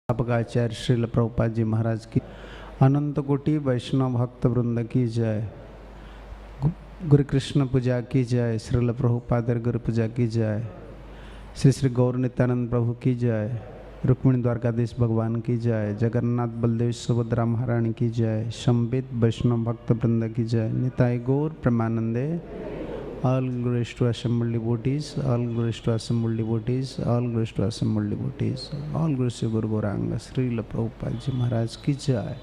आपका आचार्य श्रील प्रभुपाद जी महाराज की, अनंत कोटि वैष्णव भक्त वृंद की जय। गुरु कृष्ण पूजा की जय। श्रील प्रभुपाद गुरु पूजा की जय। श्री श्री गौर नित्यानंद प्रभु की जय। रुक्मिणी द्वारकाधीश भगवान की जय। जगन्नाथ बलदेव सुभद्रा महारानी की जय। संबित वैष्णव भक्त वृंद की जय। निताय गौर प्रेमानंदे। All glories to assembled devotees, all glories to assembled devotees, all glories to assembled devotees, all glories to Guru Gauranga Srila Prabhupada जी महाराज की जय।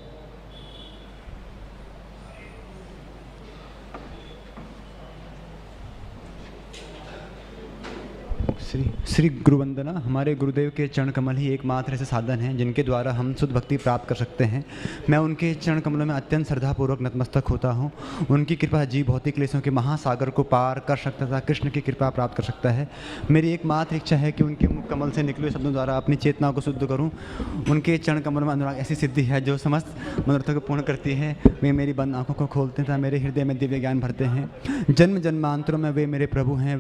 श्री गुरुवंदना। हमारे गुरुदेव के चरण कमल ही एकमात्र ऐसे साधन हैं जिनके द्वारा हम शुद्ध भक्ति प्राप्त कर सकते हैं। मैं उनके चरण कमलों में अत्यंत श्रद्धापूर्वक नतमस्तक होता हूँ। उनकी कृपा जीव भौतिक क्लेशों के महासागर को पार कर सकता था, कृष्ण की कृपा प्राप्त कर सकता है। मेरी एकमात्र इच्छा है कि उनके मुख कमल से निकले शब्दों द्वारा अपनी चेतना को शुद्ध करूँ। उनके चरण कमलों में अनुराग ऐसी सिद्धि है जो समस्त मनोरथों को पूर्ण करती है। वे मेरी बंद आँखों को खोलते हैं, मेरे हृदय में दिव्य ज्ञान भरते हैं। जन्म जन्मांतरों में वे मेरे प्रभु हैं,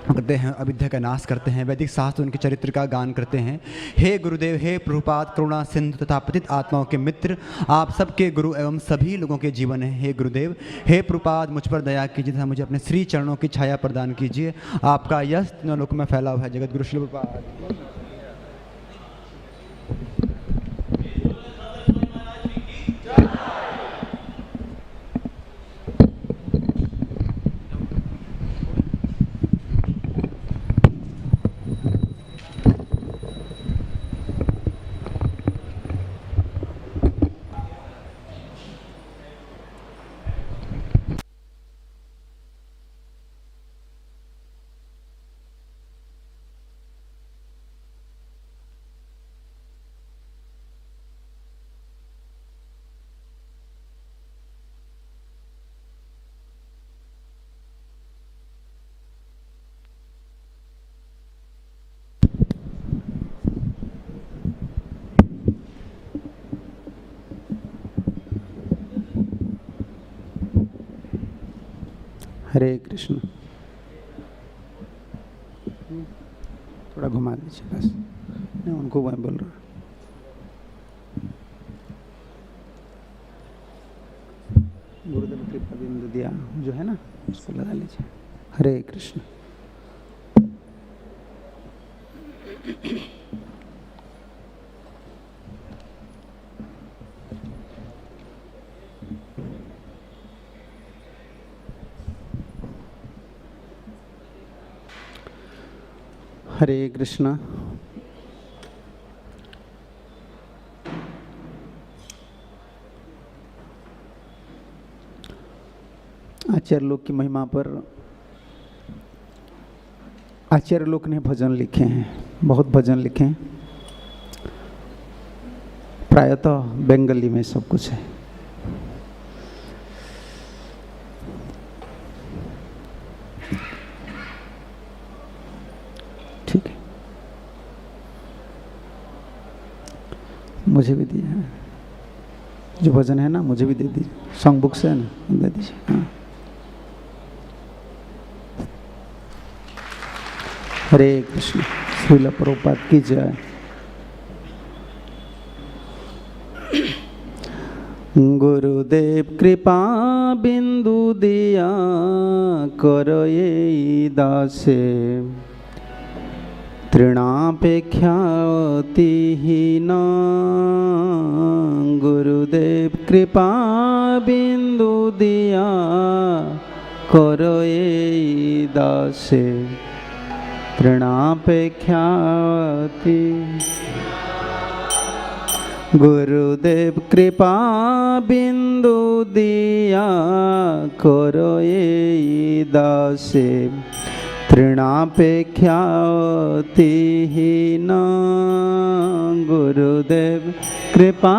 करते हैं, अविद्या का नाश करते हैं, वैदिक शास्त्र उनके चरित्र का गान करते हैं। हे गुरुदेव, हे प्रभुपाद, करुणा सिंधु तथा पतित आत्माओं के मित्र, आप सबके गुरु एवं सभी लोगों के जीवन हैं। हे गुरुदेव, हे प्रभुपाद, मुझ पर दया कीजिए तथा मुझे अपने श्री चरणों की छाया प्रदान कीजिए। आपका यश तीनों लोकों में फैला हुआ है। जगत गुरु श्री प्रभुपाद। हरे कृष्ण। थोड़ा घुमा दीजिए बस, मैं उनको वहीं बोल रहा। गुरुदेव कृपा बिंदु दिया जो है ना, उसको लगा लीजिए। हरे कृष्ण। हरे कृष्ण। आचार्य लोक की महिमा पर आचार्य लोक ने भजन लिखे हैं, बहुत भजन लिखे हैं। प्रायतः बंगाली में सब कुछ है। ठीक है, मुझे भी दिया है जो भजन है ना, मुझे भी दे दीजिए। सॉन्ग बुक से है ना, दे दीजिए। हाँ। हरे कृष्ण। श्रील प्रभुपाद की जय। गुरुदेव कृपा बिंदु दिया करो ये दासे, तृणापेक्षा अतिहीन। गुरुदेव कृपा बिंदु दिया करो ये दासे, तृणापेक्षा अति। गुरुदेव कृपा बिंदु दिया करो ये दासे, तृणापेक्षा अतिहीन। गुरुदेव कृपा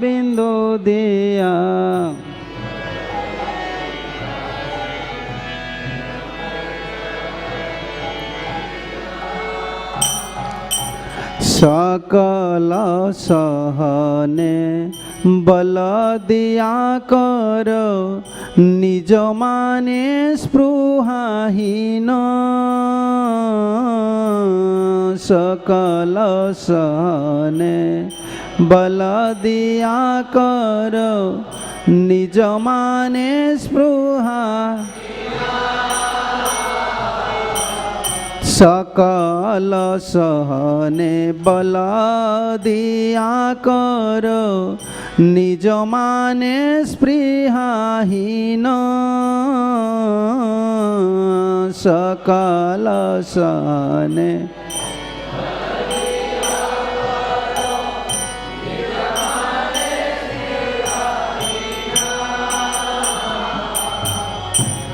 बिंदु दिया। सकल सहने बल दिया कर निज माने स्पृहाहीन सकल सहने बल दिया कर निज माने स्पृहा सकल सहने बल दिया कर निज माने स्पृहाहीन सकल सहने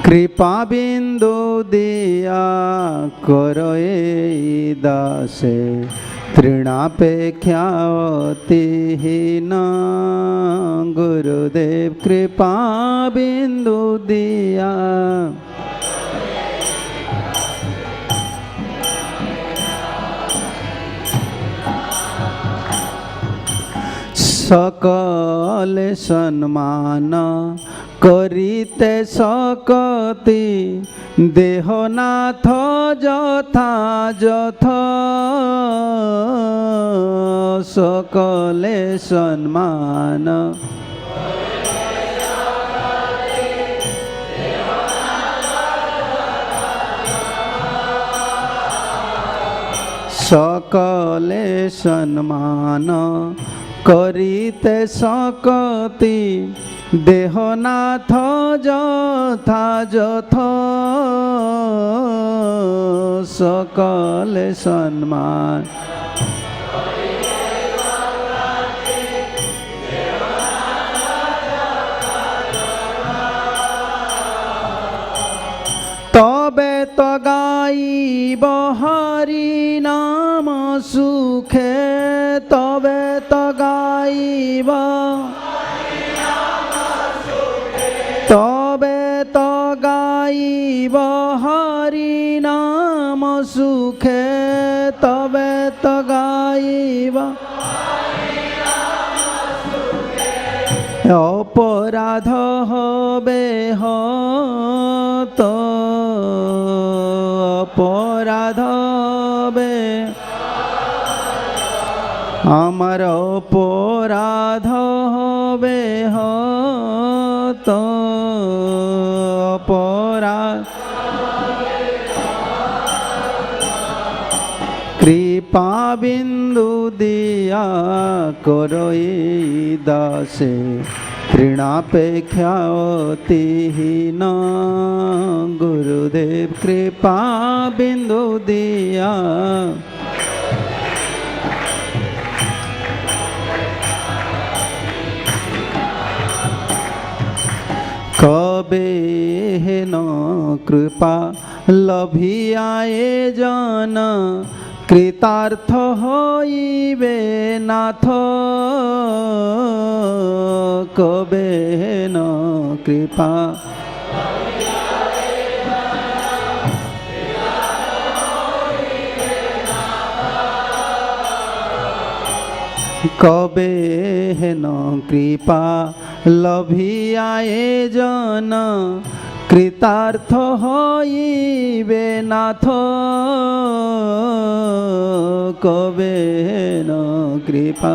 कृपा बिंदु दिया करो ए दासे तृणापेक्षा अतिहीन गुरुदेव कृपा बिंदु दिया सकल सम्मान करिते सकति देहनाथ यथा यथ सकले सम्मान सकले सम्मान करिते सकति देहनाथ यथा यथ सकल सम्मान तबे तो गाइब हरि नाम सुखे तबे तो गाइब तबे तो गाइब हरि नाम सुखे तबे तो गाइब अपराध हबे तो अपराध हबे आमार अपराध हबे तो अपराध कृपा बिंदु दिया करो ए दासे तृणापेक्षा अतिहीन गुरुदेव कृपा बिंदु दिया कबे हेन कृपा लभियाए जन कृतार्थ होइबे नाथ कबे हेन कृपा कबे हेन कृपा लभियाए जन कृतार्थ होइबे नाथ कबे हेन कृपा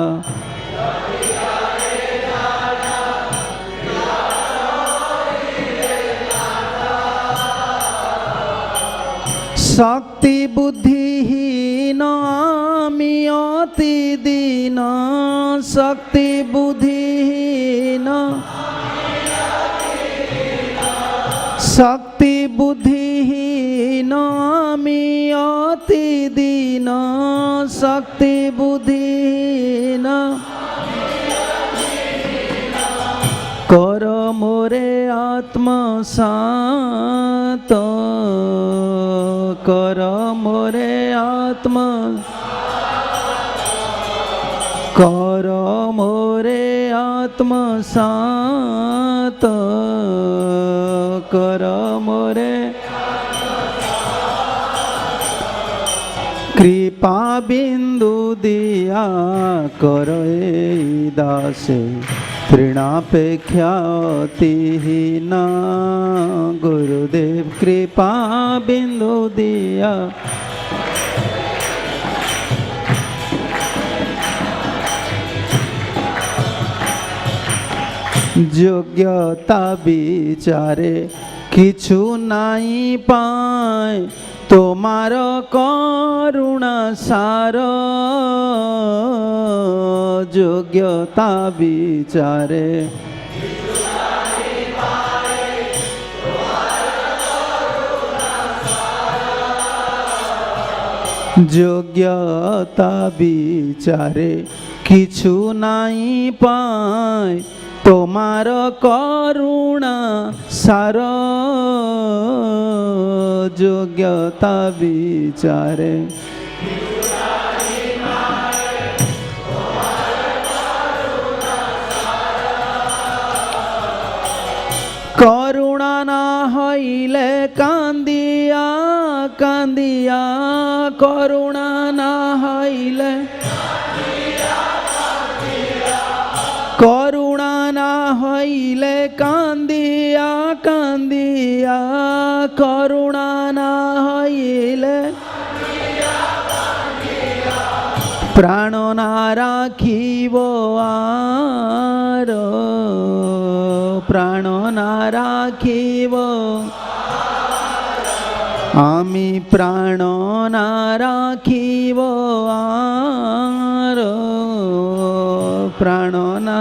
शक्ति बुद्धिहीन आमी अति दीन शक्ति बुद्धिहीन शक्ति बुद्धिहीन आमी अति दीन शक्ति बुद्धिहीन कर मोरे आत्मा शांत कर मोरे आत्मा कर मोरे आत्मा शांत कर मोरे कृपा कृपा बिंदु दिया करो ए दासे तृणापेक्षा अतिहीन गुरुदेव कृपा बिंदु दिया যোগ্যতা বিচারে কিছু নাই পায় তোমার করুণা সার যোগ্যতা বিচারে যোগ্যতা বিচারে কিছু নাই পায় তোমার করুণা সার যোগ্যতা বিচারে করুণা না হইলে কান্দিয়া কান্দিয়া করুণা না হইলে করুণা না হইলে কান্দিয়া কান্দিয়া করুণা না হইলে প্রাণ না রাখিব আর প্রাণ না রাখিব আমি প্রাণ না রাখিব আর প্রাণ না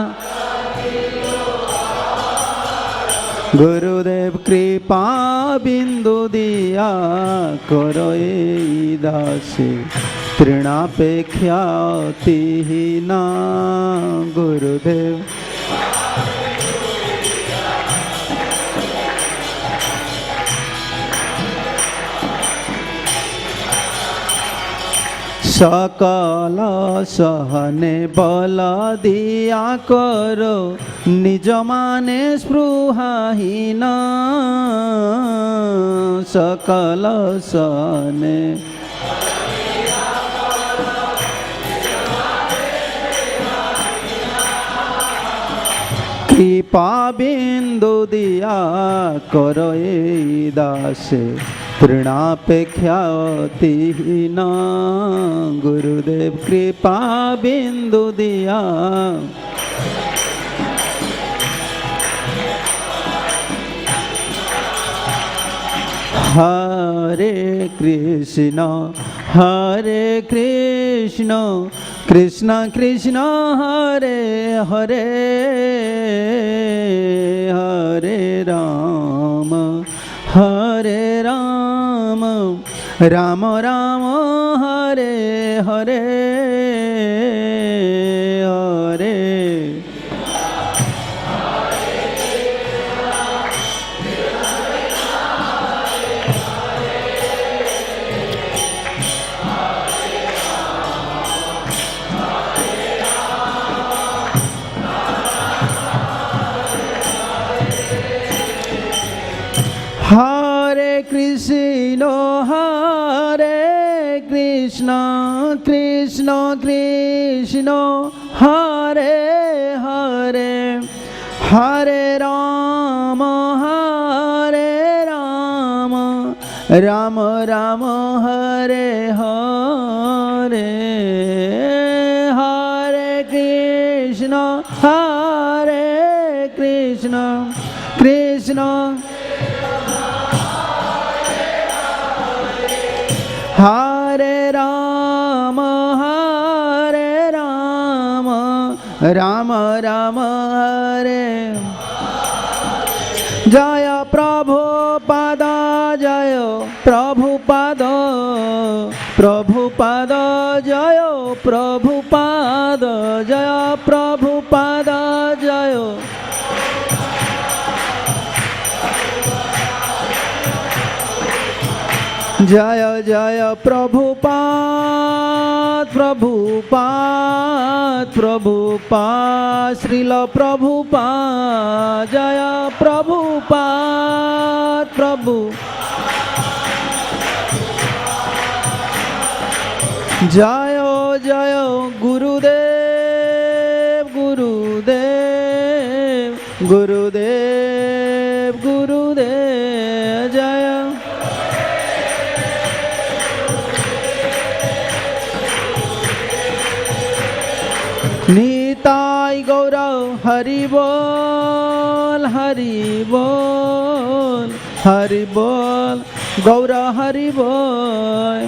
गुरुदेव कृपा बिंदु दिया करो ए दासे तृणापेक्षा अतिहीन गुरुदेव सकल सहने बल दिया करो निज माने स्पृहाहीन सकल सहने कृपा बिंदु दिया करो ए दासे तृणापेक्षा अतिहीन गुरुदेव कृपा बिंदु दिया हरे कृष्ण कृष्ण कृष्ण हरे हरे हरे राम राम राम हरे हरे हरे हरे कृष्ण कृष्ण कृष्ण हरे हरे हरे राम राम राम हरे हरे हरे कृष्ण कृष्ण हरे राम राम राम हरे जय प्रभुपाद जय प्रभुपाद प्रभुपाद जय प्रभुपाद जय प्रभुपाद जय जय जय प्रभुपाद प्रभुपाद प्रभुपाद श्रील प्रभुपाद जय प्रभुपाद प्रभु जयो जयो गुरुदेव गुरुदेव गुरुदेव गुरुदेव जय। निताय गौरव हरि बोल हरि बोल हरि बोल गौरव हरि बोल।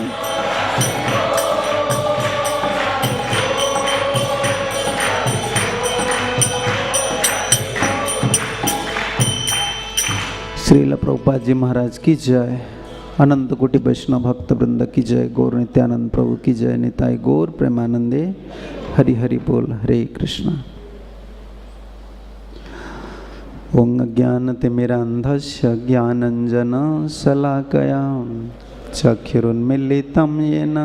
श्रील प्रभुपाद जी महाराज की जय। अनंत कोटि वैष्णव भक्त वृंद की जय। गौर नित्यानंद प्रभु की जय। निताय गौर प्रेमानंदे हरि हरि बोल। हरे कृष्ण। ओं अज्ञानतिमिरान्धस्य ज्ञानञ्जन शलाकया चक्षुरुन्मीलितं येन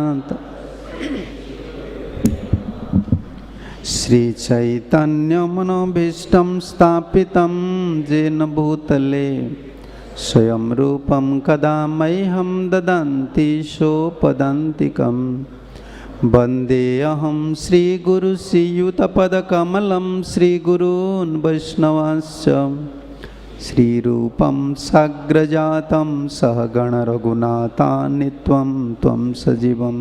श्रीचैतन्यमनोभीष्टं स्थापितं येन भूतले स्वयं रूपं कदा मह्यं ददन्ति सोपदान्तिकं। वन्देऽहं श्रीगुरुश्रीयुतपदकमलं श्रीगुरून् वैष्णवांश्च श्रीरूपं साग्रजातं सहगणरघुनाथान्वितं त्वं सजीवं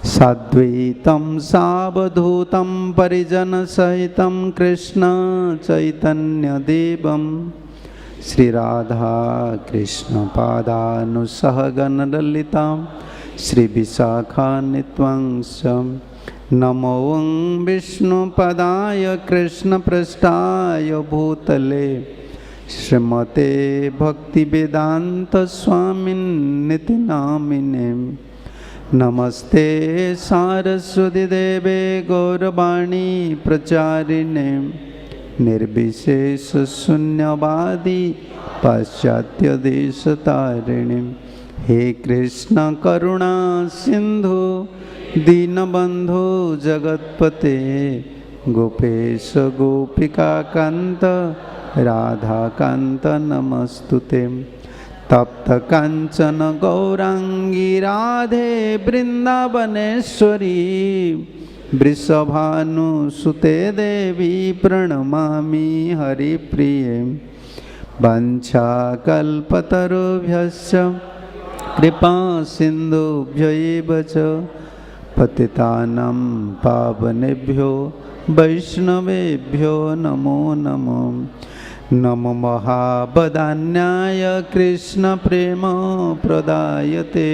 साद्वैतं सावधूतं परिजनसहितं कृष्ण चैतन्यदेवं श्रीराधा कृष्णपादानुसहगणललितां श्रीविशाखान्वितंश्च। नमो विष्णुपदाय कृष्णपृष्ठाय भूतले श्रीमते भक्तिवेदान्तस्वामिन्निति नामिने। नमस्ते सारस्वती देवे गौरवाणी प्रचारिणे निर्विशेष शून्यवादी पाश्चात्य देशतारिणे। हे कृष्ण करुणा सिंधु दीनबंधु जगतपते गोपेश गोपिका कांत राधा कांत नमस्तुते। तप्त कांचन गौरांगी राधे वृंदावनेश्वरी वृषभानुसुते देवी प्रणमामि हरिप्रिये। वाञ्छाकल्पतरुभ्यश्च कृपा सिन्धुभ्यो एव च पतितानां पावनेभ्यो वैष्णवेभ्यो नमो नमो। नमो महावदान्याय कृष्णप्रेमप्रदायते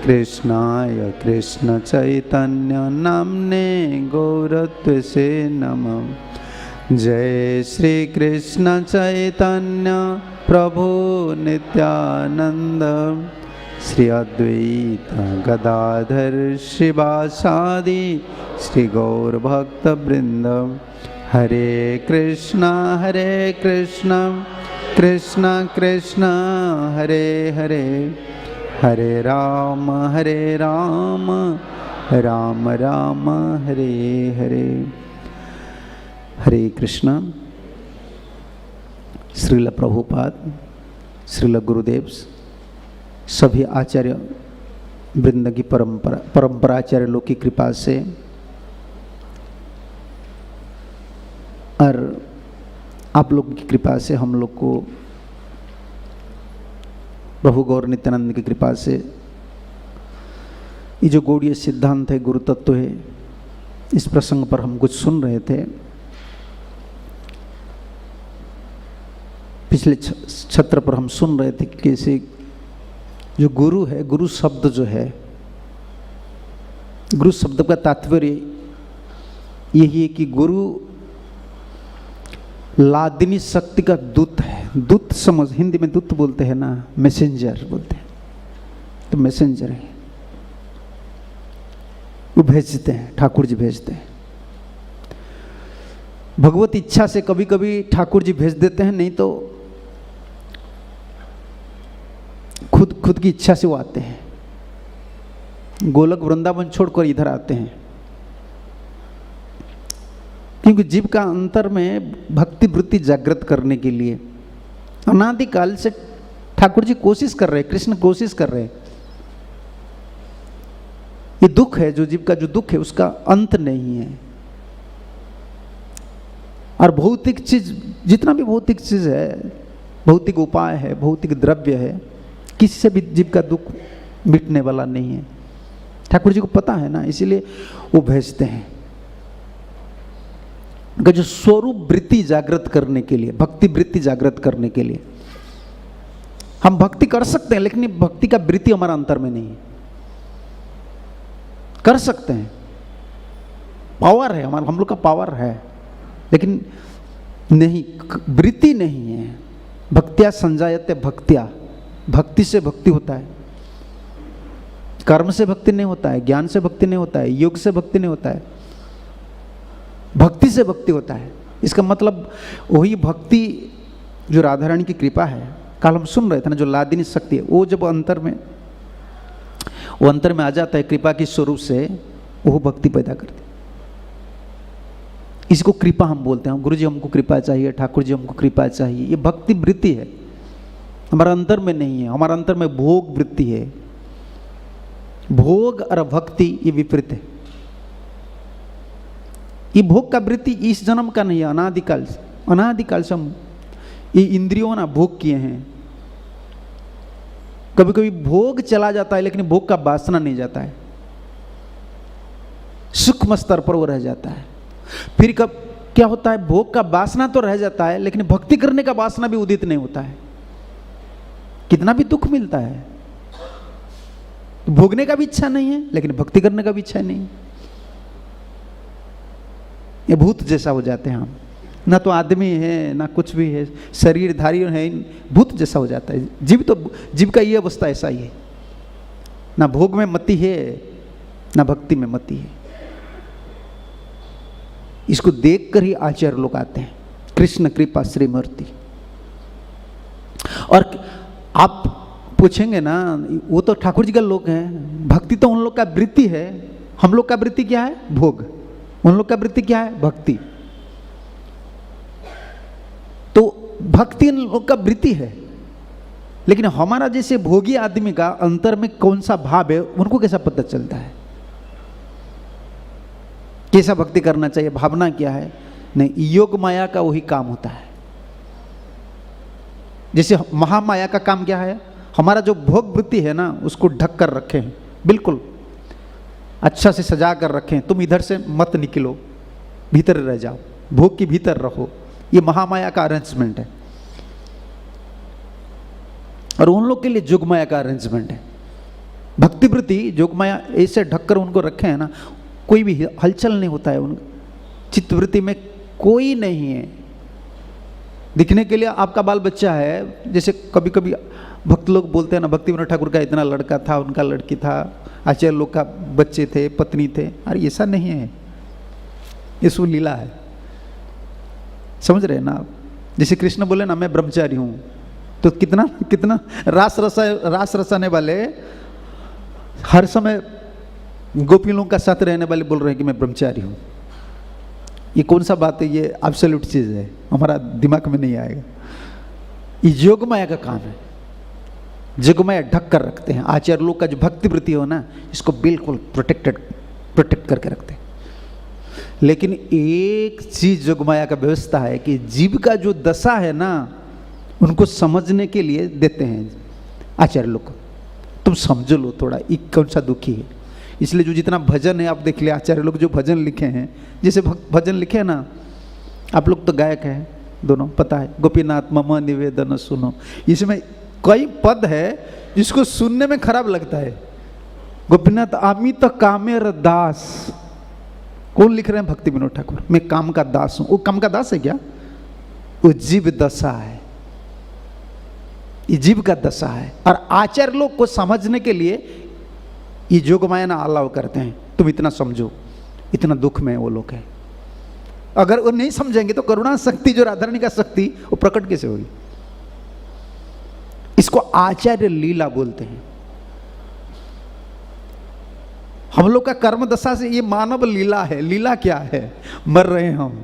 कृष्णाय कृष्णचैतन्य नाम्ने गौरत्वसे नमः। जय श्री कृष्ण चैतन्य प्रभु नित्यानंद श्री अद्वैत गदाधर श्रीवासादि श्री गौर भक्त वृंद। हरे कृष्णा कृष्ण कृष्ण हरे हरे हरे राम राम राम हरे हरे। हरे कृष्ण। श्रील प्रभुपाद श्रील गुरुदेव सभी आचार्य वृंद की परंपराचार्य लोग की कृपा से और आप लोग की कृपा से हम लोग को प्रभु गौर नित्यानंद की कृपा से ये जो गौड़ीय सिद्धांत है गुरु तत्व है इस प्रसंग पर हम कुछ सुन रहे थे। पिछले छत्र पर हम सुन रहे थे कि कैसे जो गुरु है, गुरु शब्द जो है, गुरु शब्द का तात्पर्य यही है कि गुरु लादिनी शक्ति का दूत है। दूत समझ, हिंदी में दूत बोलते हैं ना, मैसेंजर बोलते हैं, तो मैसेंजर है, वो भेजते हैं, ठाकुर जी भेजते हैं। भगवत इच्छा से कभी कभी ठाकुर जी भेज देते हैं, नहीं तो खुद की इच्छा से वो आते हैं। गोलक वृंदावन छोड़कर इधर आते हैं, क्योंकि जीव का अंतर में भक्ति वृत्ति जागृत करने के लिए अनादिकाल से ठाकुर जी कोशिश कर रहे हैं, कृष्ण कोशिश कर रहे हैं। ये दुख है, जो जीव का जो दुख है उसका अंत नहीं है। और भौतिक चीज, जितना भी भौतिक चीज है, भौतिक उपाय है, भौतिक द्रव्य है, किसी से भी जीव का दुख मिटने वाला नहीं है। ठाकुर जी को पता है ना, इसीलिए वो भेजते हैं। उनका जो स्वरूप वृत्ति जागृत करने के लिए, भक्ति वृत्ति जागृत करने के लिए, हम भक्ति कर सकते हैं, लेकिन भक्ति का वृत्ति हमारा अंतर में नहीं है। कर सकते हैं, पावर है हमारा, हम लोग का पावर है, लेकिन नहीं, वृत्ति नहीं है। भक्त्या संजायते भक्त्या, भक्ति से भक्ति होता है, कर्म से भक्ति नहीं होता है, ज्ञान से भक्ति नहीं होता है, योग से भक्ति नहीं होता है, भक्ति से भक्ति होता है। इसका मतलब वही भक्ति जो राधा रानी की कृपा है, कल हम सुन रहे थे ना, जो लादिनी शक्ति है, वो जब अंतर में आ जाता है कृपा की स्वरूप से, वो भक्ति पैदा करती है। इसको कृपा हम बोलते हैं। गुरु जी हमको कृपा चाहिए, ठाकुर जी हमको कृपा चाहिए, ये भक्ति वृत्ति है, हमारा अंतर में नहीं है। हमारा अंतर में भोग वृत्ति है। भोग और भक्ति ये विपरीत है। ये भोग का वृत्ति इस जन्म का नहीं है, अनादिकाल से, अनादिकाल से हम ये इंद्रियों ना भोग किए हैं। कभी कभी भोग चला जाता है, लेकिन भोग का वासना नहीं जाता है, सूक्ष्म स्तर पर वो रह जाता है। फिर कब क्या होता है, भोग का वासना तो रह जाता है, लेकिन भक्ति करने का वासना भी उदित नहीं होता है। कितना भी दुख मिलता है, भोगने का भी इच्छा नहीं है, लेकिन भक्ति करने का भी इच्छा नहीं है। ये भूत जैसा हो जाते हैं हम, ना तो आदमी है ना कुछ भी है, शरीरधारी है, भूत जैसा हो जाता है जीव। तो जीव का ये अवस्था ऐसा ही है, ना भोग में मति है ना भक्ति में मति है। इसको देखकर ही आचार्य लोग आते हैं, कृष्ण कृपा श्रीमूर्ति। और आप पूछेंगे ना, वो तो ठाकुर जी का लोग हैं, भक्ति तो उन लोग का वृत्ति है, हम लोग का वृत्ति क्या है, भोग। उन लोग का वृत्ति क्या है, भक्ति। तो भक्ति उन लोग का वृत्ति है, लेकिन हमारा जैसे भोगी आदमी का अंतर में कौन सा भाव है, उनको कैसा पता चलता है, कैसा भक्ति करना चाहिए, भावना क्या है। नहीं, योग माया का वही काम होता है। जैसे महामाया का काम क्या है, हमारा जो भोग वृत्ति है ना, उसको ढक कर रखें, बिल्कुल अच्छा से सजा कर रखें। तुम इधर से मत निकलो, भीतर रह जाओ, भोग के भीतर रहो। ये महामाया का अरेंजमेंट है। और उन लोग के लिए जोगमाया का अरेंजमेंट है। भक्ति वृत्ति जोगमाया ऐसे ढककर उनको रखे हैं ना, कोई भी हलचल नहीं होता है, उन चित्तवृत्ति में कोई नहीं है। दिखने के लिए आपका बाल बच्चा है, जैसे कभी कभी भक्त लोग बोलते हैं ना, भक्ति विनोद ठाकुर का इतना लड़का था, उनका लड़की था, आचार्य लोग का बच्चे थे, पत्नी थे। अरे ऐसा नहीं है, ये सो लीला है, समझ रहे हैं ना आप। जैसे कृष्ण बोले ना, मैं ब्रह्मचारी हूँ, तो कितना कितना रास रसाने वाले हर समय गोपी लोगों का साथ रहने वाले बोल रहे हैं कि मैं ब्रह्मचारी हूँ। ये कौन सा बात है, ये एब्सोल्यूट चीज़ है, हमारा दिमाग में नहीं आएगा। ये योगमाया का काम है, जोगमाया ढक कर रखते हैं। आचार्य लोग का जो भक्ति वृत्ति हो ना, इसको बिल्कुल प्रोटेक्ट करके रखते हैं। लेकिन एक चीज जोगमाया का व्यवस्था है कि जीव का जो दशा है ना, उनको समझने के लिए देते हैं आचार्य लोग को। तुम समझ लो थोड़ा, ये कौन सा दुखी है। इसलिए जो जितना भजन है आप देख लिया, आचार्य लोग जो भजन लिखे हैं, जैसे भजन लिखे हैं ना, आप लोग तो गायक हैं दोनों, पता है, गोपीनाथ मम निवेदन सुनो, इसमें कई पद है जिसको सुनने में खराब लगता है। गोपीनाथ अमित कामेर दास, कौन लिख रहे हैं, भक्ति विनोद ठाकुर। मैं काम का दास हूं। वो काम का दास है क्या, वो जीव दशा है, ये जीव का दशा है। और आचार्य लोग को समझने के लिए ये जोगमाया ना अलाउ करते हैं, तुम इतना समझो, इतना दुख में वो लोग हैं। अगर वो नहीं समझेंगे तो करुणा शक्ति, जो राधा रानी का शक्ति, वो प्रकट कैसे होगी। इसको आचार्य लीला बोलते हैं। हम लोग का कर्म दशा से ये मानव लीला है। लीला क्या है, मर रहे हैं हम,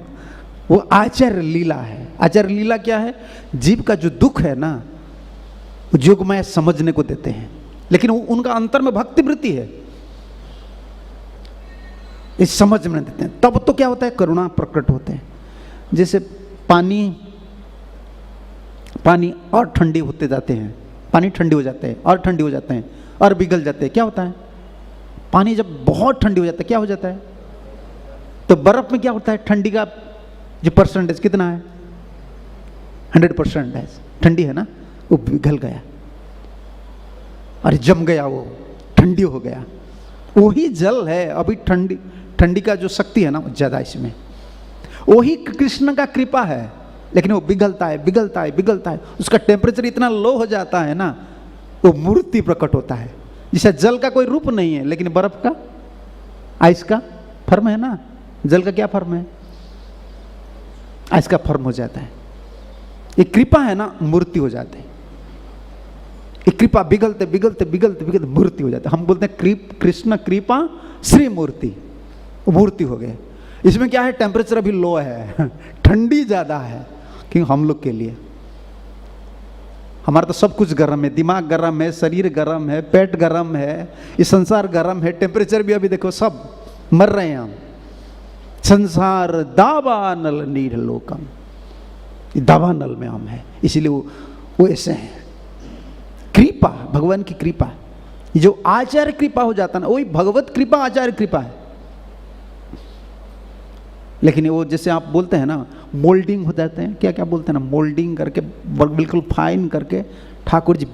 वो आचार्य लीला है। आचार्य लीला क्या है, जीव का जो दुख है ना, वो जोगमाया समझने को देते हैं। लेकिन उनका अंतर में भक्ति वृत्ति है। इस समझ में देते हैं, तब तो क्या होता है, करुणा प्रकट होते हैं। जैसे पानी और ठंडी होते जाते हैं, पानी ठंडी हो जाते हैं और ठंडी हो जाते हैं और पिघल जाते हैं, क्या होता है? पानी जब बहुत ठंडी हो जाता है क्या हो जाता है? तो बर्फ में क्या होता है, ठंडी का जो परसेंटेज कितना है? 100% है, ठंडी है ना, वो पिघल गया और जम गया, वो ठंडी हो गया। वही जल है, अभी ठंडी का जो शक्ति है ना ज्यादा इसमें, वही कृष्ण का कृपा है, लेकिन वो पिघलता है, उसका टेम्परेचर इतना लो हो जाता है ना, वो मूर्ति प्रकट होता है। जैसे जल का कोई रूप नहीं है, लेकिन बर्फ का, आइस का फर्म है ना, जल का क्या फर्म है? आइस का फर्म हो जाता है। ये कृपा है ना, मूर्ति हो जाते हैं। ये कृपा बिगलते मूर्ति हो जाता है। हम बोलते हैं कृष्ण कृपा श्री मूर्ति, मूर्ति हो गए। इसमें क्या है, टेम्परेचर अभी लो है, ठंडी ज्यादा है, क्योंकि हम लोग के लिए हमारा तो सब कुछ गर्म है, दिमाग गर्म है, शरीर गर्म है, पेट गर्म है, ये संसार गर्म है, टेम्परेचर भी अभी देखो सब मर रहे हैं हम। संसार दावानल नीर लोकम, दावानल में हम है, इसीलिए वो ऐसे हैं। कृपा, भगवान की कृपा, जो आचार्य कृपा हो जाता ना, वही भगवत कृपा आचार्य कृपा है। लेकिन वो जैसे आप बोलते हैं ना, मोल्डिंग हो जाते हैं, क्या क्या बोलते हैं ना, मोल्डिंग करके बिल्कुल फाइन करके ठाकुर जी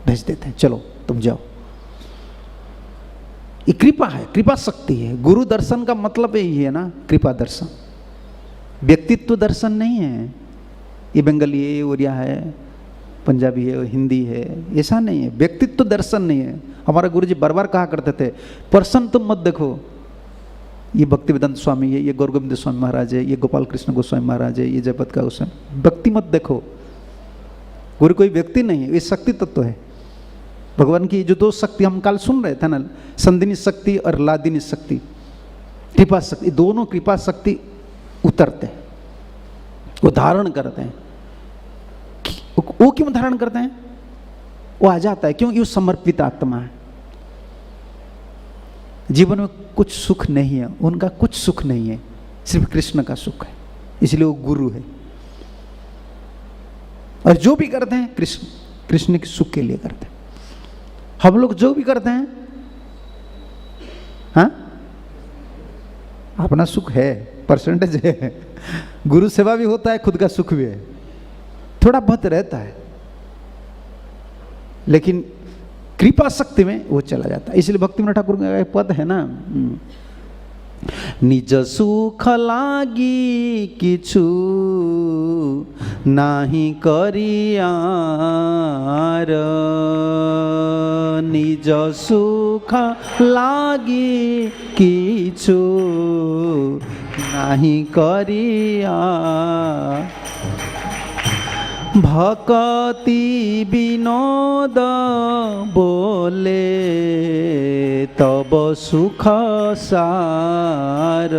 भेज देते हैं, चलो तुम जाओ। ये कृपा है, कृपा शक्ति है। गुरु दर्शन का मतलब यही है ना, कृपा दर्शन। व्यक्तित्व दर्शन नहीं है, ये बंगाली है, उड़िया है, पंजाबी है, हिंदी है, ऐसा नहीं है। व्यक्तित्व दर्शन नहीं है। हमारा गुरु जी बार बार कहा करते थे, पर्सन तुम मत देखो, ये भक्तिवेदांत स्वामी है, ये गौरगोविंद स्वामी महाराज है, ये गोपाल कृष्ण गोस्वामी महाराज है, ये जयपत का गोस्वामी, व्यक्ति मत देखो। गुरु कोई व्यक्ति नहीं है, ये शक्ति तत्व है। भगवान की जो दो शक्ति हम कल सुन रहे थे ना, संदिनी शक्ति और लादिनी शक्ति, कृपा शक्ति, दोनों कृपा शक्ति उतरते हैं, वो धारण करते हैं। वो क्यों धारण करते हैं? वो आ जाता है क्योंकि वो समर्पित आत्मा है। जीवन में कुछ सुख नहीं है, उनका कुछ सुख नहीं है, सिर्फ कृष्ण का सुख है, इसलिए वो गुरु है। और जो भी करते हैं कृष्ण के सुख के लिए करते हैं। हम लोग जो भी करते हैं, हाँ, अपना सुख है, परसेंटेज है। गुरु सेवा भी होता है, खुद का सुख भी है, थोड़ा बहुत रहता है, लेकिन कृपा शक्ति में वो चला जाता है। इसलिए भक्ति में ठाकुर का पद है ना, निज सुख लागी किछु नाही करियार, निज सुख लागी किछु नाही करियार, भक्ति विनोद बोले तब सुख सार,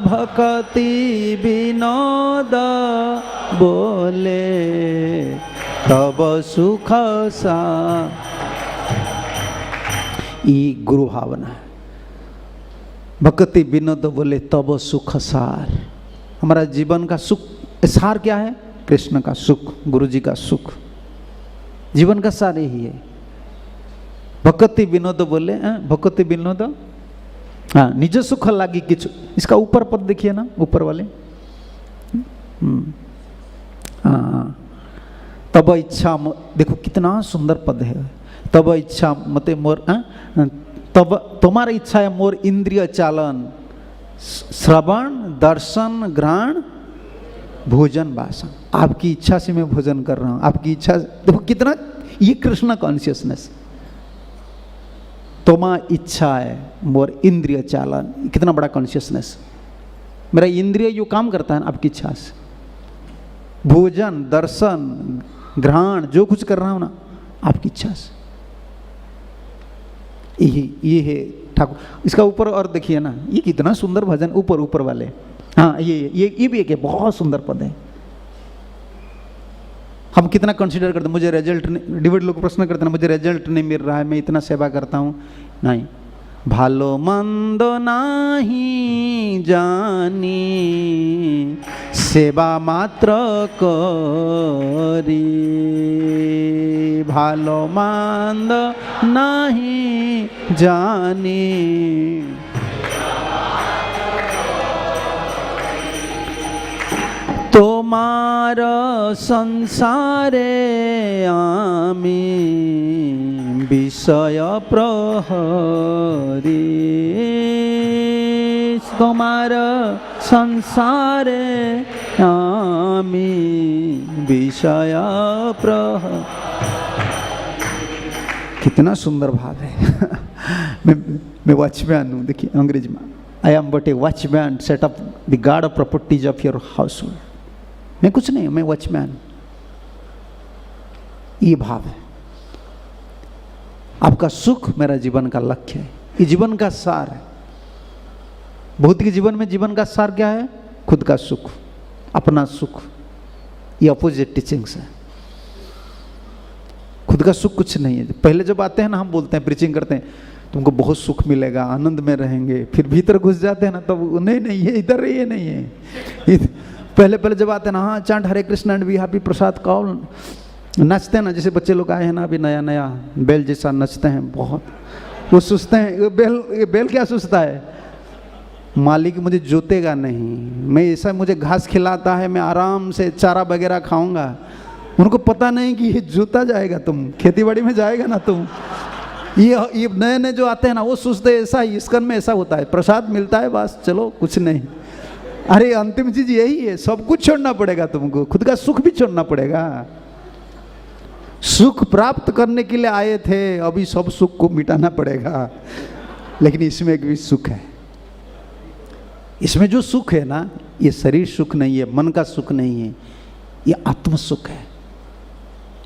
भक्ति विनोद बोले तब सुख सार। ये गुरु भावना है, भक्ति विनोद बोले तब सुख सार। हमारा जीवन का सुख सार क्या है? कृष्ण का सुख, गुरु जी का सुख, जीवन का सार यही है। भक्ति विनोद बोले, भक्ति विनोद, हाँ, निज सुख लागी किछु। इसका ऊपर पद देखिए ना, ऊपर वाले, हाँ, तब इच्छा, देखो कितना सुंदर पद है। तब इच्छा मते मोर, तब तुम्हारी इच्छा है मोर इंद्रिय चालन, श्रवण दर्शन ग्रहण भोजन वासन। आपकी इच्छा से मैं भोजन कर रहा हूं, आपकी इच्छा। देखो कितना ये कृष्ण कॉन्शियसनेस। तोमा इच्छा है मोर इंद्रिय चालन, कितना बड़ा कॉन्शियसनेस। मेरा इंद्रिय जो काम करता है ना आपकी इच्छा से, भोजन दर्शन ग्रहण जो कुछ कर रहा हूं ना आपकी इच्छा से। ये है ठाकुर। इसका ऊपर और देखिए ना, ये कितना सुंदर भजन, ऊपर ऊपर वाले, हाँ, ये भी एक है, बहुत सुंदर पद है। हम कितना कंसीडर करते हैं, मुझे रिजल्ट नहीं, डिवोटी लोग प्रश्न करते हैं, मुझे रिजल्ट नहीं मिल रहा है, मैं इतना सेवा करता हूँ, नहीं, ভালো মন্দ নাহি জানি, সেবা মাত্র করি। ভালো মন্দ নাহি জানি, তোমার সংসারে আমি বিষয় প্রহরী। তোমার সংসারে আমি বিষय प्रहरी। कितना सुंदर भाव है। मैं वॉचमैन हूँ, देखिए अंग्रेजी में, I am but A watchman, set up the guard of properties of your house hold. मैं कुछ नहीं, मैं वॉचमैन। ये भाव है। आपका सुख मेरा जीवन का लक्ष्य है, ये जीवन का सार है। भौतिक जीवन में जीवन का सार क्या है? खुद का सुख, अपना सुख। ये अपोजिट टीचिंग्स है। खुद का सुख कुछ नहीं है। पहले जब आते हैं ना, हम बोलते हैं, प्रीचिंग करते हैं, तुमको बहुत सुख मिलेगा, आनंद में रहेंगे। फिर भीतर घुस जाते हैं ना, तब नहीं नहीं, ये इधर ये नहीं है। पहले पहले जब आते हैं ना, हाँ chant Hare Krishna and we happy prasad कौल, नचते हैं ना, जैसे बच्चे लोग आए हैं ना अभी नया नया, बेल जैसा नचते हैं बहुत। वो सोचते हैं ये बेल क्या सोचता है? मालिक मुझे जोतेगा नहीं, मैं ऐसा, मुझे घास खिलाता है, मैं आराम से चारा वगैरह खाऊंगा। उनको पता नहीं कि ये जोता जाएगा, तुम खेती बाड़ी में जाएगा ना तुम। ये नए नए जो आते हैं ना, वो सोचते हैं ऐसा ही, इसकन में ऐसा होता है, प्रसाद मिलता है बस, चलो कुछ नहीं। अरे अंतिम चीज यही है, सब कुछ छोड़ना पड़ेगा तुमको, खुद का सुख भी छोड़ना पड़ेगा। सुख प्राप्त करने के लिए आए थे, अभी सब सुख को मिटाना पड़ेगा। लेकिन इसमें एक भी सुख है। इसमें जो सुख है ना, ये शरीर सुख नहीं है, मन का सुख नहीं है, ये आत्म सुख है।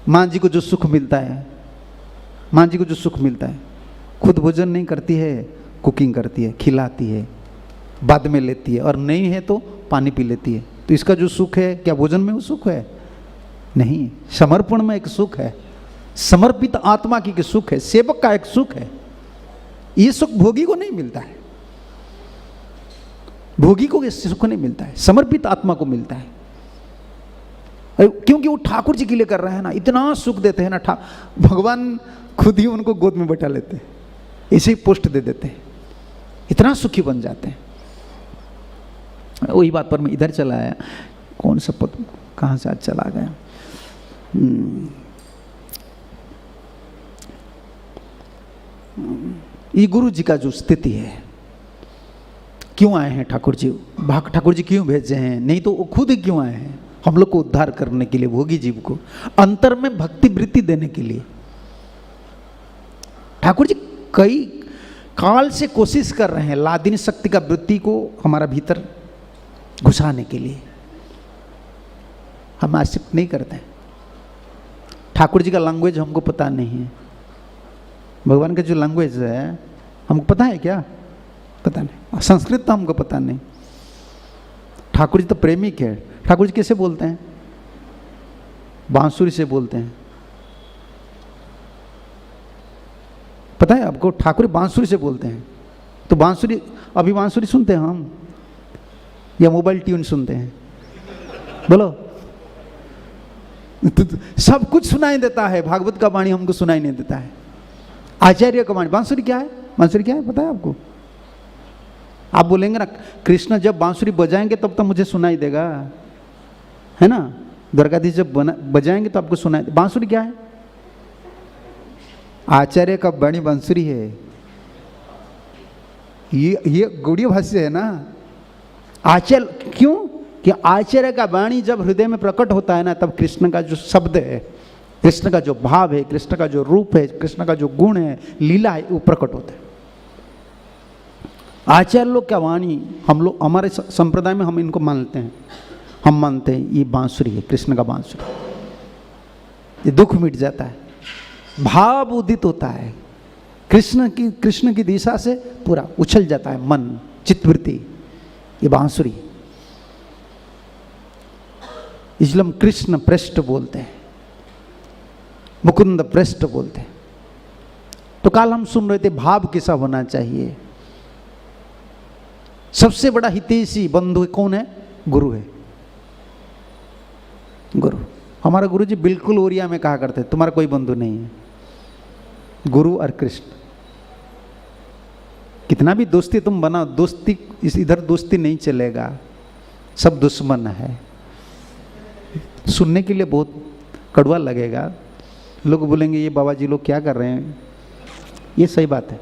माँ जी को जो सुख मिलता है, माँ जी को जो सुख मिलता है, खुद भोजन नहीं करती है, कुकिंग करती है, खिलाती है, बाद में लेती है, और नहीं है तो पानी पी लेती है। तो इसका जो सुख है, क्या भोजन में वो सुख है? नहीं, समर्पण में एक सुख है, समर्पित आत्मा की सुख है, सेवक का एक सुख है। ये सुख भोगी को नहीं मिलता है, भोगी को ये सुख नहीं मिलता है, समर्पित आत्मा को मिलता है। क्योंकि वो ठाकुर जी के लिए कर रहे हैं ना, इतना सुख देते हैं ना, भगवान खुद ही उनको गोद में बैठा लेते हैं, ऐसे ही पोस्ट दे देते हैं, इतना सुखी बन जाते हैं। वही बात पर मैं इधर चला आया, कौन सा पद कहाँ से आज चला गया। ये गुरु जी का जो स्थिति है, क्यों आए हैं ठाकुर जी, ठाकुर जी क्यों भेजे हैं? नहीं तो वो खुद ही क्यों आए हैं? हम लोग को उद्धार करने के लिए, भोगी जीव को अंतर में भक्ति वृत्ति देने के लिए। ठाकुर जी कई काल से कोशिश कर रहे हैं लादिनी शक्ति का वृत्ति को हमारा भीतर घुसाने के लिए। हम एक्सेप्ट नहीं करते हैं। ठाकुर जी का लैंग्वेज हमको पता नहीं है, भगवान का जो लैंग्वेज है हमको पता है क्या? पता नहीं। संस्कृत तो हमको पता नहीं। ठाकुर जी तो प्रेमिक है। ठाकुर जी कैसे बोलते हैं? बांसुरी से बोलते हैं। पता है आपको? ठाकुर बांसुरी से बोलते हैं। तो बांसुरी, अभी बांसुरी सुनते हैं हम या मोबाइल ट्यून सुनते हैं? बोलो। तो सब कुछ सुनाई देता है, भागवत का वाणी हमको सुनाई नहीं देता है। आचार्य का वाणी, बांसुरी क्या है? बांसुरी क्या है पता है आपको? आप बोलेंगे ना कृष्ण जब बांसुरी बजाएंगे तब तो मुझे सुनाई देगा, है ना? द्वारकाधीश जब बजाएंगे तो आपको सुनाई। बांसुरी क्या है? आचार्य का वाणी बांसुरी है। ये गौड़ीय भाष्य है ना। आचार्य क्यों? कि आचार्य का वाणी जब हृदय में प्रकट होता है ना, तब कृष्ण का जो शब्द है, कृष्ण का जो भाव है, कृष्ण का जो रूप है, कृष्ण का जो गुण है, लीला है, वो प्रकट होता है। आचार्य लोग क्या वाणी, हम लोग हमारे संप्रदाय में हम इनको मानते हैं। हम मानते हैं ये बांसुरी है, कृष्ण का बांसुरी। ये दुख मिट जाता है, भाव उदित होता है, कृष्ण की दिशा से पूरा उछल जाता है मन, चित्तवृत्ति। ये बांसुरी। इसलिए हम कृष्ण पृष्ठ बोलते हैं, मुकुंद पृष्ठ बोलते हैं। तो कल हम सुन रहे थे भाव कैसा होना चाहिए। सबसे बड़ा हितैषी बंधु कौन है? गुरु है। गुरु, हमारा गुरु जी बिल्कुल ओरिया में कहा करते तुम्हारा कोई बंधु नहीं है, गुरु और कृष्ण। कितना भी दोस्ती तुम बनाओ, दोस्ती इधर दोस्ती नहीं चलेगा, सब दुश्मन है। सुनने के लिए बहुत कड़वा लगेगा, लोग बोलेंगे ये बाबा जी लोग क्या कर रहे हैं। ये सही बात है।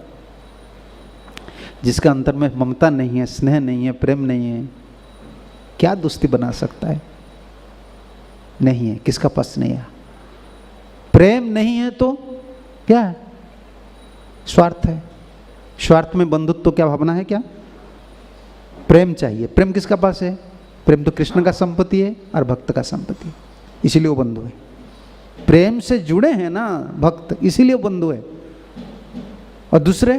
जिसका अंतर में ममता नहीं है, स्नेह नहीं है, प्रेम नहीं है, क्या दोस्ती बना सकता है? नहीं है, किसका पास नहीं है। प्रेम नहीं है तो क्या है? स्वार्थ है। स्वार्थ में बंधुत्व तो क्या भावना है? क्या प्रेम चाहिए। प्रेम किसका पास है? प्रेम तो कृष्ण का संपत्ति है और भक्त का संपत्ति है, इसीलिए वो बंधु है। प्रेम से जुड़े हैं ना भक्त, इसीलिए वो बंधु है। और दूसरे,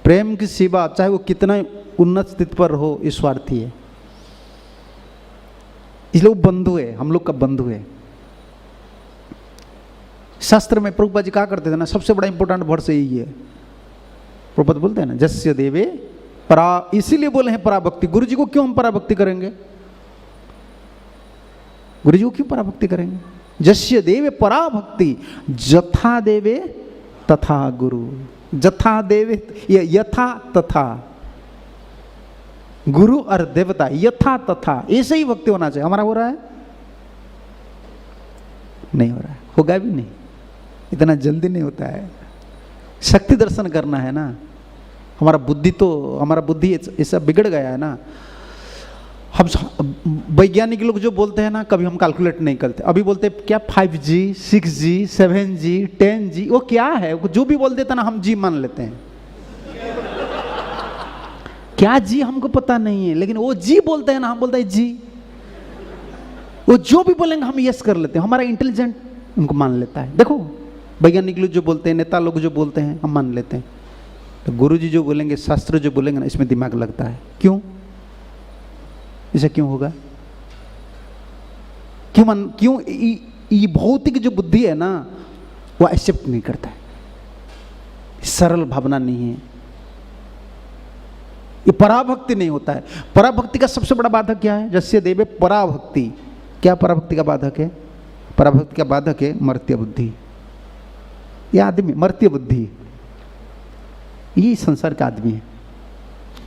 प्रेम की सेवा चाहे वो कितना उन्नत स्थिति पर हो, ये स्वार्थी है, इसलिए वो बंधु है, हम लोग का बंधु है। शास्त्र में प्रभुपाद जी कहा करते थे ना, सबसे बड़ा इंपॉर्टेंट वर्ड यही है। प्रभुपाद बोलते हैं ना, जस्य देवे परा, इसीलिए बोले हैं पराभक्ति। गुरु जी को क्यों हम पराभक्ति करेंगे? गुरु जी को क्यों पराभक्ति करेंगे? जस्य देवे पराभक्ति जथा देवे तथा गुरु। जथा देवे, यथा तथा, गुरु और देवता यथा तथा, ऐसे ही भक्ति होना चाहिए। हमारा हो रहा है? नहीं हो रहा है, होगा भी नहीं, इतना जल्दी नहीं होता है। शक्ति दर्शन करना है ना। हमारा बुद्धि ऐसा बिगड़ गया है ना। हम वैज्ञानिक लोग जो बोलते हैं ना, कभी हम कैलकुलेट नहीं करते। अभी बोलते हैं क्या 5G 6G 7G 10G, वो क्या है? वो जो भी बोल देता ना हम जी मान लेते हैं। क्या जी हमको पता नहीं है, लेकिन वो जी बोलते हैं ना, हम बोलते हैं जी। वो जो भी बोलेंगे हम यस कर लेते हैं। हमारा इंटेलिजेंट उनको मान लेता है। देखो वैज्ञानिक लोग जो बोलते हैं, नेता लोग जो बोलते हैं, हम मान लेते हैं। तो गुरु जी जो बोलेंगे, शास्त्र जो बोलेंगे ना, इसमें दिमाग लगता है। क्यों? ऐसा क्यों होगा? क्यों ये भौतिक जो बुद्धि है ना, वो एक्सेप्ट नहीं करता है। सरल भावना नहीं है, ये पराभक्ति नहीं होता है। पराभक्ति का सबसे बड़ा बाधक क्या है? जस्य देवे पराभक्ति। क्या पराभक्ति का बाधक है? पराभक्ति का बाधक है मर्त्य बुद्धि। ये आदमी मर्त्य बुद्धि, ये संसार का आदमी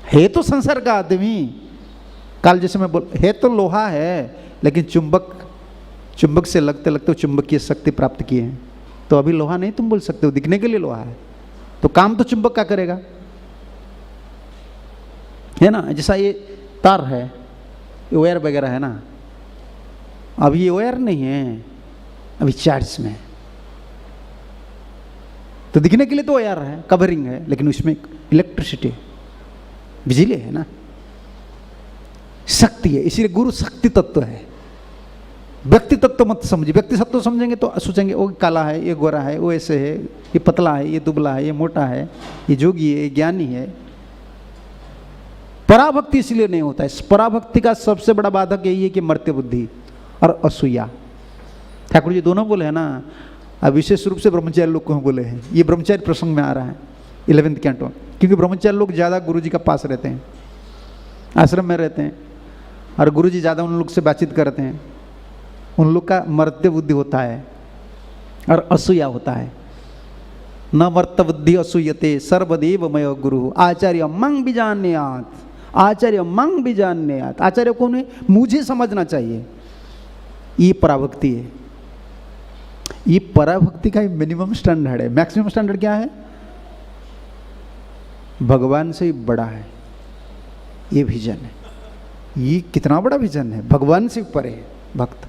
है तो संसार का आदमी। काल जैसे मैं बोल, है तो लोहा है, लेकिन चुंबक से लगते लगते चुंबकीय शक्ति प्राप्त किए हैं। तो अभी लोहा नहीं तुम बोल सकते हो, दिखने के लिए लोहा है, तो काम तो चुंबक का करेगा, है ना। जैसा ये तार है, ये वायर वगैरह है ना, अभी ये वायर नहीं है, अभी चार्ज में है, तो दिखने के लिए तो वायर है, कवरिंग है, लेकिन उसमें इलेक्ट्रिसिटी है, बिजली है ना, शक्ति है। इसीलिए गुरु शक्ति तत्व है। व्यक्ति तत्व मत समझिए। व्यक्ति तत्व समझेंगे तो सोचेंगे वो काला है, ये गोरा है, वो ऐसे है, ये पतला है, ये दुबला है, ये मोटा है, ये जोगी है, ये ज्ञानी है। पराभक्ति इसलिए नहीं होता है। पराभक्ति का सबसे बड़ा बाधक यही है कि मर्त्य बुद्धि और असूया। ठाकुर जी दोनों बोले हैं ना, अब विशेष रूप से ब्रह्मचारी लोग को बोले हैं। ये ब्रह्मचारी प्रसंग में आ रहा है 11th कैंटो, क्योंकि ब्रह्मचारी लोग ज़्यादा गुरु जी का पास रहते हैं, आश्रम में रहते हैं, और गुरु जी ज़्यादा उन लोग से बातचीत करते हैं। उन लोग का मर्त्य बुद्धि होता है और असूया होता है। न मर्त बुद्धि असूयते सर्वदेव मय गुरु आचार्य मंग बीजान्यात। आचार्य मंग बीजान्यात, आचार्य कौन है? मुझे समझना चाहिए। ये पराभक्ति है। ये पराभक्ति का मिनिमम स्टैंडर्ड है। मैक्सिमम स्टैंडर्ड क्या है? भगवान से बड़ा है, ये विजन है। ये कितना बड़ा विजन है, भगवान से ऊपर है भक्त।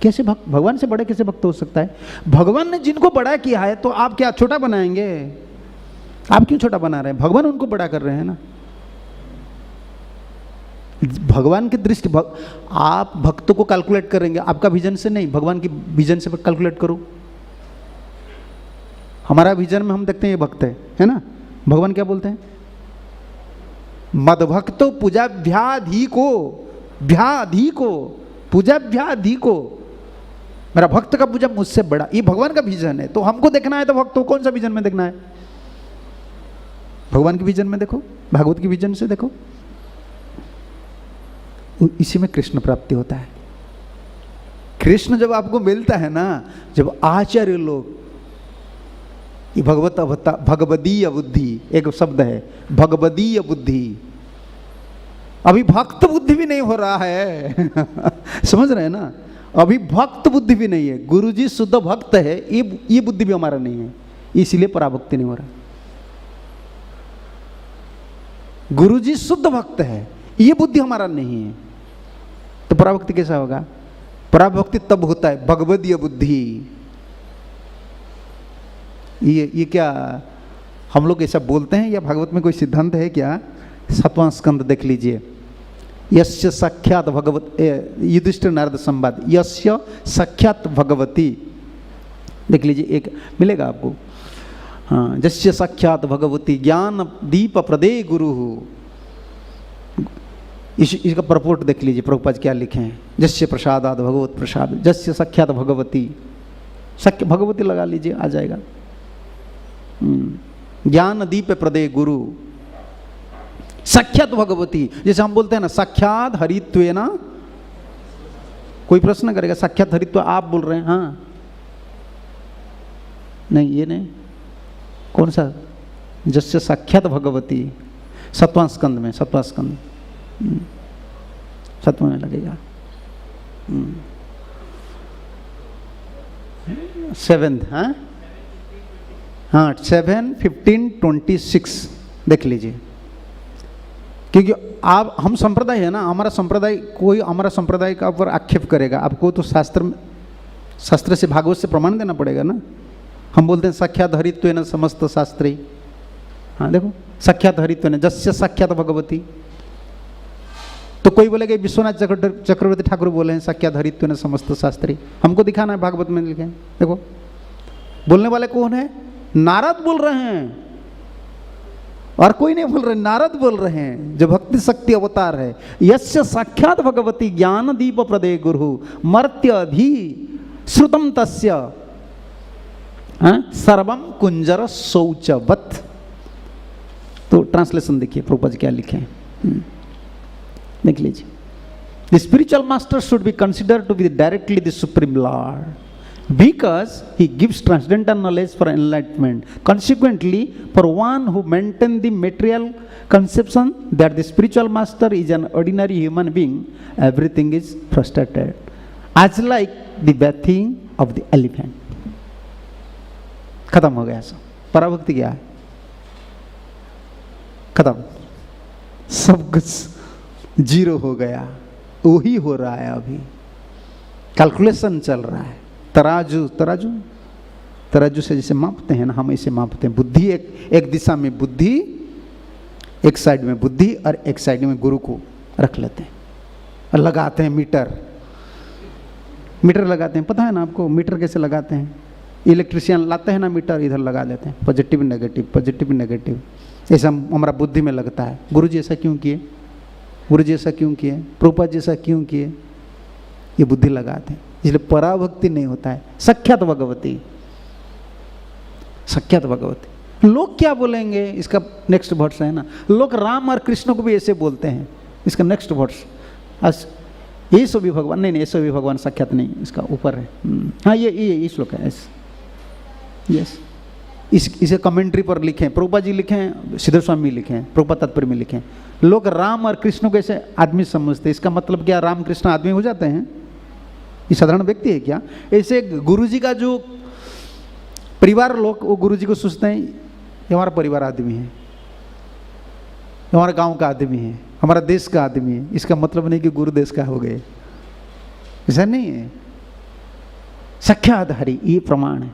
कैसे भगवान से बड़े कैसे भक्त हो सकता है? भगवान ने जिनको बड़ा किया है तो आप क्या छोटा बनाएंगे? आप क्यों छोटा बना रहे हैं? भगवान उनको बड़ा कर रहे हैं ना। भगवान की दृष्टि आप भक्तों को कैलकुलेट करेंगे, आपका विजन से नहीं, भगवान की विजन से कैलकुलेट करो। हमारा विजन में हम देखते हैं ये भक्त है ना। भगवान क्या बोलते हैं? मदभक्तो पूजाभ्याधि को, भ्याधि को, पूजाभ्याधि को। मेरा भक्त का पूजा मुझसे बड़ा, ये भगवान का विजन है। तो हमको देखना है तो भक्त को कौन सा विजन में देखना है? भगवान के विजन में देखो, भागवत के विजन से देखो, इसी में कृष्ण प्राप्ति होता है। कृष्ण जब आपको मिलता है ना, जब आचार्य लोग, ये भगवदीय बुद्धि एक शब्द है, भगवदीय बुद्धि, अभी भक्त बुद्धि भी नहीं हो रहा है समझ रहे हैं ना, अभी भक्त बुद्धि भी नहीं है। गुरुजी शुद्ध भक्त है, ये बुद्धि भी हमारा नहीं है, इसलिए पराभक्ति नहीं हो रहा। गुरुजी शुद्ध भक्त है, ये बुद्धि हमारा नहीं है, तो पराभक्ति कैसा होगा? पराभक्ति तब होता है भगवदीय बुद्धि। ये क्या हम लोग ऐसा बोलते हैं या भागवत में कोई सिद्धांत है क्या? 7वां स्कंद देख लीजिए, यस्य साक्षात भगवत, युधिष्ठिर नारद संवाद, यस्य साक्षात भगवती, देख लीजिए, एक मिलेगा आपको। हाँ, यस्य साक्षात भगवती ज्ञान दीप प्रदे गुरु, इसका प्रपोर्ट देख लीजिए, प्रभुपाद क्या लिखे हैं, जस्य प्रसादाद भगवत प्रसाद, जस्य साक्षात भगवती, सख्य भगवती लगा लीजिए, आ जाएगा। ज्ञान दीप प्रदे गुरु, साक्षात भगवती, जैसे हम बोलते हैं ना साक्षात हरित्वेन, कोई प्रश्न करेगा साक्षात हरित्व आप बोल रहे हैं? हाँ, नहीं ये नहीं, कौन सा? जस्य साक्षात भगवती, 7वां स्कंद में, 7वां स्कंद 7वां में लगेगा, 7, हाँ 7, 15, 26 देख लीजिए। क्योंकि आप, हम संप्रदाय है ना, हमारा संप्रदाय, कोई हमारा संप्रदाय का ऊपर आक्षेप करेगा आपको तो शास्त्र से, भागवत से प्रमाण देना पड़ेगा ना। हम बोलते हैं साक्षात हरित्वेन समस्त शास्त्री, हाँ देखो, साक्षात हरित्वेन, जस्य साक्षात भगवती, तो कोई बोलेगा विश्वनाथ चक्रवर्ती ठाकुर बोले हैं साक्षात हरित्वेन समस्त शास्त्री, हमको दिखाना है भागवत में लिखे हैं। देखो, बोलने वाले कौन है? नारद बोल रहे हैं, और कोई नहीं बोल रहे, नारद बोल रहे हैं, जो भक्ति शक्ति अवतार है। यस्य साक्षात भगवती ज्ञान दीप प्रदे गुरु मर्त्यधि श्रुतम तस्य सर्वम कुंजर शौचवत। तो ट्रांसलेशन देखिए प्रभुपाद क्या लिखे हैं, देख लीजिए। The spiritual master should be considered to be directly the supreme lord, because he gives transcendental knowledge for enlightenment. Consequently, for one who maintains the material conception that the spiritual master is an ordinary human being, everything is frustrated, as like the bathing of the elephant. खत्म हो गया सब। पराभक्ति क्या है? खत्म, सब कुछ zero हो गया, वही हो रहा है। अभी कैलकुलेशन चल रहा है, तराजू तराजू तराजू से जैसे मापते हैं ना, हम इसे मापते हैं। बुद्धि एक दिशा में बुद्धि, एक साइड में बुद्धि और एक साइड में गुरु को रख लेते हैं और लगाते हैं मीटर लगाते हैं। पता है ना आपको मीटर कैसे लगाते हैं? इलेक्ट्रिशियन लाते हैं ना मीटर, इधर लगा देते हैं, पॉजिटिव नेगेटिव। ऐसा हमारा बुद्धि में लगता है। गुरु जी ऐसा क्यों किए, गुरु जी ऐसा क्यों किए, प्रभुपाद जी ऐसा क्यों किए, ये बुद्धि लगाते हैं, इसलिए पराभक्ति नहीं होता है। साक्षात भगवती, साक्षात भगवती। लोग क्या बोलेंगे, इसका नेक्स्ट वर्ड्स है ना, लोग राम और कृष्ण को भी ऐसे बोलते हैं। इसका नेक्स्ट वर्ड्स ये भी भगवान, नहीं ऐसे भी भगवान साक्षात नहीं, इसका ऊपर है। हाँ ये श्लोक है, यस। इसे कमेंट्री पर लिखें, प्रभुपाद जी लिखें, सिद्धर स्वामी लिखें, प्रभुपाद तात्पर्य में लिखें। लोग राम और कृष्ण को ऐसे आदमी समझते हैं। इसका मतलब क्या, राम कृष्ण आदमी हो जाते हैं? ये साधारण व्यक्ति है क्या? ऐसे गुरुजी का जो परिवार लोग, वो गुरुजी को सोचते हैं ये हमारा परिवार आदमी है, हमारा गांव का आदमी है, हमारा देश का आदमी है। इसका मतलब नहीं कि गुरु देश का हो गए, ऐसा नहीं है। साक्षात हरि, ये प्रमाण है।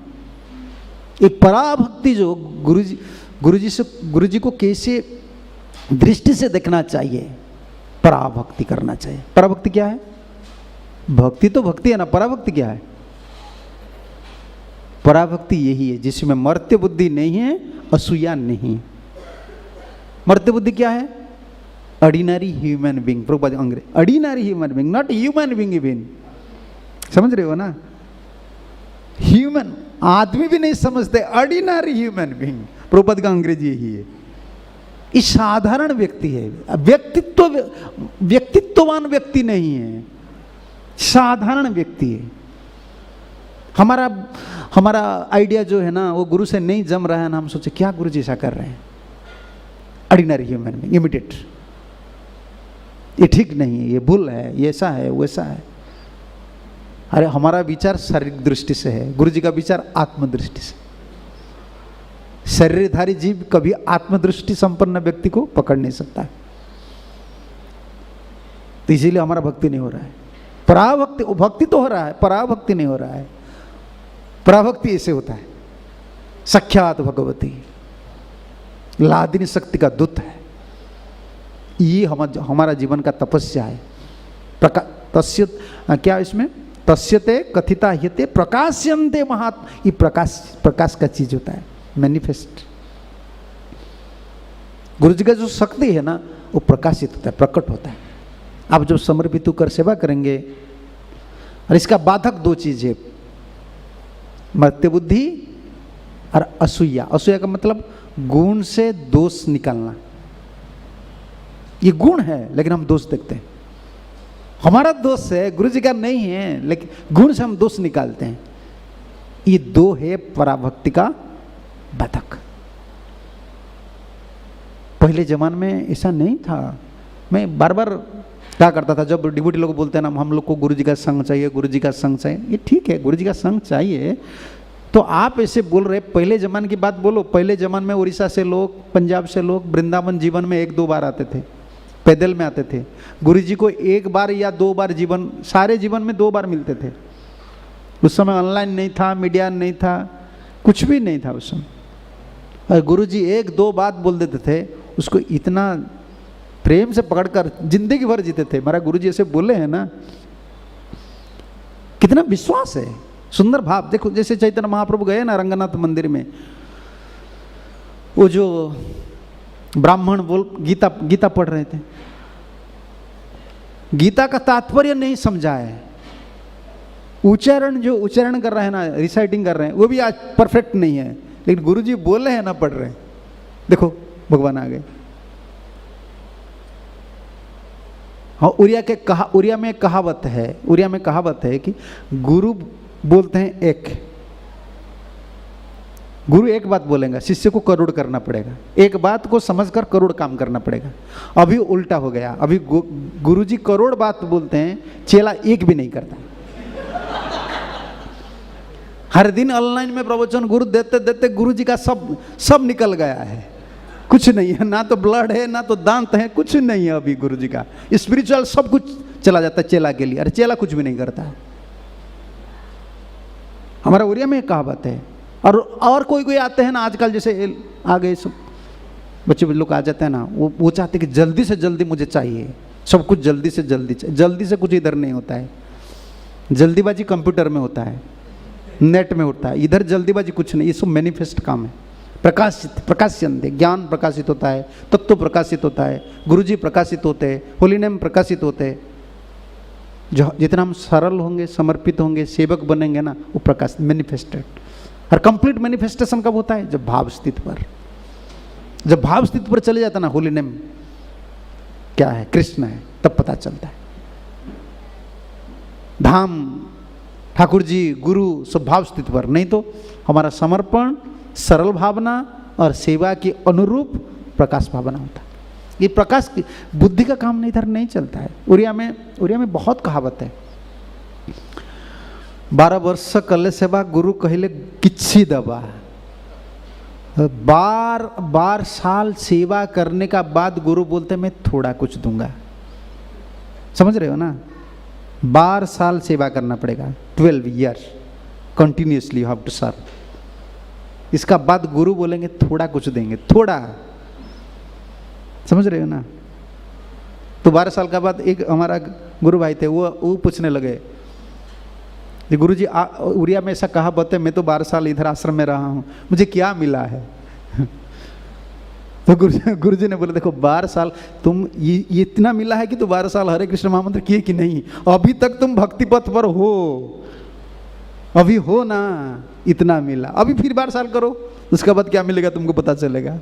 एक पराभक्ति जो गुरुजी को कैसे दृष्टि से देखना चाहिए, पराभक्ति करना चाहिए। पराभक्ति क्या है? भक्ति तो भक्ति है ना, पराभक्ति क्या है? पराभक्ति यही है जिसमें मर्त्य बुद्धि नहीं है, असूया नहीं। मर्त्य बुद्धि क्या है? ऑर्डिनरी ह्यूमन बीइंग, प्रभुपाद अंग्रेज, ordinary human being, not human being even. समझ रहे हो ना? ह्यूमन, आदमी भी नहीं समझते, ऑर्डिनरी ह्यूमन बीइंग। प्रभुपाद का अंग्रेजी यही है। ये साधारण व्यक्ति है, व्यक्तित्ववान व्यक्ति नहीं है, साधारण व्यक्ति है। हमारा आइडिया जो है ना वो गुरु से नहीं जम रहा है ना, हम सोचे क्या गुरु जी ऐसा कर रहे हैं, ऑर्डिनरी ह्यूमन बीइंग, इमिडिएट, ये ठीक नहीं है, ये भूल है, ये ऐसा है, वैसा है। अरे हमारा विचार शारीरिक दृष्टि से है, गुरु जी का विचार आत्मदृष्टि से। शरीरधारी जीव कभी आत्मदृष्टि संपन्न व्यक्ति को पकड़ नहीं सकता, तो इसीलिए हमारा भक्ति नहीं हो रहा है। पराभक्ति, भक्ति तो हो रहा है, पराभक्ति नहीं हो रहा है। पराभक्ति ऐसे होता है, सख्यात भगवती, लादिनी शक्ति का दूत है। ये हमारा जीवन का तपस्या है। तस्य क्या इसमें, तस्यते कथिता ह्यते प्रकाश्यन्ते महात्मा, ये प्रकाश का चीज होता है, मैनिफेस्ट। गुरु जी का जो शक्ति है ना वो प्रकाशित होता है, प्रकट होता है। आप जब समर्पित होकर सेवा करेंगे, और इसका बाधक दो चीज है, मर्त्य बुद्धि और असूया। असूया का मतलब गुण से दोष निकालना। ये गुण है लेकिन हम दोष देखते हैं, हमारा दोष है, गुरु जी का नहीं है, लेकिन गुण से हम दोष निकालते हैं। ये दो है पराभक्ति का बाधक। पहले जमाने में ऐसा नहीं था। मैं बार बार क्या करता था, जब डिवोटी लोग बोलते हैं ना हम लोग को गुरु जी का संग चाहिए, गुरु जी का संग चाहिए, ये ठीक है, गुरु जी का संग चाहिए, तो आप ऐसे बोल रहे, पहले जमाने की बात बोलो। पहले जमाने में उड़ीसा से लोग, पंजाब से लोग वृंदावन जीवन में 1-2 बार आते थे, पैदल में आते थे। गुरु जी को 1 बार या 2 बार जीवन, सारे जीवन में 2 बार मिलते थे। उस समय ऑनलाइन नहीं था, मीडिया नहीं था, कुछ भी नहीं था उस समय। और गुरु जी 1-2 बात बोल देते थे, उसको इतना प्रेम से पकड़कर जिंदगी भर जीते थे। हमारा गुरु जी ऐसे बोले हैं ना, कितना विश्वास है, सुंदर भाव। देखो जैसे चैतन्य महाप्रभु गए ना रंगनाथ मंदिर में, वो जो ब्राह्मण बोल गीता पढ़ रहे थे, गीता का तात्पर्य नहीं समझा है, जो उच्चारण कर रहे हैं ना, रिसाइटिंग कर रहे हैं, वो भी आज परफेक्ट नहीं है, लेकिन गुरु जी बोल रहे हैं ना, पढ़ रहे हैं। देखो भगवान आ गए। हाँ, उड़िया में कहावत है कि गुरु बोलते हैं एक, गुरु एक बात बोलेगा, शिष्य को करोड़ करना पड़ेगा। एक बात को समझकर करोड़ काम करना पड़ेगा। अभी उल्टा हो गया, अभी गुरु जी करोड़ बात बोलते हैं, चेला एक भी नहीं करता। हर दिन ऑनलाइन में प्रवचन गुरु देते देते गुरु जी का सब निकल गया है, कुछ नहीं है, ना तो ब्लड है, ना तो दांत है, कुछ नहीं है अभी गुरु जी का। स्पिरिचुअल सब कुछ चला जाता है चेला के लिए, अरे चेला कुछ भी नहीं करता है। हमारा उड़िया में एक कहावत है। और कोई आते हैं ना आजकल, जैसे आ गए सब बच्चे लोग आ जाते हैं ना, वो चाहते कि जल्दी से जल्दी मुझे चाहिए, सब कुछ जल्दी से जल्दी चाहिए। जल्दी से कुछ इधर नहीं होता है, जल्दीबाजी कंप्यूटर में होता है, नेट में होता है, इधर जल्दीबाजी कुछ नहीं। ये सब मैनिफेस्ट काम है। प्रकाश्यन्ते, ज्ञान प्रकाशित होता है, तत्व प्रकाशित होता है, गुरुजी प्रकाशित होते हैं, होली नेम प्रकाशित होते हैं। जो जितना हम सरल होंगे, समर्पित होंगे, सेवक बनेंगे ना, वो प्रकाश मैनिफेस्टेड। और कंप्लीट मैनिफेस्टेशन कब होता है? जब भाव स्थिति पर चले जाता ना, होली नेम क्या है, कृष्ण है, तब पता चलता है। धाम, ठाकुर जी, गुरु, सब भाव स्थिति पर, नहीं तो हमारा समर्पण, सरल भावना और सेवा के अनुरूप प्रकाश भावना होता है। ये प्रकाश की बुद्धि का काम इधर नहीं चलता है। उड़िया में बहुत कहावत है, 12 वर्ष कले सेवा गुरु कहले किच्छी दबा। 12 साल सेवा करने का बाद गुरु बोलते मैं थोड़ा कुछ दूंगा। समझ रहे हो ना? 12 साल सेवा करना पड़ेगा, 12 years continuously you have to serve. इसका बाद गुरु बोलेंगे थोड़ा कुछ देंगे, थोड़ा। समझ रहे हो ना? तो 12 साल का बाद एक हमारा गुरु भाई थे, वो पूछने लगे, गुरु जी उड़िया में ऐसा कहा बता, मैं तो 12 साल इधर आश्रम में रहा हूँ, मुझे क्या मिला है? तो गुरु जी ने बोले, देखो 12 साल तुम ये इतना मिला है कि तो 12 साल हरे कृष्ण महामंत्र किए कि नहीं, अभी तक तुम भक्ति पथ पर हो। अभी हो ना, इतना मिला, अभी फिर 12 साल करो, उसके बाद क्या मिलेगा तुमको पता चलेगा।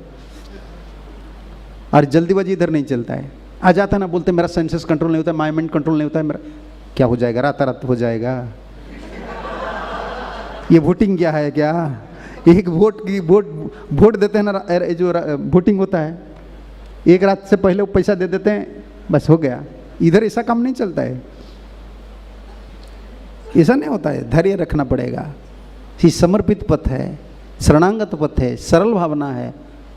और जल्दीबाजी इधर नहीं चलता है। आ जाता है ना, बोलते मेरा सेंसेस कंट्रोल नहीं होता, माइंड कंट्रोल नहीं होता है मेरा। क्या हो जाएगा, रात हो जाएगा। ये वोटिंग क्या है, क्या एक वोट देते हैं ना, जो वोटिंग होता है, एक रात से पहले वो पैसा दे देते हैं, बस हो गया। इधर ऐसा काम नहीं चलता है, ऐसा नहीं होता है। धैर्य रखना पड़ेगा। ये समर्पित पथ है, शरणागत पथ है, सरल भावना है।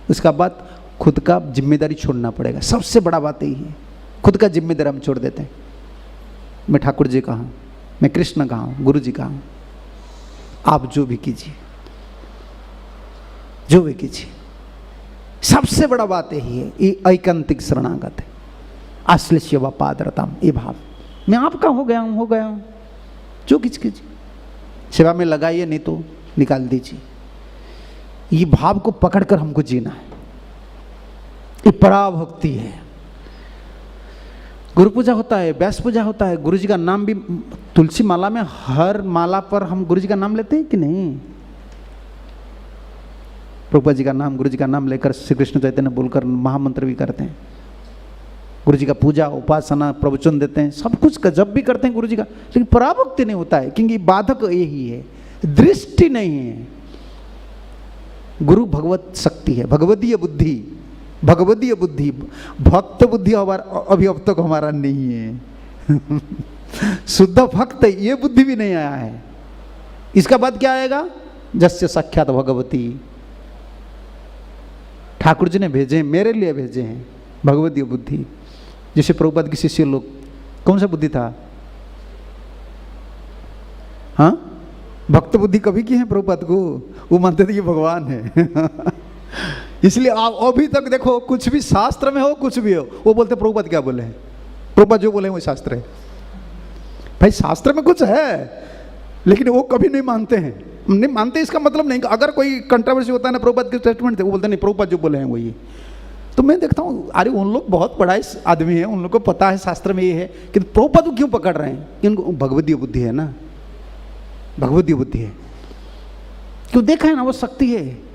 उसका बाद खुद का जिम्मेदारी छोड़ना पड़ेगा। सबसे बड़ा बात यही है, खुद का जिम्मेदारी हम छोड़ देते हैं। मैं ठाकुर जी का हूँ, मैं कृष्ण का हूँ, गुरु जी का हूँ, आप जो भी कीजिए, जो भी कीजिए। सबसे बड़ा बात यही है, ये ऐकांतिक शरणागत है। आश्लेष्य व पादरता, ये भाव, मैं आपका हो गया हूँ, जो कुछ कीजिए, सेवा में लगाइए, नहीं तो निकाल दीजिए। ये भाव को पकड़कर हमको जीना है। ये पराभक्ति है। गुरु पूजा होता है, व्यास पूजा होता है, गुरु जी का नाम भी, तुलसी माला में हर माला पर हम गुरु जी का नाम लेते हैं कि नहीं? प्रभुपाद जी का नाम, गुरु जी का नाम लेकर श्री कृष्ण चैतन्य बोलकर महामंत्र भी करते हैं। गुरु जी का पूजा, उपासना, प्रवचन देते हैं, सब कुछ का जब भी करते हैं गुरु जी का, लेकिन पराभक्ति नहीं होता है, क्योंकि बाधक यही है, दृष्टि नहीं है। गुरु भगवत शक्ति है, भगवदीय बुद्धि, भगवदीय बुद्धि, भक्त बुद्धि अभी अब तक हमारा नहीं है। शुद्ध भक्त ये बुद्धि भी नहीं आया है। इसका बाद क्या आएगा? जस्य साक्षात भगवती। ठाकुर जी ने भेजे, मेरे लिए भेजे हैं भगवदीय बुद्धि। जैसे प्रभुपाद के शिष्य लोग, कौन सा बुद्धि था? हाँ, भक्त बुद्धि कभी की है प्रभुपाद को? वो मानते थे ये भगवान है। इसलिए आप अभी तक देखो, कुछ भी शास्त्र में हो, कुछ भी हो, वो बोलते प्रभुपाद क्या बोले हैं, प्रभुपाद जो बोले वो शास्त्र है। भाई शास्त्र में कुछ है, लेकिन वो कभी नहीं मानते हैं। नहीं मानते इसका मतलब नहीं, अगर कोई कंट्रोवर्सी होता है ना प्रभुपाद के स्टेटमेंट थे, वो बोलते नहीं प्रभुपाद जो बोले हैं वही। तो मैं देखता हूँ, अरे उन लोग बहुत बड़ा आदमी है, उन लोग को पता है शास्त्र में ये है, कि प्रभुपाद को क्यों पकड़ रहे हैं? कि उनको भगवदीय बुद्धि है ना, भगवदीय बुद्धि है। क्यों? देखा है ना, वो शक्ति है।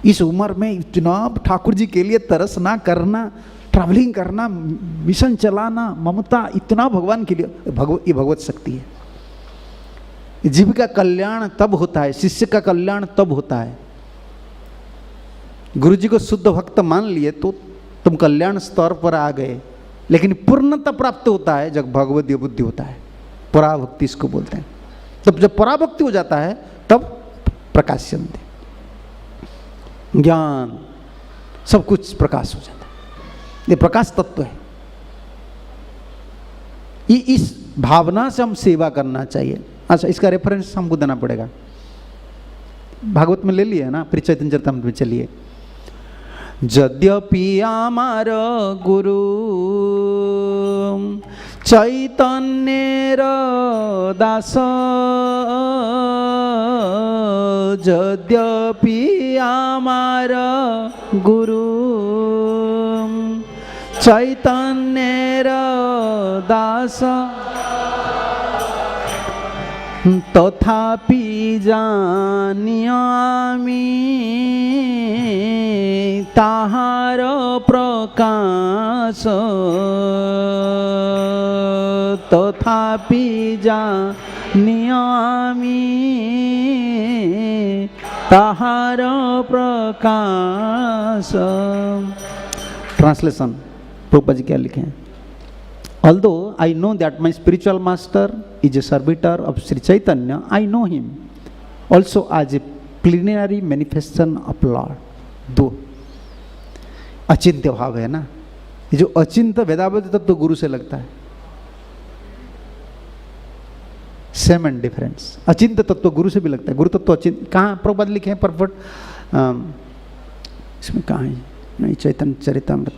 इस उम्र में इतना ठाकुर जी के लिए तरस ना करना, ट्रैवलिंग करना, मिशन चलाना, ममता, इतना भगवान के लिए, ये भगवत शक्ति है। जीव का कल्याण तब होता है, शिष्य का कल्याण तब होता है। गुरु जी को शुद्ध भक्त मान लिए तो तुम कल्याण स्तर पर आ गए, लेकिन पूर्णता प्राप्त होता है जब भगवदीय बुद्धि होता है। पराभक्ति इसको बोलते हैं। तब जब पराभक्ति हो जाता है तब प्रकाशयन्ते, ज्ञान, सब कुछ प्रकाश हो जाता है। ये प्रकाश तत्व है। ये इस भावना से हम सेवा करना चाहिए। अच्छा, इसका रेफरेंस हमको देना पड़ेगा। भागवत में ले लिए है ना, फिर चैतन्य चरितामृत में चलिए। यद्यपि आमार गुरु चैतन्येर दास, यद्यपि आमार गुरु चैतन्येर दास, तथापि जानियामि ताहार प्रकाश, तथापि जानियामि ताहार प्रकाश। ट्रांसलेशन, प्रभुपाद जी क्या लिखे हैं? Although I know that my spiritual master is a servitor of Sri Chaitanya, I know him also as a plenary manifestation of Lord. दो अचिंत्य भाव है ना, ये जो अचिंत्य वेदावत तत्व तो गुरु से लगता है। Same and difference. अचिंत्य तत्व गुरु से भी लगता है, गुरु तत्व अचिंत्य। कहाँ प्रभुपाद लिखे हैं परपट? इसमें कहाँ है? नहीं, चैतन्य चरितामृत।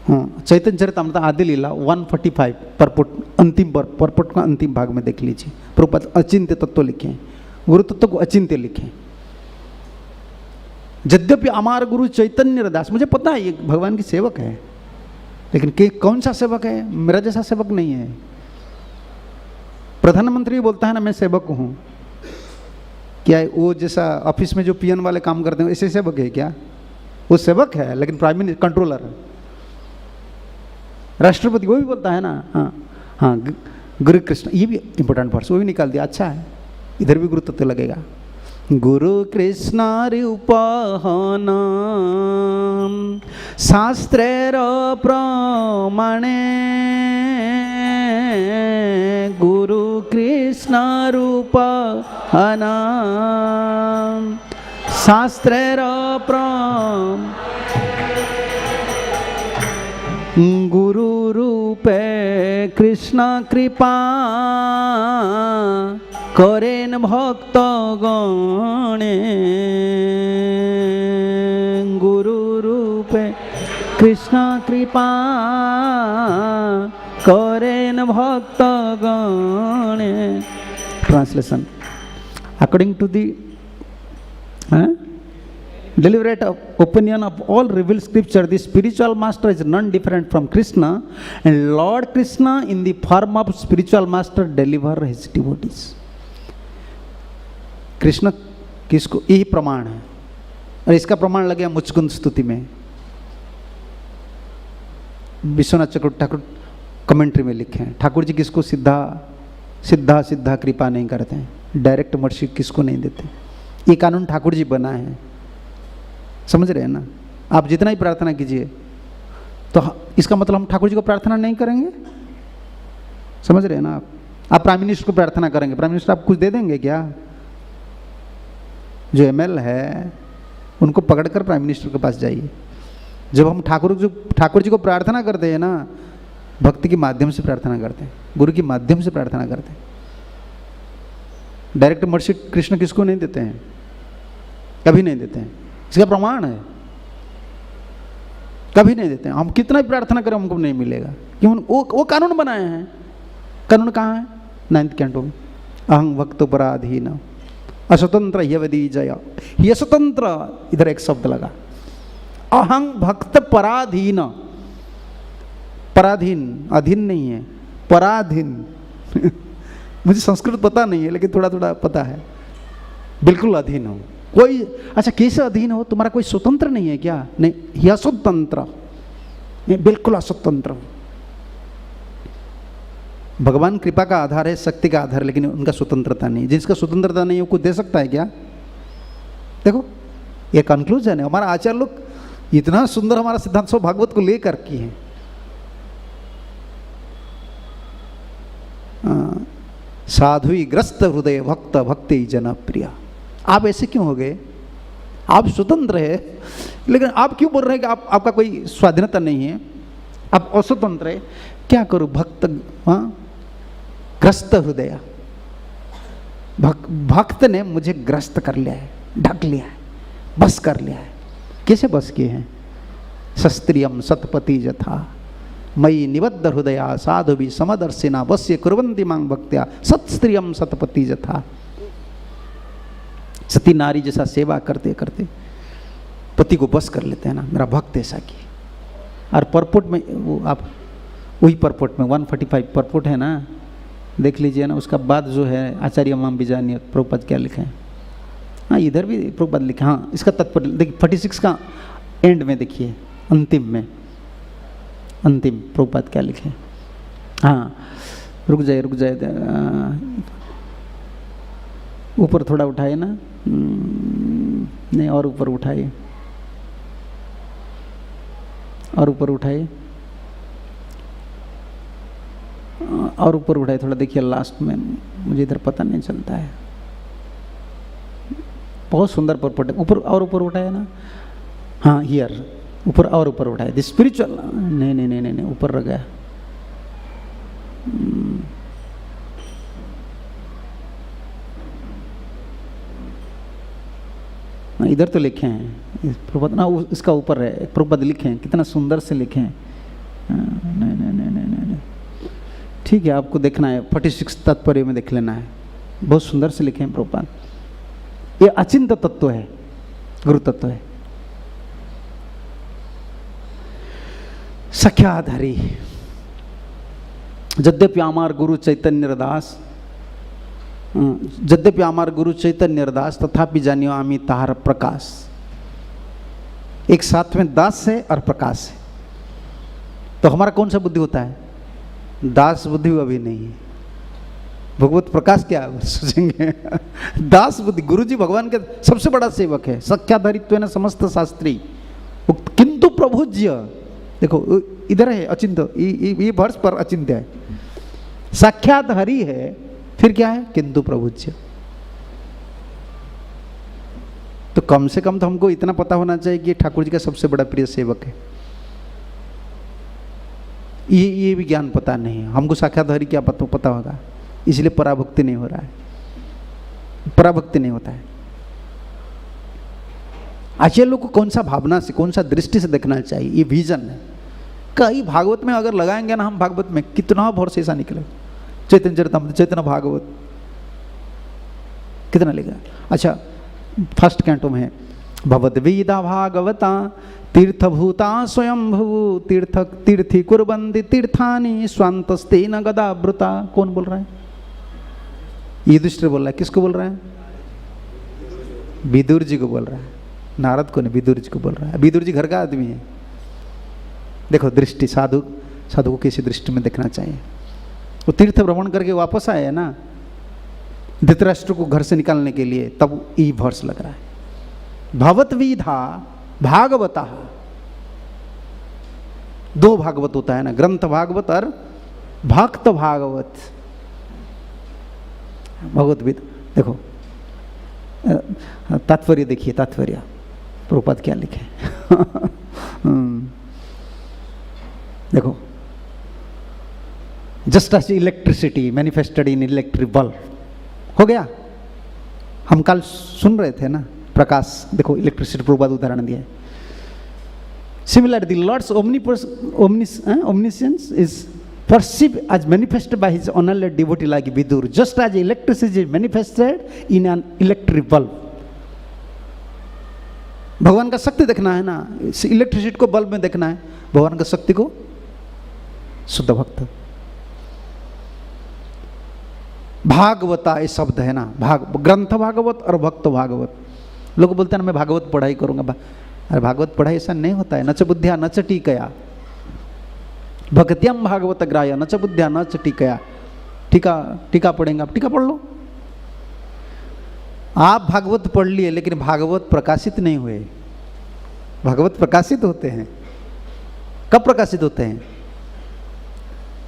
हाँ, चैतन्य चरितामृत आदि लीला 145 परपुट, अंतिम परपुट का अंतिम भाग में देख लीजिए। प्रभुपाद अचिंत्य तत्व लिखे हैं, गुरु तत्व को अचिंत्य लिखे। यद्यपि हमारा गुरु चैतन्य दास, मुझे पता है ये भगवान की सेवक है, लेकिन कौन सा सेवक है? मेरा जैसा सेवक नहीं है। प्रधानमंत्री भी बोलता है ना मैं सेवक हूँ, क्या वो जैसा ऑफिस में जो पीएन वाले काम करते हैं ऐसे सेवक है क्या? वो सेवक है लेकिन प्राइम मिनिस्टर कंट्रोलर है। राष्ट्रपति वो भी बोलता है ना, हाँ हाँ गुरु कृष्ण, ये भी इंपॉर्टेंट वर्ड्स वो भी निकाल दिया, अच्छा है, इधर भी गुरु तत्व लगेगा। गुरु कृष्ण रूपहन शास्त्रेर प्रमाणे, गुरु कृष्ण रूपहन शास्त्रेर गुरु रूपे कृष्ण कृपा करेन भक्त गणे, गुरु रूपे कृष्ण कृपा करेन भक्त गणे। Translation according to the deliberate opinion of all revealed scripture, the spiritual master is none different from Krishna, and Lord Krishna in the form of spiritual master deliver his devotees. Krishna किसको, यही प्रमाण है, और इसका प्रमाण लगे मुचकुंद स्तुति में। विश्वनाथ चक्रवर्ती ठाकुर कमेंट्री में लिखे हैं, ठाकुर जी किसको सीधा सीधा सीधा कृपा नहीं करते हैं, डायरेक्ट मर्सी किसको नहीं देते। ये कानून ठाकुर जी बनाए हैं, समझ रहे हैं ना। आप जितना ही प्रार्थना कीजिए तो इसका मतलब हम ठाकुर जी को प्रार्थना नहीं करेंगे, समझ रहे हैं ना। आप प्राइम मिनिस्टर को प्रार्थना करेंगे, प्राइम मिनिस्टर आप कुछ दे देंगे क्या? जो एमएल है उनको पकड़कर प्राइम मिनिस्टर के पास जाइए। जब हम ठाकुर जी को प्रार्थना करते हैं ना, भक्ति के माध्यम से प्रार्थना करते हैं, गुरु के माध्यम से प्रार्थना करते हैं। डायरेक्ट मर्सी कृष्ण किसको नहीं देते हैं, कभी नहीं देते हैं, इसका प्रमाण है, कभी नहीं देते हैं। हम कितना भी प्रार्थना करें हमको नहीं मिलेगा, क्यों? वो कानून बनाए हैं। कानून कहाँ है? 9th कैंटो में, अहं भक्त पराधीन अस्वतंत्र यवदी जय, ये स्वतंत्र, इधर एक शब्द लगा, अहं भक्त पराधीन, पराधीन अधीन नहीं है, पराधीन मुझे संस्कृत पता नहीं है लेकिन थोड़ा थोड़ा पता है। बिल्कुल अधीन हो कोई, अच्छा कैसे अधीन हो? तुम्हारा कोई स्वतंत्र नहीं है क्या? नहीं, यह स्वतंत्र, बिल्कुल अस्वतंत्र। भगवान कृपा का आधार है, शक्ति का आधार, लेकिन उनका स्वतंत्रता नहीं। जिसका स्वतंत्रता नहीं है वो कुछ दे सकता है क्या? देखो ये कंक्लूजन है। हमारा आचार्य लोग इतना सुंदर हमारा सिद्धांत सब भागवत को लेकर की है। साधुई ग्रस्त हृदय भक्त भक्ति जनप्रिय। आप ऐसे क्यों हो गए? आप स्वतंत्र है लेकिन आप क्यों बोल रहे हैं कि आपका कोई स्वाधीनता नहीं है, आप अस्वतंत्र है? क्या करूं? भक्त ग्रस्त हृदय, भक्त ने मुझे ग्रस्त कर लिया है, ढक लिया है, बस कर लिया है। कैसे बस किए हैं? शस्त्रियम सतपति जथा मयि निबद्ध हृदया साधु भी समदर्शिना वश्य कुर्वन्ति मांग भक्त्या सत्स्त्रियम सतपति जथा। सती नारी जैसा सेवा करते करते पति को बस कर लेते हैं ना, मेरा भक्त ऐसा की। और परपोट में वो आप वही परपोट में 145 परपोट है ना, देख लीजिए ना। उसका बाद जो है आचार्य माम बीजानी प्रभुपाद क्या लिखे हैं, हाँ इधर भी प्रभुपाद लिखे। हाँ इसका तात्पर्य देखिए 46 का एंड में देखिए, अंतिम में, अंतिम प्रभुपाद क्या लिखे। हाँ रुक जाए ऊपर थोड़ा उठाइए ना, नहीं और ऊपर उठाइए, और ऊपर उठाइए, और ऊपर उठाइए थोड़ा। देखिए लास्ट में, मुझे इधर पता नहीं चलता है। बहुत सुंदर परपट है, ऊपर और ऊपर उठाए ना। हाँ हियर ऊपर और ऊपर उठाए। द स्पिरिचुअल, नहीं ऊपर रह गया। इधर तो लिखे हैं प्रभुपद ना, इसका ऊपर है प्रभुपद लिखे हैं, कितना सुंदर से लिखे हैं। नहीं ठीक है, आपको देखना है 46 तात्पर्य में देख लेना है, बहुत सुंदर से लिखे हैं प्रभुपाद। ये अचिंत तत्व है, गुरु तत्व है। सख्याधारी यद्यपि आमार गुरु चैतन्य दास यद्यपि हमार गुरु चैतन्य दास तथापि जानियो आमी ताहार प्रकाश। एक साथ में दास है और प्रकाश है, तो हमारा कौन सा बुद्धि होता है? दास बुद्धि अभी नहीं है। भगवत प्रकाश क्या सोचेंगे? दास बुद्धि। गुरु जी भगवान के सबसे बड़ा सेवक है। सख्याधरित्वेन समस्त शास्त्री किंतु प्रभुज्य। देखो इधर है अचिंत्य, ये वर्ष पर अचिंत्य है। साक्षात हरि है, फिर क्या है? किंतु प्रभुज्य। तो कम से कम तो हमको इतना पता होना चाहिए कि ठाकुर जी का सबसे बड़ा प्रिय सेवक है। ये भी ज्ञान पता नहीं है हमको। साक्षात हरि क्या पता होगा, इसलिए पराभक्ति नहीं हो रहा है, पराभक्ति नहीं होता है। आचार्य लोग को कौन सा भावना से, कौन सा दृष्टि से देखना चाहिए, ये विजन है। कई भागवत में अगर लगाएंगे ना हम, भागवत में कितना वर्ष ऐसा निकले, चैतन्य चरितमृत, चैतन्य भागवत कितना लिखा। अच्छा, फर्स्ट कैंटो में है भवद्वीदा भागवता तीर्थभूता स्वयं भू तीर्थ तीर्थी कुर्वन्ति तीर्थानि स्वांतस्तेन गदावृता। कौन बोल रहा है? युधिष्ठिर बोल रहा है। किसको बोल रहा है? विदुर जी को बोल रहा है। नारद को नहीं, विदुर जी को बोल रहा है। विदुर जी घर का आदमी है। देखो दृष्टि, साधु को किसी दृष्टि में देखना चाहिए। वो तीर्थ भ्रमण करके वापस आए है ना धृतराष्ट्र को घर से निकालने के लिए, तब ई वर्ष लग रहा है। भवद्वीधा भागवता। दो भागवत होता है ना, ग्रंथ भागवत और भक्त भागवत। भगवद्गीता देखो, तात्पर्य देखिए, तात्पर्य प्रभुपाद क्या लिखे। देखो, just as electricity manifested in electric bulb, हो गया। हम कल सुन रहे थे ना प्रकाश। देखो इलेक्ट्रिसिटी प्रभुपाद उदाहरण दिया है। Similar the lord's omniscience is perceived as manifested by his honored devotee like Vidur, just as electricity is manifested in an electric bulb. भगवान का शक्ति देखना है ना, इलेक्ट्रिसिटी को बल्ब में देखना है, भगवान का शक्ति को शुद्ध भक्त। भागवता ये शब्द है ना, ग्रंथ भागवत और भक्त भागवत। लोग बोलते हैं ना मैं भागवत पढ़ाई करूंगा। अरे भागवत पढ़ाई ऐसा नहीं होता है। नच बुद्धिया नच टीकया भक्त्यम भागवत ग्राह्य नच बुद्धिया नच टीकया। टीका पढ़ेंगे आप, टीका पढ़ लो। आप भागवत पढ़ लिए लेकिन भागवत प्रकाशित नहीं हुए। भागवत प्रकाशित होते हैं, कब प्रकाशित होते हैं?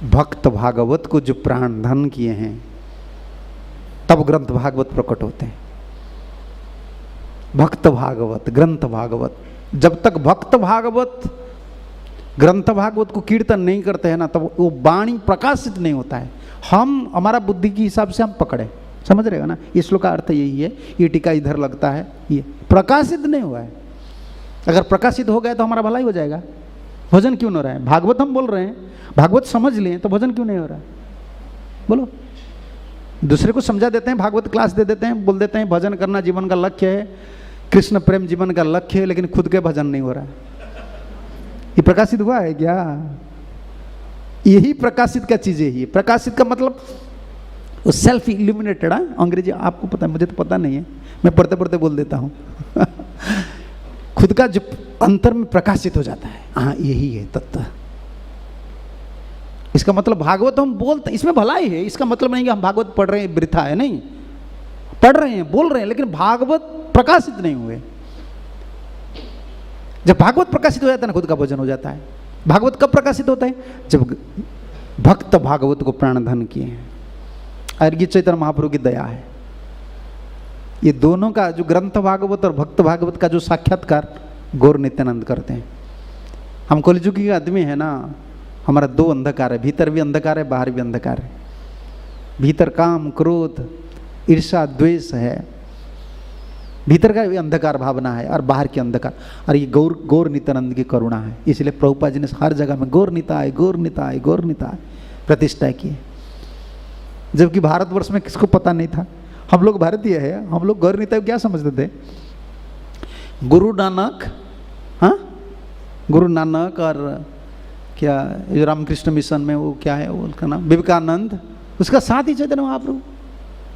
भक्त भागवत को जो प्राण धन किए हैं तब ग्रंथ भागवत प्रकट होते हैं। भक्त भागवत, ग्रंथ भागवत। जब तक भक्त भागवत ग्रंथ भागवत को कीर्तन नहीं करते हैं ना, तब वो वाणी प्रकाशित नहीं होता है। हमारा बुद्धि के हिसाब से हम पकड़े, समझ रहे हो ना। इस श्लोक का अर्थ यही है। ये टीका इधर लगता है, ये प्रकाशित नहीं हुआ है। अगर प्रकाशित हो गया तो हमारा भलाई हो जाएगा। भजन क्यों नहीं हो रहा है? भागवत हम बोल रहे हैं, भागवत समझ लें तो भजन क्यों नहीं हो रहा है? बोलो। दूसरे को समझा देते हैं, भागवत क्लास दे देते हैं, बोल देते हैं भजन करना जीवन का लक्ष्य है, कृष्ण प्रेम जीवन का लक्ष्य है, लेकिन खुद के भजन नहीं हो रहा है। ये प्रकाशित हुआ है क्या? यही प्रकाशित का चीज है। प्रकाशित का मतलब वो सेल्फ इल्यूमिनेटेड। अंग्रेजी आपको पता है, मुझे तो पता नहीं है, मैं पढ़ते पढ़ते बोल देता हूँ। खुद का जो अंतर में प्रकाशित हो जाता है, हाँ यही है तत्व। इसका मतलब भागवत हम बोलते हैं, इसमें भलाई है। इसका मतलब नहीं कि हम भागवत पढ़ रहे हैं वृथा है, नहीं, पढ़ रहे हैं, बोल रहे हैं, लेकिन भागवत प्रकाशित नहीं हुए। जब भागवत प्रकाशित हो जाता है ना, खुद का भजन हो जाता है। भागवत कब प्रकाशित होता है? जब भक्त भागवत को प्राण धन किए हैं। और ये चैतन्य महाप्रभु की दया है। ये दोनों का जो ग्रंथ भागवत और भक्त भागवत का जो साक्षात्कार गौर नित्यानंद करते हैं। हम कलिजुगी के आदमी है ना, हमारा दो अंधकार है, भीतर भी अंधकार है, बाहर भी अंधकार है। भीतर काम क्रोध ईर्षा द्वेष है, भीतर का भी अंधकार भावना है, और बाहर की अंधकार। और ये गौर नित्यानंद की करुणा है। इसलिए प्रभुपाद जी ने हर जगह में गौर निताय प्रतिष्ठा की। जबकि भारतवर्ष में किसको पता नहीं था। हम लोग भारतीय है, हम लोग गौर निताय क्या समझते थे? गुरु नानक, हाँ गुरु नानक, और क्या रामकृष्ण मिशन में वो क्या है, वो उसका नाम विवेकानंद, उसका साथ ही चैतन्य महाप्रभु।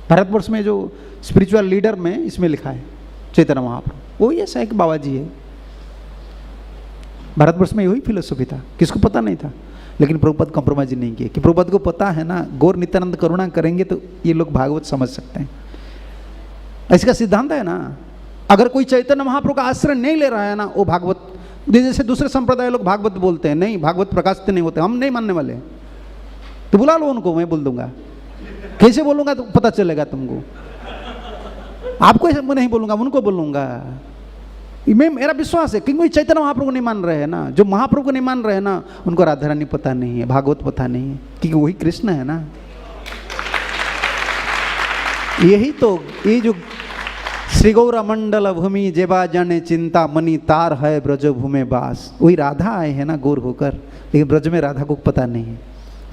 भारतवर्ष में जो स्पिरिचुअल लीडर में इसमें लिखा है चैतन्य महाप्रभु, वो ऐसा है कि बाबा जी है। भारतवर्ष में यही फिलोसफी था, किसको पता नहीं था, लेकिन प्रभुपाद कॉम्प्रोमाइज नहीं किए कि प्रभुपाद को पता है ना, गौर नित्यानंद करुणा करेंगे तो ये लोग भागवत समझ सकते हैं। इसका सिद्धांत है ना, अगर कोई चैतन्य महाप्रभु का आश्रय नहीं ले रहा है ना, वो भागवत, जैसे दूसरे संप्रदाय लोग भागवत बोलते हैं, नहीं भागवत प्रकाशित नहीं होते, हम नहीं मानने वाले, तो बुला लो उनको, मैं बोल दूंगा। कैसे बोलूंगा तो पता चलेगा तुमको, आपको ऐसे नहीं बोलूंगा, उनको बोलूंगा। मैं, मेरा विश्वास है क्योंकि चैतन्य महाप्रभु को नहीं मान रहे हैं ना, जो महाप्रभु को नहीं मान रहे हैं ना, उनको राधा रानी पता नहीं है, भागवत पता नहीं है, क्योंकि वही कृष्ण है ना। यही तो ये जो श्री गौरा मंडल भूमि जेबा जाने चिंता मनी तार है ब्रज भूमि बास, वही राधा आए हैं ना गौर होकर, लेकिन ब्रज में राधा को पता नहीं है।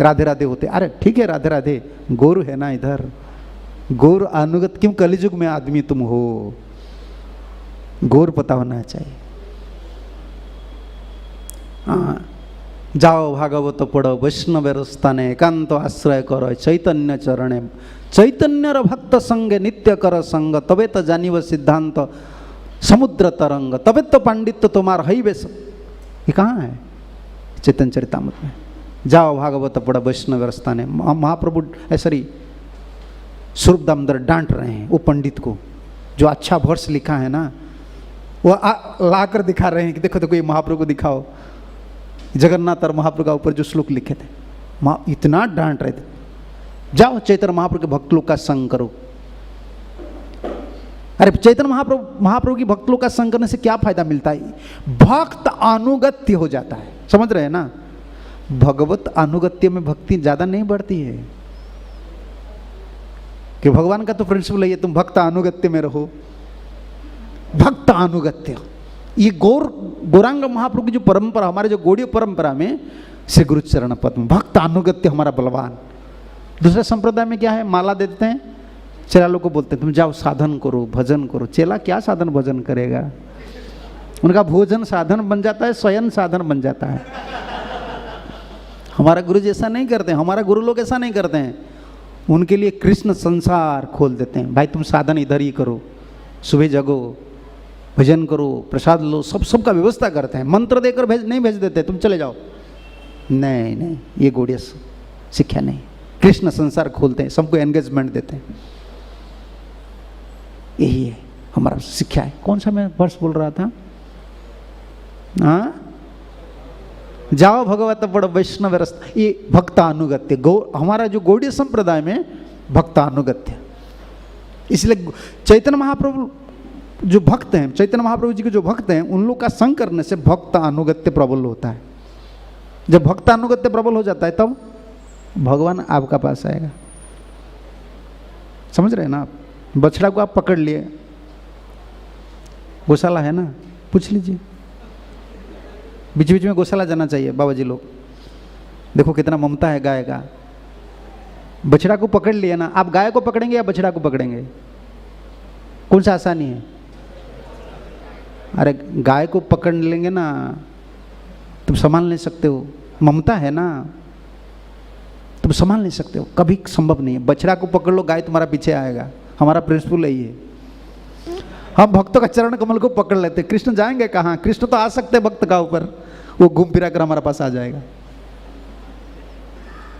राधे राधे होते, अरे ठीक है राधे राधे, गौर है ना इधर, गौर अनुगत क्यों, कलिजुग में आदमी तुम हो, गौर पता होना चाहिए। हाँ, जाओ भागवत पढ़ो वैष्णव स्थाने एकांत आश्रय करो चैतन्य चरणे, चैतन्यर भक्त संगे नित्य कर संग, तबे तो जानिव सिद्धांत समुद्र तरंग, तबे तो पांडित्य तुम्हार हई बेस। ये कहाँ है चैतन्य चरितामृत में? जाओ भागवत पढ़ो वैष्णव स्थाने। महाप्रभु सॉरी स्वरूप दामोदर डांट रहे हैं वो पंडित को, जो अच्छा वर्ष लिखा है ना, वो ला कर दिखा रहे हैं कि देखो देखो ये महाप्रभु को दिखाओ। जगन्नाथ और महाप्रभु का ऊपर जो श्लोक लिखे थे, इतना डांट रहे थे, जाओ चैतन्य महाप्रभु के भक्त लोग का संग करो। अरे चैतन्य महाप्रभु की भक्त लोग का संग करने से क्या फायदा मिलता है? भक्त अनुगत्य हो जाता है, समझ रहे हैं ना? भगवत अनुगत्य में भक्ति ज्यादा नहीं बढ़ती है, कि भगवान का तो प्रिंसिपल है तुम भक्त अनुगत्य में रहो। भक्त अनुगत्य, ये गौरांग महाप्रभु की जो परंपरा, हमारे जो गौड़ीय परंपरा में श्री गुरु चरण पद्म, भक्त अनुगत्य हमारा बलवान। दूसरे संप्रदाय में क्या है, माला दे देते हैं, चेला लोग को बोलते हैं तुम जाओ साधन करो भजन करो। चेला क्या साधन भजन करेगा? उनका भोजन साधन बन जाता है, स्वयं साधन बन जाता है। हमारा गुरु जी ऐसा नहीं करते, हमारा गुरु लोग ऐसा नहीं करते हैं। उनके लिए कृष्ण संसार खोल देते हैं, भाई तुम साधन इधर ही करो, सुबह जगो, भजन करो, प्रसाद लो, सबका व्यवस्था करते हैं। मंत्र देकर नहीं भेज देते तुम चले जाओ, नहीं नहीं, ये गौड़ीय शिक्षा नहीं। कृष्ण संसार खोलते हैं, सबको एंगेजमेंट देते हैं, यही है हमारा शिक्षा है। कौन सा मैं वर्ष बोल रहा था? हाँ, जाओ भगवत बड़ वैष्णव रस, ये भक्तानुगत्य। हमारा जो गौड़ीय संप्रदाय में भक्तानुगत्य, इसलिए चैतन्य महाप्रभु जो भक्त हैं, चैतन्य महाप्रभु जी के जो भक्त हैं, उन लोग का संग करने से भक्त अनुगत्य प्रबल होता है। जब भक्त अनुगत्य प्रबल हो जाता है तब भगवान आपका पास आएगा। समझ रहे हैं ना आप? बछड़ा को आप पकड़ लिए, गौशाला है ना, पूछ लीजिए, बीच बीच में गौशाला जाना चाहिए बाबा जी लोग। देखो कितना ममता है गाय का। बछड़ा को पकड़ लिया ना, आप गाय को पकड़ेंगे या बछड़ा को पकड़ेंगे? कौन सा आसानी है? अरे गाय को पकड़ लेंगे ना, तुम संभाल नहीं सकते हो, ममता है ना, तुम संभाल नहीं सकते हो, कभी संभव नहीं है। बछड़ा को पकड़ लो, गाय तुम्हारा पीछे आएगा। हमारा प्रिंसिपल यही है। हम भक्तों का चरण कमल को पकड़ लेते, कृष्ण जाएंगे कहाँ? कृष्ण तो आ सकते भक्त का ऊपर, वो घूम फिरा कर हमारे पास आ जाएगा।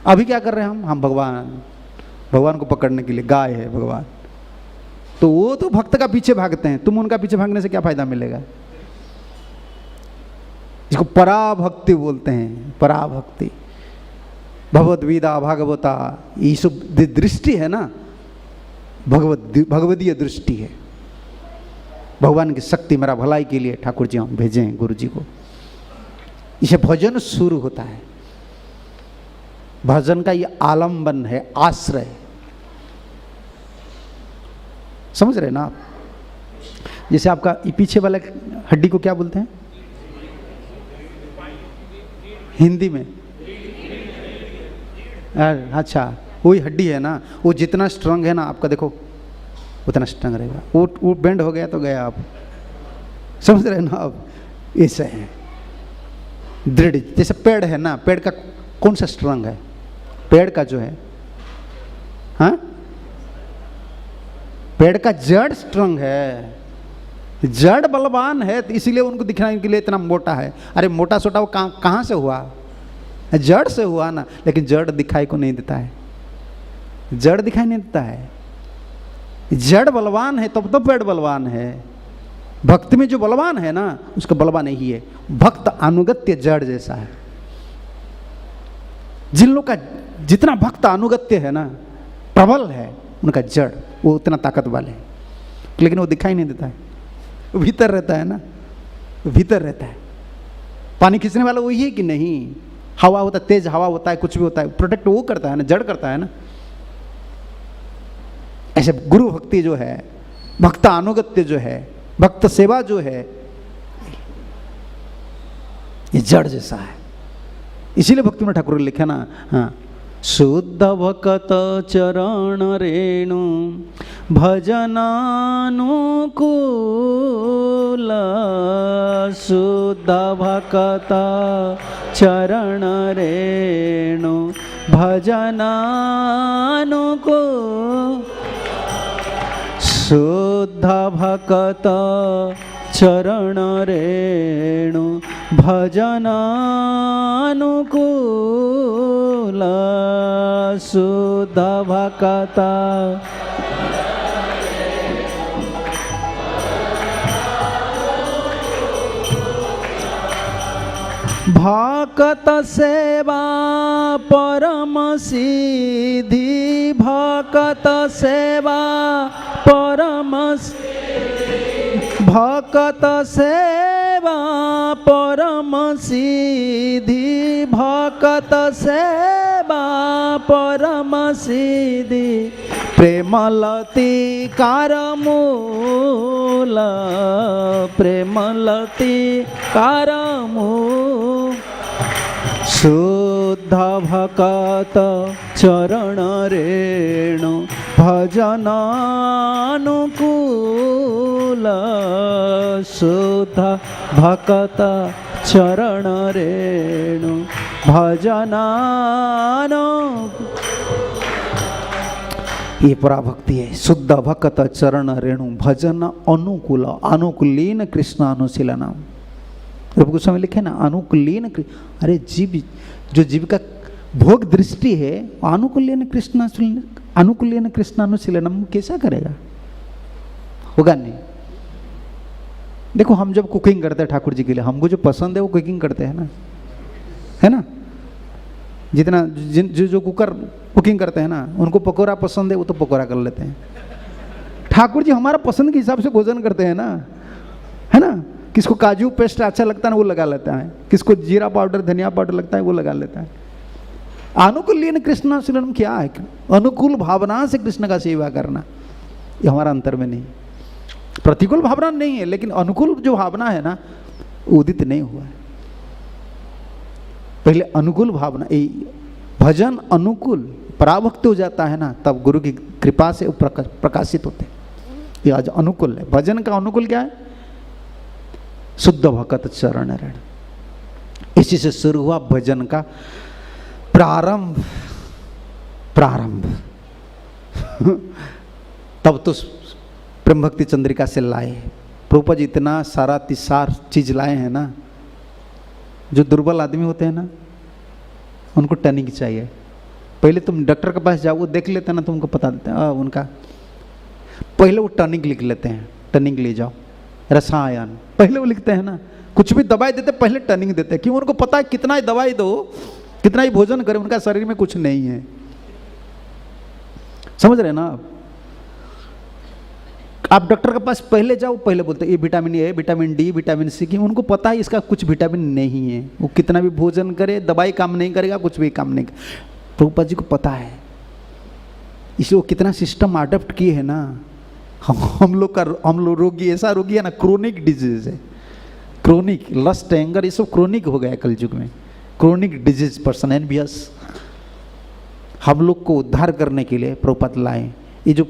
अभी क्या कर रहे हैं हम भगवान को पकड़ने के लिए गाय है भगवान, तो वो तो भक्त का पीछे भागते हैं, तुम उनका पीछे भागने से क्या फायदा मिलेगा? इसको पराभक्ति बोलते हैं, पराभक्ति। भगवद्गीता भागवता, ये सब दृष्टि है ना, भगवदीय दृष्टि है। भगवान की शक्ति मेरा भलाई के लिए ठाकुर जी हम भेजें गुरु जी को। इसे भजन शुरू होता है। भजन का ये आलंबन है, आश्रय। समझ रहे ना आप? जैसे आपका ये पीछे वाला हड्डी को क्या बोलते हैं हिंदी में? अच्छा, वही हड्डी है ना, वो जितना स्ट्रांग है ना आपका, देखो उतना स्ट्रांग रहेगा। वो बेंड हो गया तो गया आप। समझ रहे ना आप? ऐसे है दृढ़। जैसे पेड़ है ना, पेड़ का कौन सा स्ट्रांग है? पेड़ का जो है, हाँ, पेड़ का जड़ स्ट्रांग है, जड़ बलवान है, तो इसीलिए उनको दिखने के लिए इतना मोटा है। अरे मोटा सोटा वो कहाँ से हुआ? जड़ से हुआ ना, लेकिन जड़ दिखाई को नहीं देता है, जड़ दिखाई नहीं देता है। जड़ बलवान है तब तो पेड़ बलवान है। भक्ति में जो बलवान है ना, उसका बलवान नहीं है। भक्त अनुगत्य जड़ जैसा है। जिन लोग का जितना भक्त अनुगत्य है ना, प्रबल है, उनका जड़ वो उतना ताकत वाले है, लेकिन वो दिखाई नहीं देता है, भीतर रहता है ना, भीतर रहता है। पानी खींचने वाला वही है कि नहीं? हवा होता है, तेज हवा होता है, कुछ भी होता है, प्रोटेक्ट वो करता है ना, जड़ करता है ना। ऐसे गुरु भक्ति जो है, भक्त अनुगत्य जो है, भक्त सेवा जो है, ये जड़ जैसा है। इसीलिए भक्ति में ठाकुर ने लिखा ना, हाँ, शुद्ध भक्त चरण रेणु भजनानुकूल, शुद्ध भक्त चरण रेणु भजनानुकूल, शुद्ध भक्त चरण रेणु भजनानुकूल, शुद्ध भक्त भक्त सेवा परम सिद्धि, भक्त सेवा परम, भक्त सेवा परम सिद्धि, भक्त सेवा परम सिद्धि, प्रेमलती कारमूल, प्रेमलती कारमूल, शुद्ध भक्त चरण रेणु भजनानुकूल, शुद्ध भक्त चरण रेणु भजनानुकूल। ये पराभक्ति है। शुद्ध भक्त चरण रेणु भजन अनुकूल, अनुकूलीन कृष्ण अनुशीलनम। रूप गोस्वामी लिखे ना, अनुकूलीन। अरे जीव, जो जीव का भोग दृष्टि है, अनुकूलीन कृष्ण, अनुकूलीन कृष्ण अनुशीलनम कैसा करेगा? होगा नहीं। देखो हम जब कुकिंग करते हैं ठाकुर जी के लिए, हमको जो पसंद है वो कुकिंग करते हैं ना, है ना। जितना जो कुकर कुकिंग करते हैं ना, उनको पकौड़ा पसंद है, वो तो पकौड़ा कर लेते हैं। ठाकुर जी हमारा पसंद के हिसाब से भोजन करते हैं ना, है ना। किसको काजू पेस्ट अच्छा लगता है वो लगा लेता है, किसको जीरा पाउडर धनिया पाउडर लगता है वो लगा लेता है। अनुकूलीन कृष्णाशीलन क्या है? अनुकूल भावना से कृष्ण का सेवा करना, ये हमारा अंतर में नहीं। प्रतिकूल भावना नहीं है, लेकिन अनुकूल जो भावना है ना, उदित नहीं हुआ है। पहले अनुकूल भावना, भजन अनुकूल पराभक्त हो जाता है ना, तब गुरु की कृपा से प्रकाशित होते। ये आज अनुकूल है। भजन का अनुकूल क्या है? शुद्ध भक्त चरण रण। इसी से शुरू हुआ भजन का प्रारंभ। तब तो प्रेम भक्ति चंद्रिका से लाए प्रभुपाद जी, इतना सारा तिसार चीज लाए हैं ना। जो दुर्बल आदमी होते हैं ना, उनको टनिक चाहिए। पहले तुम डॉक्टर के पास जाओ, वो देख लेते हैं ना, तुमको पता देते हैं उनका। पहले वो टनिक लिख लेते हैं, टनिक ले जाओ, रसायन पहले वो लिखते हैं ना। कुछ भी दवाई देते पहले टनिक देते हैं, क्यों? उनको पता है कितना ही दवाई दो, कितना ही भोजन करे, उनका शरीर में कुछ नहीं है। समझ रहे हैं ना आप? डॉक्टर के पास पहले जाओ, पहले बोलते हैं ये vitamin A, vitamin D, vitamin C की। उनको पता है इसका कुछ विटामिन नहीं है। वो कितना भी भोजन करे, दवाई काम नहीं करेगा, कुछ भी काम नहीं। प्रभुपाद जी को पता है, इसलिए वो कितना सिस्टम अडॉप्ट किए है ना। हम लोग रोगी, ऐसा रोगी है ना, क्रोनिक डिजीज है। क्रोनिक लस्ट, एंगर, ये सब क्रोनिक हो गया कल युग में। Chronic disease person, envious. हम लोग को उद्धार करने के लिए प्रभुपाद लाए ये जो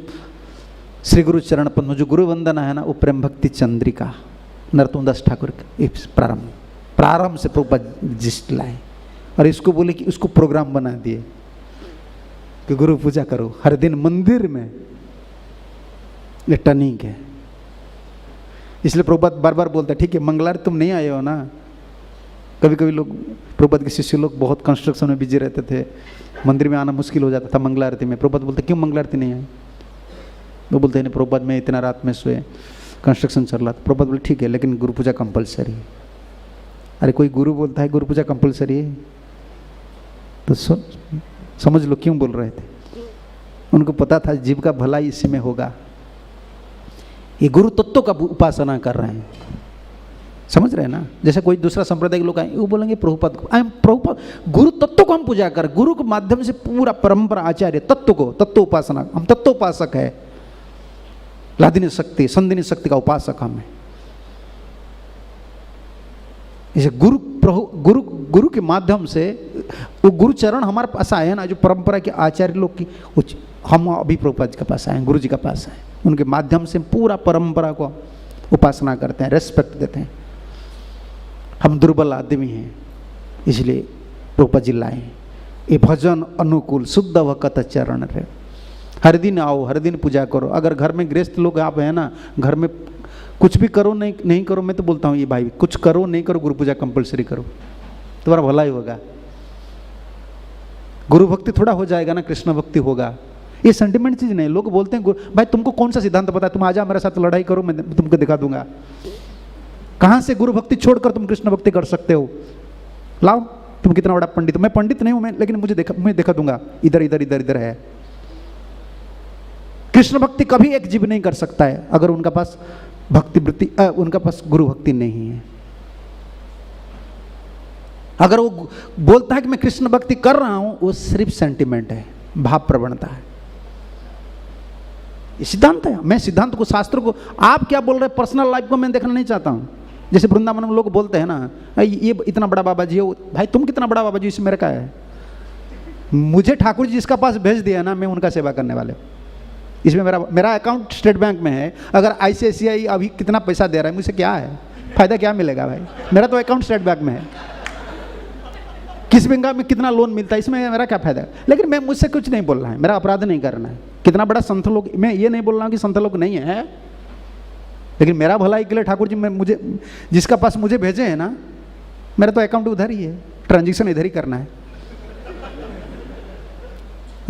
श्री गुरु चरण पद्म, जो गुरु वंदना है ना, वो प्रेम भक्ति चंद्रिका नरोत्तम दास ठाकुर के प्रारंभ से प्रभुपाद जिस्ट लाए। और इसको बोले कि उसको प्रोग्राम बना दिए कि गुरु पूजा करो हर दिन मंदिर में। ये टर्निंग है। इसलिए प्रभुपाद बार बार बोलते हैं, ठीक है मंगलवार तुम नहीं आए हो ना। कभी कभी लोग, प्रभुपाद के शिष्य लोग बहुत कंस्ट्रक्शन में बिजी रहते थे, मंदिर में आना मुश्किल हो जाता था मंगला आरती में। प्रभुपाद बोलते क्यों मंगला आरती नहीं आए? वो बोलते हैं प्रभुपाद में इतना रात में सोए, कंस्ट्रक्शन चल रहा था। प्रभुपाद बोले ठीक है लेकिन गुरु पूजा कंपलसरी है। अरे कोई गुरु बोलता है गुरु पूजा कंपलसरी है तो समझ लो क्यों बोल रहे थे। उनको पता था जीव का भलाई इसी में होगा। ये गुरु तत्व का उपासना कर रहे हैं, समझ रहे हैं ना। जैसे कोई दूसरा संप्रदाय के लोग आए, वो बोलेंगे प्रभुपाद को, प्रभुपाद गुरु तत्व को हम पूजा कर, गुरु के माध्यम से पूरा परंपरा आचार्य तत्व को, तत्व उपासना, हम तत्व उपासक है, लादिनी शक्ति संदिनी शक्ति का उपासक हम है। इसे गुरु के माध्यम से वो गुरु चरण हमारे पास आए हैं ना, जो परंपरा के आचार्य लोग की, हम अभी प्रभुपाद जी के पास आए, गुरु जी के पास आए, उनके माध्यम से पूरा परंपरा को उपासना करते हैं, रेस्पेक्ट देते हैं। हम दुर्बल आदमी हैं इसलिए प्रभुपाद जी लाए। ये भजन अनुकूल शुद्ध भक्त चरण रे, हर दिन आओ, हर दिन पूजा करो। अगर घर में गृहस्थ लोग आप हैं ना, घर में कुछ भी करो नहीं करो, मैं तो बोलता हूँ ये भाई कुछ करो नहीं करो, गुरु पूजा कंपलसरी करो, तुम्हारा भला ही होगा। गुरु भक्ति थोड़ा हो जाएगा ना, कृष्ण भक्ति होगा। ये सेंटिमेंट चीज नहीं। लोग बोलते हैं भाई तुमको कौन सा सिद्धांत पता है, तुम आ जाओ मेरे साथ लड़ाई करो, मैं तुमको दिखा दूंगा। कहां से गुरु भक्ति छोड़कर तुम कृष्ण भक्ति कर सकते हो? लाओ, तुम कितना बड़ा पंडित। मैं पंडित नहीं हूं, मैं लेकिन मैं दिखा दूंगा, इधर इधर इधर इधर है। कृष्ण भक्ति कभी एक जीव नहीं कर सकता है अगर उनका पास भक्ति वृत्ति, उनका पास गुरु भक्ति नहीं है। अगर वो बोलता है कि मैं कृष्ण भक्ति कर रहा हूं, वो सिर्फ सेंटिमेंट है, भाव प्रवणता है। ये सिद्धांत है। मैं सिद्धांत को, शास्त्र को, आप क्या बोल रहे हैं पर्सनल लाइफ को मैं देखना नहीं चाहता हूं। जैसे वृंदावन में लोग बोलते हैं ना, ये इतना बड़ा बाबा जी है, भाई तुम कितना बड़ा बाबा जी, इसमें मेरा क्या है? मुझे ठाकुर जी जिसका पास भेज दिया ना, मैं उनका सेवा करने वाले। इसमें मेरा अकाउंट स्टेट बैंक में है। अगर ICICI अभी कितना पैसा दे रहा है, मुझे क्या है, फायदा क्या मिलेगा भाई? मेरा तो अकाउंट स्टेट बैंक में है। किस बैंक में कितना लोन मिलता है, इसमें मेरा क्या फायदा? लेकिन मैं, मुझसे कुछ नहीं बोल रहा है, मेरा अपराध नहीं करना है। कितना बड़ा संत लोग, मैं ये नहीं बोल रहा हूँ कि संत लोग नहीं है, लेकिन मेरा भलाई के लिए ठाकुर जी मुझे जिसका पास मुझे भेजे हैं ना, मेरा तो अकाउंट उधर ही है, ट्रांजेक्शन इधर ही करना है,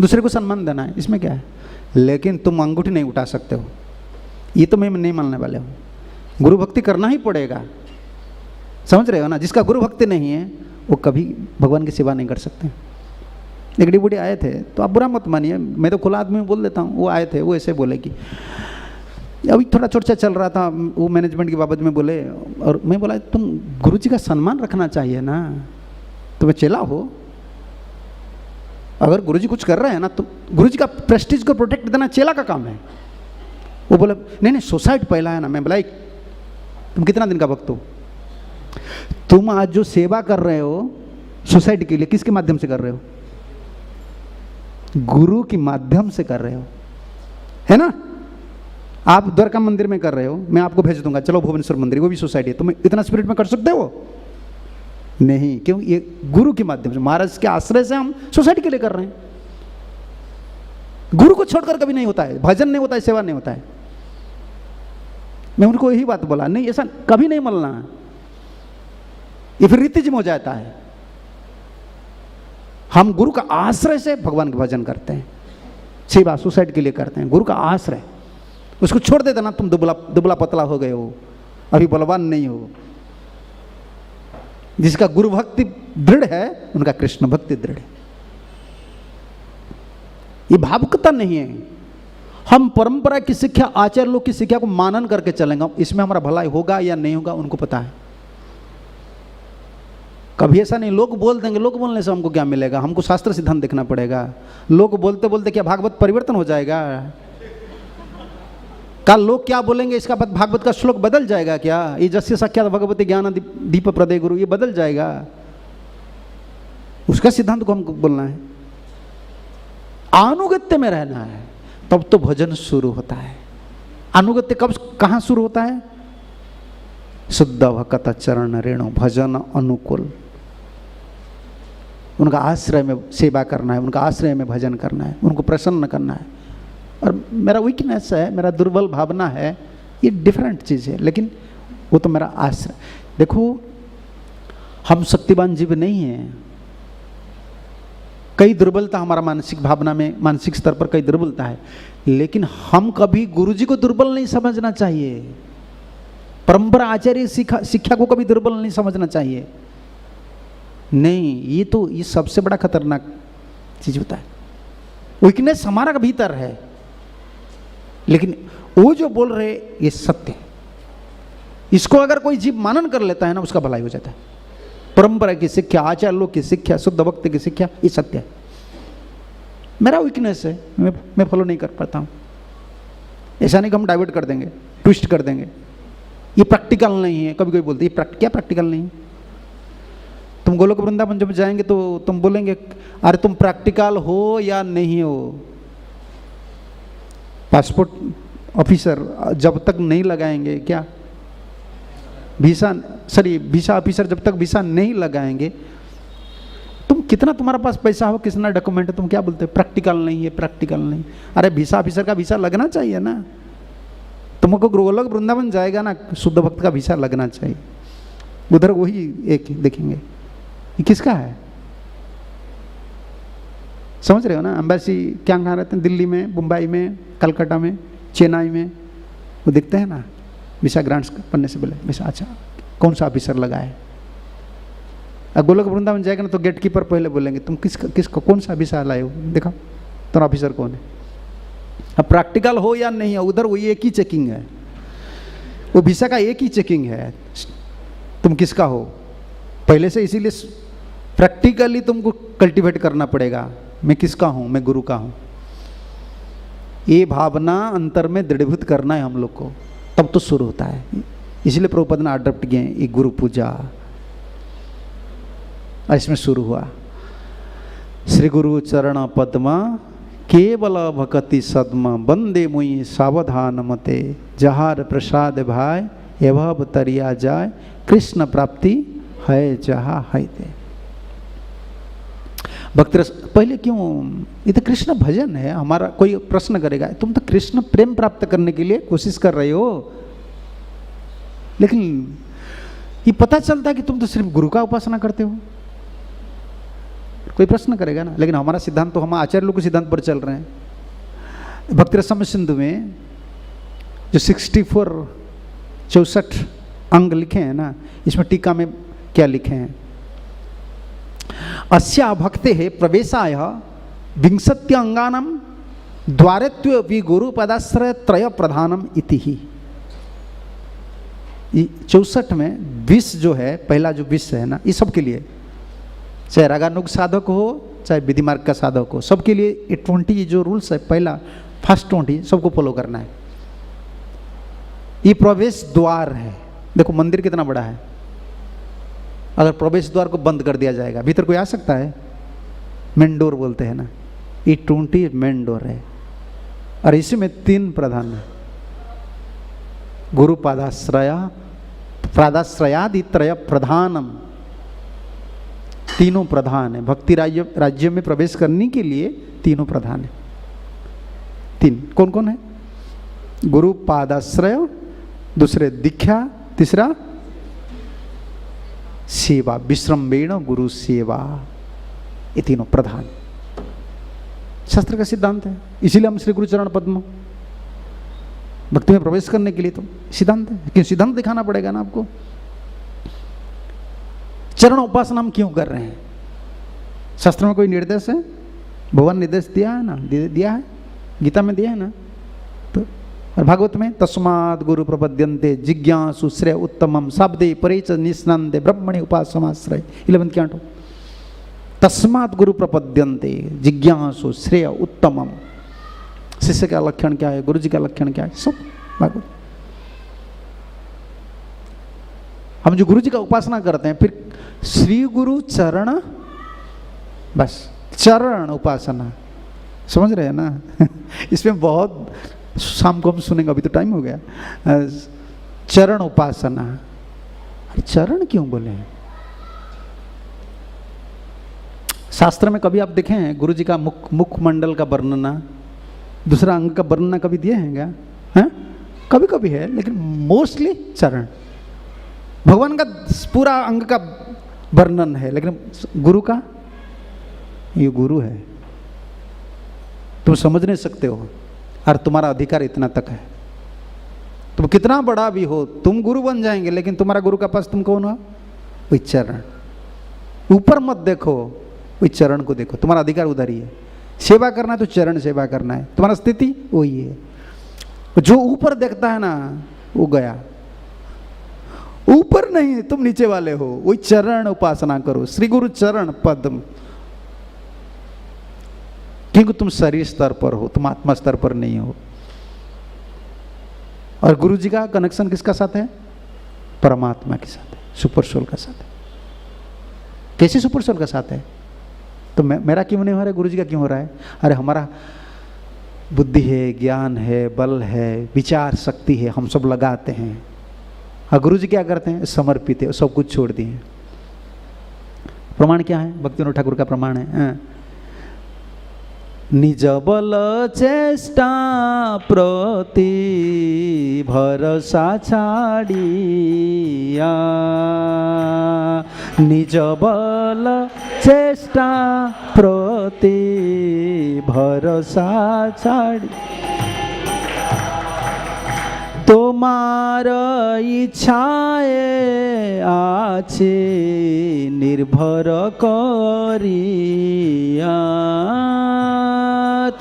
दूसरे को सम्मान देना है, इसमें क्या है? लेकिन तुम अंगूठी नहीं उठा सकते हो, ये तो मैं नहीं मानने वाले हूँ। गुरु भक्ति करना ही पड़ेगा, समझ रहे हो ना। जिसका गुरु भक्ति नहीं है वो कभी भगवान की सेवा नहीं कर सकते। एक डिबूटी आए थे, तो आप बुरा मत मानिए, मैं तो खुला आदमी बोल देता हूँ। वो आए थे, वो ऐसे बोले कि अभी थोड़ा चर्चा चल रहा था वो मैनेजमेंट की बाबत में बोले, और मैं बोला तुम गुरु जी का सम्मान रखना चाहिए ना, तुम्हें चेला हो, अगर गुरुजी कुछ कर रहे हैं ना तो गुरुजी का प्रेस्टीज को प्रोटेक्ट देना चेला का काम है। वो बोला नहीं सोसाइटी पहला है ना। मैं बोला तुम कितना दिन का भक्त हो? तुम आज जो सेवा कर रहे हो सोसाइटी के लिए, किसके माध्यम से कर रहे हो? गुरु के माध्यम से कर रहे हो, है ना। आप द्वारका मंदिर में कर रहे हो, मैं आपको भेज दूंगा, चलो भुवनेश्वर मंदिर, वो भी सोसाइटी है, तुम इतना स्पिरिट में कर सकते हो? नहीं, क्योंकि ये गुरु के माध्यम से, महाराज के आश्रय से हम सोसाइटी के लिए कर रहे हैं। गुरु को छोड़कर कभी नहीं होता है, भजन नहीं होता है, सेवा नहीं होता है। मैं उनको यही बात बोला, नहीं ऐसा कभी नहीं मिलना है, ये फिर रीतिज्म हो जाता है। हम गुरु का आश्रय से भगवान के भजन करते हैं, सेवा सोसाइटी के लिए करते हैं, गुरु का आश्रय। उसको छोड़ देता ना, तुम दुबला पतला हो गए हो, अभी बलवान नहीं हो। जिसका गुरु भक्ति दृढ़ है, उनका कृष्ण भक्ति दृढ़ है। ये भावुकता नहीं है। हम परंपरा की शिक्षा, आचार्य लोग की शिक्षा को मानन करके चलेंगे, इसमें हमारा भलाई होगा या नहीं होगा उनको पता है। कभी ऐसा नहीं लोग बोल देंगे, लोग बोलने से हमको क्या मिलेगा, हमको शास्त्र सिद्धांत देखना पड़ेगा। लोग बोलते बोलते क्या भागवत परिवर्तन हो जाएगा? कल लोग क्या बोलेंगे इसका भागवत का श्लोक बदल जाएगा क्या? ये जस्य साक्षात भगवती ज्ञान दीप प्रदय गुरु, ये बदल जाएगा? उसका सिद्धांत को हमको बोलना है, अनुगत्य में रहना है, तब तो भजन शुरू होता है। अनुगत्य कब कहां शुरू होता है? शुद्ध भक्त चरण रेणु, भजन अनुकूल, उनका आश्रय में सेवा करना है, उनका आश्रय में भजन करना है, उनको प्रसन्न करना है। और मेरा वीकनेस है, मेरा दुर्बल भावना है, ये डिफरेंट चीज़ है, लेकिन वो तो मेरा आश्रय। देखो हम शक्तिवान जीव नहीं हैं, कई दुर्बलता हमारा मानसिक भावना में, मानसिक स्तर पर कई दुर्बलता है, लेकिन हम कभी गुरुजी को दुर्बल नहीं समझना चाहिए, परंपरा आचार्य शिक्षा को कभी दुर्बल नहीं समझना चाहिए। नहीं, ये सबसे बड़ा खतरनाक चीज होता है। वीकनेस हमारा भीतर है, लेकिन वो जो बोल रहे ये सत्य है। इसको अगर कोई जीव मानन कर लेता है ना, उसका भलाई हो जाता है। परंपरा की शिक्षा, आचार्य लोग की शिक्षा, शुद्ध भक्ति की शिक्षा, ये सत्य है। मेरा वीकनेस है, मैं फॉलो नहीं कर पाता हूँ। ऐसा नहीं कि हम डाइवर्ट कर देंगे, ट्विस्ट कर देंगे, ये प्रैक्टिकल नहीं है। कभी कोई बोलते क्या प्रैक्टिकल नहीं है? तुम गोलोक वृंदावन जब जाएंगे तो तुम बोलेंगे अरे तुम प्रैक्टिकल हो या नहीं हो। पासपोर्ट ऑफिसर जब तक नहीं लगाएंगे, क्या वीसा ऑफिसर जब तक वीसा नहीं लगाएंगे, तुम कितना तुम्हारे पास पैसा हो, कितना डॉक्यूमेंट है, तुम क्या बोलते हो प्रैक्टिकल नहीं है, प्रैक्टिकल नहीं। अरे वीसा ऑफिसर का वीसा लगना चाहिए ना। तुमको गोलोक वृंदावन जाएगा ना, शुद्ध भक्त का वीसा लगना चाहिए। उधर वही एक देखेंगे, ये किसका है, समझ रहे हो ना। एम्बेसी क्या कहाँ रहते हैं, दिल्ली में, मुंबई में, कलकत्ता में, चेन्नई में, वो देखते हैं ना वीसा ग्रांट्स बनने से पहले वीसा, अच्छा कौन सा ऑफिसर लगा है। अब गोलोक वृंदावन जाएगा ना तो गेट कीपर पहले बोलेंगे तुम किसका कौन सा वीसा लाए हो, देखा तुम्हारा ऑफिसर कौन है। अब प्रैक्टिकल हो या नहीं हो, उधर वो एक ही चेकिंग है, वो वीसा का एक ही चेकिंग है, तुम किसका हो पहले से। इसीलिए प्रैक्टिकली तुमको कल्टीवेट करना पड़ेगा, मैं किसका हूँ, मैं गुरु का हूँ। ये भावना अंतर में दृढ़ीभूत करना है हम लोग को, तब तो शुरू होता है। इसलिए प्रभुपाद ने अडॉप्ट किए ये गुरु पूजा, इसमें शुरू हुआ। श्री गुरु चरण पद्मा केवल भक्ति सद्मा बंदे मुई सावधान मते जहार प्रसाद भाई एवं तरिया जाय कृष्ण प्राप्ति है जहा है ते। भक्त रस पहले क्यों, ये तो कृष्ण भजन है हमारा। कोई प्रश्न करेगा तुम तो कृष्ण प्रेम प्राप्त करने के लिए कोशिश कर रहे हो, लेकिन ये पता चलता है कि तुम तो सिर्फ गुरु का उपासना करते हो। कोई प्रश्न करेगा ना, लेकिन हमारा सिद्धांत तो हम आचार्य लोग के सिद्धांत पर चल रहे हैं। भक्ति रस सिंधु में जो 64 अंग लिखे हैं ना, इसमें टीका में क्या लिखे हैं, अस्या भक्ते है प्रवेशाय विंशत्य अंगानम द्वारत्व वि गुरु पदाश्रय त्रय प्रधानम इति ही। 64 में 20 जो है, पहला जो 20 है ना, ये सबके लिए, चाहे रागानुग साधक हो चाहे विधि मार्ग का साधक हो, सबके लिए ये 20 जो रूल्स है, पहला फर्स्ट 20 सबको फॉलो करना है। ये प्रवेश द्वार है। देखो मंदिर कितना बड़ा है, अगर प्रवेश द्वार को बंद कर दिया जाएगा भीतर कोई आ सकता है? मेन डोर बोलते हैं ना, ये 20 मेन डोर है। और इसी में 3 प्रधान है, गुरु पादाश्रयादि त्रय प्रधानम, तीनों प्रधान है। भक्ति राज्य में प्रवेश करने के लिए तीनों प्रधान है। 3 कौन कौन है? गुरु पादाश्रय, दूसरे दीक्षा, तीसरा सेवा, विश्रम्भेण गुरु सेवा, ये तीनों प्रधान शास्त्र का सिद्धांत है। इसीलिए हम श्री गुरु चरण पद्म भक्ति में प्रवेश करने के लिए तो सिद्धांत है, क्यों सिद्धांत दिखाना पड़ेगा ना आपको। चरण उपासना हम क्यों कर रहे हैं? शास्त्र में कोई निर्देश है? भगवान निर्देश दिया है ना, दिया है, गीता में दिया है ना। तो और भागवत में तस्मात् गुरु प्रपद्यन्ते जिज्ञासु श्रेय उत्तमम शब्दे परेच निष्णान्ते ब्रह्मणि उपासमाश्रय 11 canto। तस्मात् गुरु प्रपद्यन्ते जिज्ञासु श्रेय उत्तमम। शिष्य का लक्षण क्या है, गुरु जी का लक्षण क्या है, सब भागवत। हम जो गुरु जी का उपासना करते हैं, फिर श्री गुरु चरण, बस चरण उपासना, समझ रहे हैं ना। इसमें बहुत शाम को हम सुनेंगे, अभी तो टाइम हो गया। चरण उपासना, चरण क्यों बोले हैं? शास्त्र में कभी आप देखें हैं गुरु जी का मुखमंडल का वर्णना? दूसरा अंग का वर्णन कभी दिए हैं क्या? हैं? कभी कभी है, लेकिन मोस्टली चरण। भगवान का पूरा अंग का वर्णन है, लेकिन गुरु का, ये गुरु है, तुम समझ नहीं सकते हो, और तुम्हारा अधिकार इतना तक है। तुम कितना बड़ा भी हो, तुम गुरु बन जाएंगे, लेकिन तुम्हारा गुरु का पास तुम कौन हो? वही चरण। ऊपर मत देखो, वही चरण को देखो, तुम्हारा अधिकार उधर ही है। सेवा करना है तो चरण सेवा करना है, तुम्हारा स्थिति वही है। जो ऊपर देखता है ना, वो गया। ऊपर नहीं, तुम नीचे वाले हो, वही चरण उपासना करो, श्री गुरु चरण पद्म, क्योंकि तुम शरीर स्तर पर हो, तुम आत्मा स्तर पर नहीं हो। और गुरु जी का कनेक्शन किसका साथ है? परमात्मा के साथ है, सुपर सोल का साथ है। कैसे सुपर सोल का साथ है? तो मेरा क्यों नहीं हो रहा है, गुरु जी का क्यों हो रहा है? अरे हमारा बुद्धि है, ज्ञान है, बल है, विचार शक्ति है, हम सब लगाते हैं। और गुरु जी क्या करते हैं? समर्पित है, सब कुछ छोड़ दिए। प्रमाण क्या है? भक्तिविनोद ठाकुर का प्रमाण है, निज बल चेष्टा प्रति भरोसा छाड़िया, निज बल चेष्टा प्रति भरोसा छाड़ी, তোমার ইচ্ছায় আছে নির্ভর করিয়া,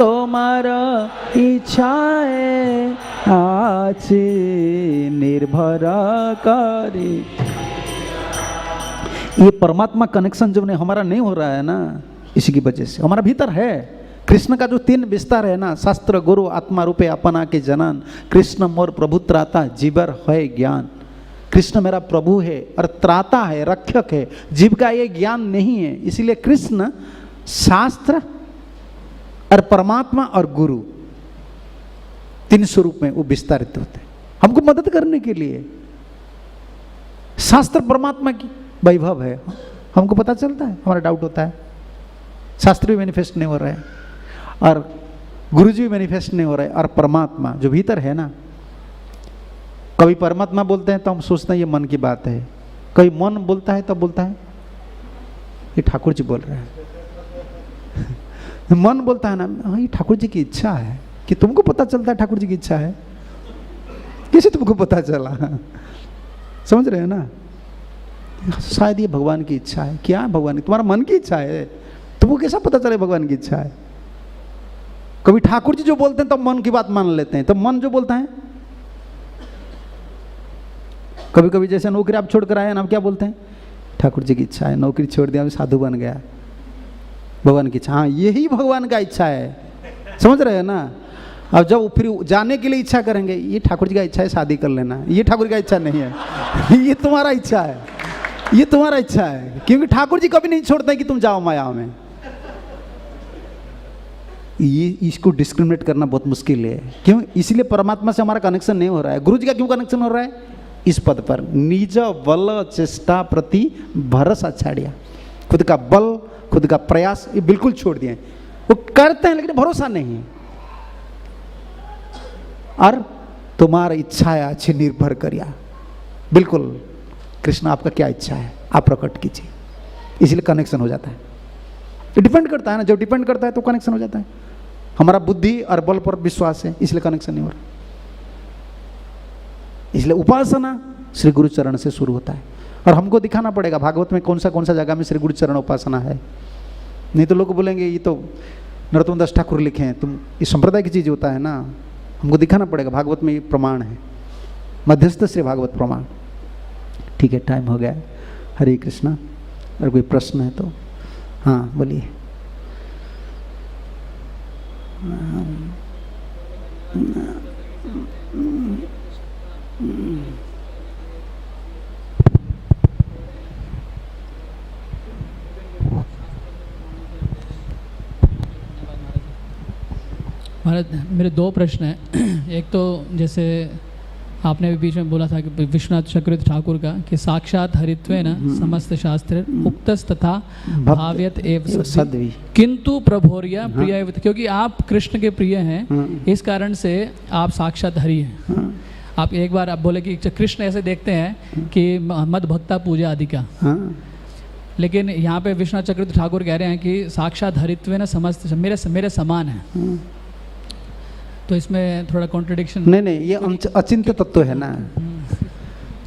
তোমার ইচ্ছায় আছে নির্ভর করি। ये परमात्मा कनेक्शन जो नहीं हमारा नहीं हो रहा है ना, इसी की वजह से। हमारा भीतर है कृष्ण का जो 3 विस्तार है ना, शास्त्र गुरु आत्मा रूपे अपना के जनन, कृष्ण मोर प्रभु त्राता जीवर है ज्ञान। कृष्ण मेरा प्रभु है और त्राता है, रक्षक है, जीव का ये ज्ञान नहीं है। इसीलिए कृष्ण शास्त्र और परमात्मा और गुरु 3 स्वरूप में वो विस्तारित होते हैं हमको मदद करने के लिए। शास्त्र परमात्मा की वैभव है, हमको पता चलता है, हमारा डाउट होता है, शास्त्र भी मैनिफेस्ट नहीं हो रहा है और गुरु जी भी मैनिफेस्ट नहीं हो रहा है। और परमात्मा जो भीतर है ना, कभी परमात्मा बोलते हैं तो हम सोचते हैं ये मन की बात है, कभी मन बोलता है तो बोलता है ये ठाकुर जी बोल रहे हैं। मन बोलता है ना, हाँ ये ठाकुर जी की इच्छा है। कि तुमको पता चलता है ठाकुर जी की इच्छा है? कैसे तुमको पता चला? समझ रहे हो ना? शायद ये भगवान की इच्छा है। क्या भगवान की? तुम्हारा मन की इच्छा है, तुमको कैसा पता चले भगवान की इच्छा है? कभी ठाकुर जी जो बोलते हैं तो मन की बात मान लेते हैं, तो मन जो बोलता है, कभी कभी जैसे नौकरी आप छोड़ कर आए ना, आप क्या बोलते हैं? ठाकुर जी की इच्छा है, नौकरी छोड़ दिया, साधु बन गया, भगवान की इच्छा। हाँ, यही भगवान का इच्छा है, समझ रहे हैं ना? अब जब फिर जाने के लिए इच्छा करेंगे, ये ठाकुर जी का इच्छा है, शादी कर लेना, ये ठाकुर का इच्छा नहीं है, ये तुम्हारा इच्छा है, ये तुम्हारा इच्छा है। क्योंकि ठाकुर जी कभी नहीं छोड़ते कि तुम जाओ माया में। ये इसको डिस्क्रिमिनेट करना बहुत मुश्किल है। क्यों? इसलिए परमात्मा से हमारा कनेक्शन नहीं हो रहा है। गुरु जी का क्यों कनेक्शन हो रहा है? इस पद पर निज बल चेष्टा प्रति भरोसा छाड़िया, खुद का बल, खुद का प्रयास ये बिल्कुल छोड़ दिए। वो करते हैं लेकिन भरोसा नहीं है। और तुम्हारा इच्छा है अच्छी निर्भर करिया, बिल्कुल कृष्ण आपका क्या इच्छा है आप प्रकट कीजिए, इसलिए कनेक्शन हो जाता है। ये डिपेंड करता है ना, जब डिपेंड करता है तो कनेक्शन हो जाता है। हमारा बुद्धि और बल पर विश्वास है, इसलिए कनेक्शन नहीं हो रहा। इसलिए उपासना श्री गुरु चरण से शुरू होता है। और हमको दिखाना पड़ेगा भागवत में कौन सा जगह में श्री गुरु चरण उपासना है। नहीं तो लोग बोलेंगे ये तो नरोत्तम दास ठाकुर लिखे हैं, तुम ये संप्रदाय की चीज़ होता है ना। हमको दिखाना पड़ेगा भागवत में ये प्रमाण है, मध्यस्थ श्री भागवत प्रमाण। ठीक है, टाइम हो गया। हरे कृष्णा। अगर कोई प्रश्न है तो हाँ बोलिए। महाराज मेरे 2 प्रश्न हैं। एक तो जैसे आपने भी बीच में बोला था कि विश्वनाथ चक्रवर्ती ठाकुर का कि साक्षात हरित्वेन समस्त शास्त्र उक्तस तथा भाव्यत एव सद्वी। किंतु प्रभोर्या प्रिय, क्योंकि आप कृष्ण के प्रिय हैं, इस कारण से आप साक्षात हरि हैं। आप एक बार आप बोले कि कृष्ण ऐसे देखते हैं कि मद भक्ता पूजा आदि का, लेकिन यहाँ पे विश्वनाथ चक्रवर्ती ठाकुर कह रहे हैं कि साक्षात हरित्वेन समस्त मेरे समान है। तो इसमें थोड़ा कॉन्ट्रडिक्शन नहीं, ये अचिंत्य तत्व है ना।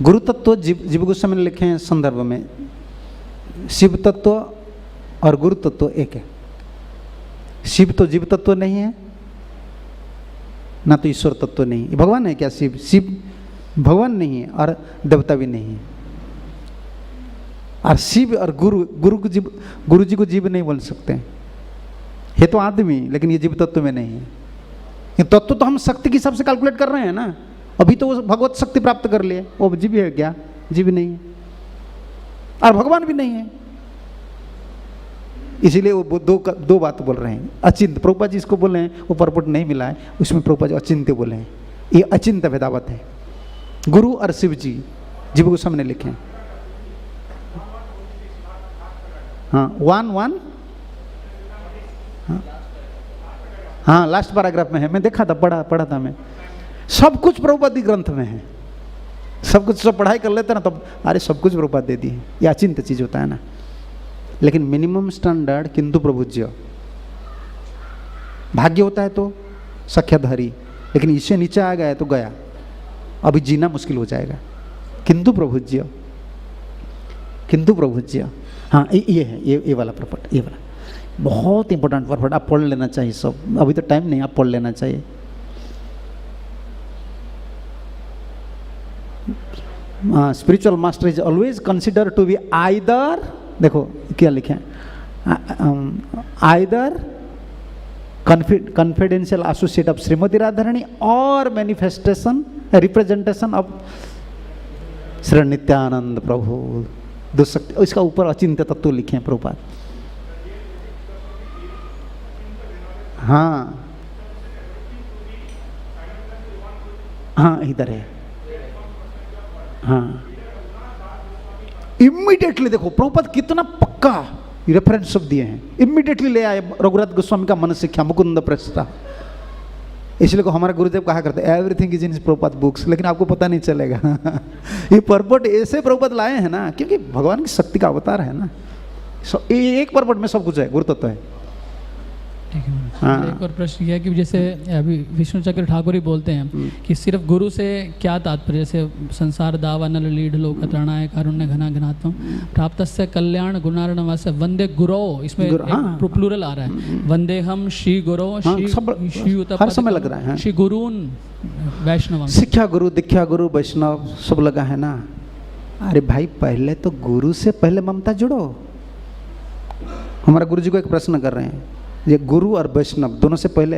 गुरु तत्व जीव गोस्वामी ने लिखे हैं संदर्भ में, शिव तत्व और गुरु तत्व एक है। शिव तो जीव तत्व नहीं है, ना तो ईश्वर तत्व नहीं है। भगवान है क्या शिव? शिव भगवान नहीं है और देवता भी नहीं है। और शिव और गुरु जी को जीव नहीं बोल सकते। ये तो आदमी, लेकिन ये जीव तत्व में नहीं है। ये तत्व तो हम शक्ति की हिसाब से कैलकुलेट कर रहे हैं ना। अभी तो वो भगवत शक्ति प्राप्त कर लिए, वो जीव है क्या? जीव नहीं है और भगवान भी नहीं है। इसीलिए वो दो बात बोल रहे हैं। अचिंत्य, प्रभुपाद जी इसको बोले हैं, वो परपुट नहीं मिला है, उसमें प्रभुपाद जी अचिंत्य बोले हैं। ये अचिंत्य भेदावत है। गुरु और शिव जी जीव गोस्वामी ने लिखे हैं। हाँ, वन हाँ, लास्ट पैराग्राफ में है। मैं देखा था, पढ़ा था मैं। सब कुछ प्रभुपाद ग्रंथ में है। सब कुछ सब पढ़ाई कर लेते ना, तब अरे सब कुछ प्रभुपाद दे दी है। ये अचिंत्य चीज होता है ना। लेकिन मिनिमम स्टैंडर्ड किंतु प्रभुज्य, भाग्य होता है तो सख्याधारी, लेकिन इससे नीचे आ गया तो गया, अभी जीना मुश्किल हो जाएगा। किंतु प्रभुज्य, किंतु प्रभुज्य। हाँ, ये है, ये वाला प्रपट, ये वाला बहुत इंपॉर्टेंट प्रपट। आप पढ़ लेना चाहिए सब। अभी तो टाइम नहीं, आप पढ़ लेना चाहिए। Spiritual master is always consider to be either, देखो क्या लिखे हैं, either confidential associate of Shrimati Radharani और manifestation representation of Shri Nityananda Prabhu. दो शक्ति, इसका ऊपर अचिंत्य तत्व लिखे हैं प्रभुपाद। हाँ हाँ, इधर है। हाँ, इमीडिएटली देखो प्रभुपाद कितना पक्का रेफरेंस सब दिए हैं। इमीडिएटली ले आए रघुनाथ गोस्वामी का मन शिक्षा मुकुंद प्रस्ता। इसलिए को हमारे गुरुदेव कहा करते everything is in Prabhupada books, लेकिन आपको पता नहीं चलेगा। ये पर्पट ऐसे प्रभुपाद लाए हैं ना, क्योंकि भगवान की शक्ति का अवतार है ना। एक पर्पट में सब कुछ है, गुरु तत्व है। हाँ। एक और प्रश्न यह है कि जैसे अभी विष्णु चक्र ठाकुर ही बोलते हैं कि सिर्फ गुरु से क्या तात्पर्य, जैसे संसार दावा नल लीढ़ लोक त्रणाय कारुण्य घना घनात्म प्राप्तस्य कल्याण गुणार्णवास्य वंदे गुरो, इसमें प्लूरल आ रहा है। वंदे हम श्री गुरो हर समय लग रहा है। श्री गुरुन वैष्णव, शिक्षा गुरु, दीक्षा गुरु, वैष्णव सब लगा है ना। अरे भाई, पहले तो गुरु से पहले ममता जुड़ो। हमारा गुरु जी को एक प्रश्न कर रहे हैं, ये गुरु और वैष्णव दोनों से पहले,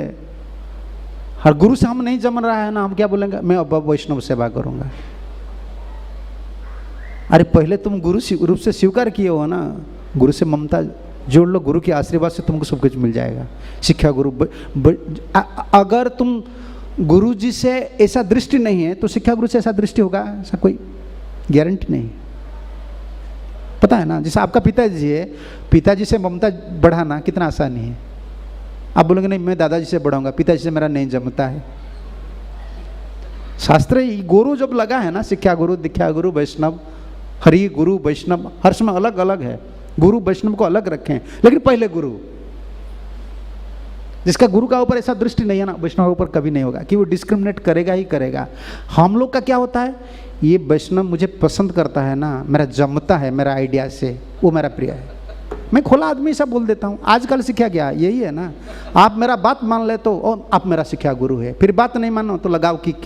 हर गुरु से हम नहीं जम रहा है ना, हम क्या बोलेंगे, मैं अब वैष्णव सेवा करूंगा। अरे पहले तुम गुरु रूप से स्वीकार किए हो ना, गुरु से ममता जोड़ लो, गुरु के आशीर्वाद से तुमको सब कुछ मिल जाएगा। शिक्षा गुरु अगर तुम गुरु जी से ऐसा दृष्टि नहीं है तो शिक्षा गुरु से ऐसा दृष्टि होगा, ऐसा कोई गारंटी नहीं। पता है ना, जैसे आपका पिताजी है, पिताजी से ममता बढ़ाना कितना आसान है। आप बोलेंगे नहीं मैं दादाजी से बढ़ाऊंगा, पिताजी से मेरा नहीं जमता है। शास्त्र गुरु जब लगा है ना, शिक्षा गुरु, दीक्षा गुरु, वैष्णव, हरि गुरु, वैष्णव हर समय अलग अलग है। गुरु वैष्णव को अलग रखे हैं, लेकिन पहले गुरु। जिसका गुरु का ऊपर ऐसा दृष्टि नहीं है ना, वैष्णव के ऊपर कभी नहीं होगा कि वो डिस्क्रिमिनेट करेगा ही करेगा। हम लोग का क्या होता है, ये वैष्णव मुझे पसंद करता है ना, मेरा जमता है मेरा आइडिया से, वो मेरा प्रिय है। मैं खुला आदमी सब बोल देता हूँ। आजकल सीखा क्या यही है ना, आप मेरा बात मान ले तो आप मेरा शिक्षा गुरु है, फिर बात नहीं मानो तो लगाओ किक।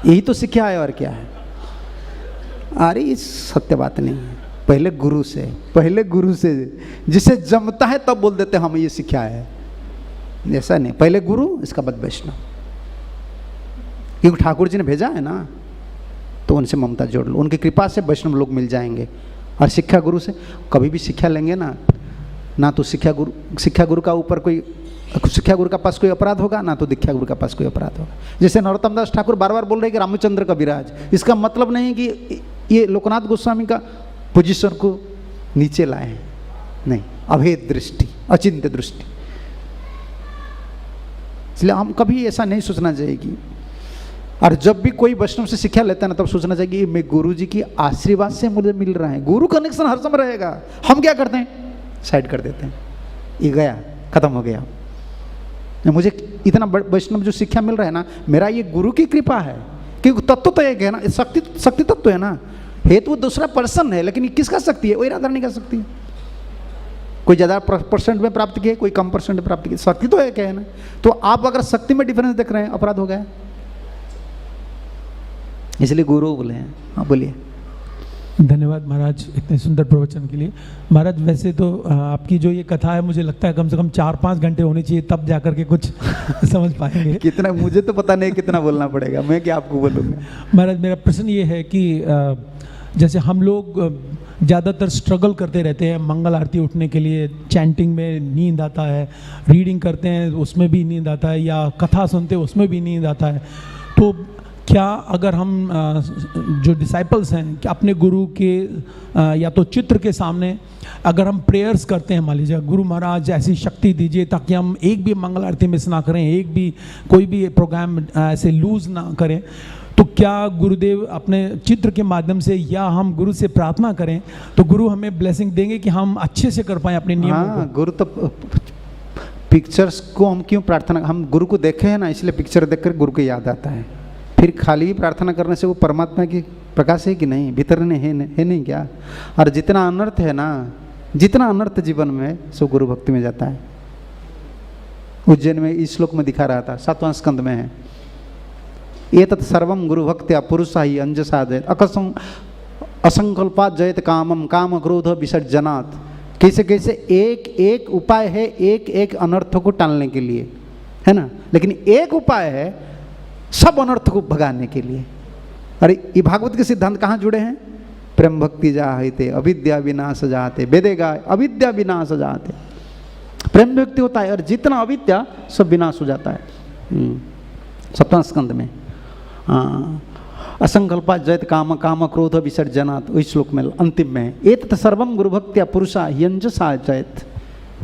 यही तो सीखा है, और क्या है। अरे ये सत्य बात नहीं है। पहले गुरु से जिसे जमता है तब बोल देते हम ये सीखा है, ऐसा नहीं। पहले गुरु, इसका बाद वैष्णव, क्योंकि ठाकुर जी ने भेजा है ना, तो उनसे ममता जोड़ लो। उनकी कृपा से वैष्णव लोग मिल जाएंगे। और शिक्षा गुरु से कभी भी शिक्षा लेंगे ना, ना तो शिक्षा गुरु का ऊपर कोई शिक्षा गुरु का पास कोई अपराध होगा ना तो दीक्षा गुरु का पास कोई अपराध होगा। जैसे नरोत्तम दास ठाकुर बार बार बोल रहे हैं कि रामचंद्र का विराज, इसका मतलब नहीं कि ये लोकनाथ गोस्वामी का पोजीशन को नीचे लाए हैं, नहीं, अभेद दृष्टि, अचिंत्य दृष्टि। इसलिए हम कभी ऐसा नहीं सोचना चाहिए कि, और जब भी कोई वैष्णव से शिक्षा लेता है ना तब सोचना चाहिए कि मैं गुरु जी की आशीर्वाद से मुझे मिल रहा है, गुरु कनेक्शन हर समय रहेगा। हम क्या करते हैं, साइड कर देते हैं, ये गया, खत्म हो गया। मुझे इतना वैष्णव जो शिक्षा मिल रहा है ना, मेरा ये गुरु की कृपा है, क्योंकि तत्व तो एक है ना, शक्ति तत्व है ना, हेतु दूसरा पर्सन है, लेकिन ये किसका शक्ति है, वही राधा रानी का शक्ति है। कोई ज़्यादा परसेंट में प्राप्त किए, कोई कम परसेंट में प्राप्त किए, शक्ति तो एक है ना। तो आप अगर शक्ति में डिफरेंस देख रहे हैं, अपराध हो गया। इसलिए गुरु बोले हैं। हाँ बोलिए। धन्यवाद महाराज इतने सुंदर प्रवचन के लिए। महाराज वैसे तो आपकी जो ये कथा है, मुझे लगता है कम से कम 4-5 घंटे होनी चाहिए, तब जाकर के कुछ समझ पाएंगे। कितना, मुझे तो पता नहीं कितना बोलना पड़ेगा, मैं क्या आपको बोलूँगा। महाराज मेरा प्रश्न ये है कि जैसे हम लोग ज़्यादातर स्ट्रगल करते रहते हैं मंगल आरती उठने के लिए, चैंटिंग में नींद आता है, रीडिंग करते हैं उसमें भी नींद आता है, या कथा सुनते हैं उसमें भी नींद आता है। तो क्या अगर हम जो डिसाइपल्स हैं कि अपने गुरु के या तो चित्र के सामने अगर हम प्रेयर्स करते हैं, मान लीजिए गुरु महाराज ऐसी शक्ति दीजिए ताकि हम एक भी मंगल आरती मिस ना करें, एक भी कोई भी प्रोग्राम ऐसे लूज ना करें, तो क्या गुरुदेव अपने चित्र के माध्यम से या हम गुरु से प्रार्थना करें तो गुरु हमें ब्लेसिंग देंगे कि हम अच्छे से कर पाएं अपने नियमों को? हाँ, गुरु तो पिक्चर्स को हम क्यों प्रार्थना, हम गुरु को देखे हैं ना, इसलिए पिक्चर देखकर गुरु को याद आता है। फिर खाली प्रार्थना करने से वो परमात्मा की प्रकाश है कि नहीं, भीतर में है नहीं क्या? और जितना अनर्थ है ना, जितना अनर्थ जीवन में सो गुरु भक्ति में जाता है। उज्जैन में इस श्लोक में दिखा रहा था, 7वां स्कंद में है, एतत् सर्वं गुरु भक्त्या पुरुषा ही अंजसा जयत असंकल्पात जयत कामम काम क्रोध विसर्जनात्। कैसे कैसे एक एक उपाय है, एक एक अनर्थ को टालने के लिए, है ना, लेकिन एक उपाय है सब अनर्थ को भगाने के लिए। अरे ये भागवत के सिद्धांत कहाँ जुड़े हैं? प्रेम भक्ति जाते अविद्या विनाश जाते, वेदे गाय अविद्या विनाश जाते। प्रेम भक्ति होता है और जितना अविद्या सब विनाश हो जाता है। 7वां स्कंद में असंकल्पा जयत काम काम क्रोध विसर्जनात्, इस श्लोक में अंतिम में एतत् सर्वम गुरु भक्त्या पुरुषा यंजसा जयत,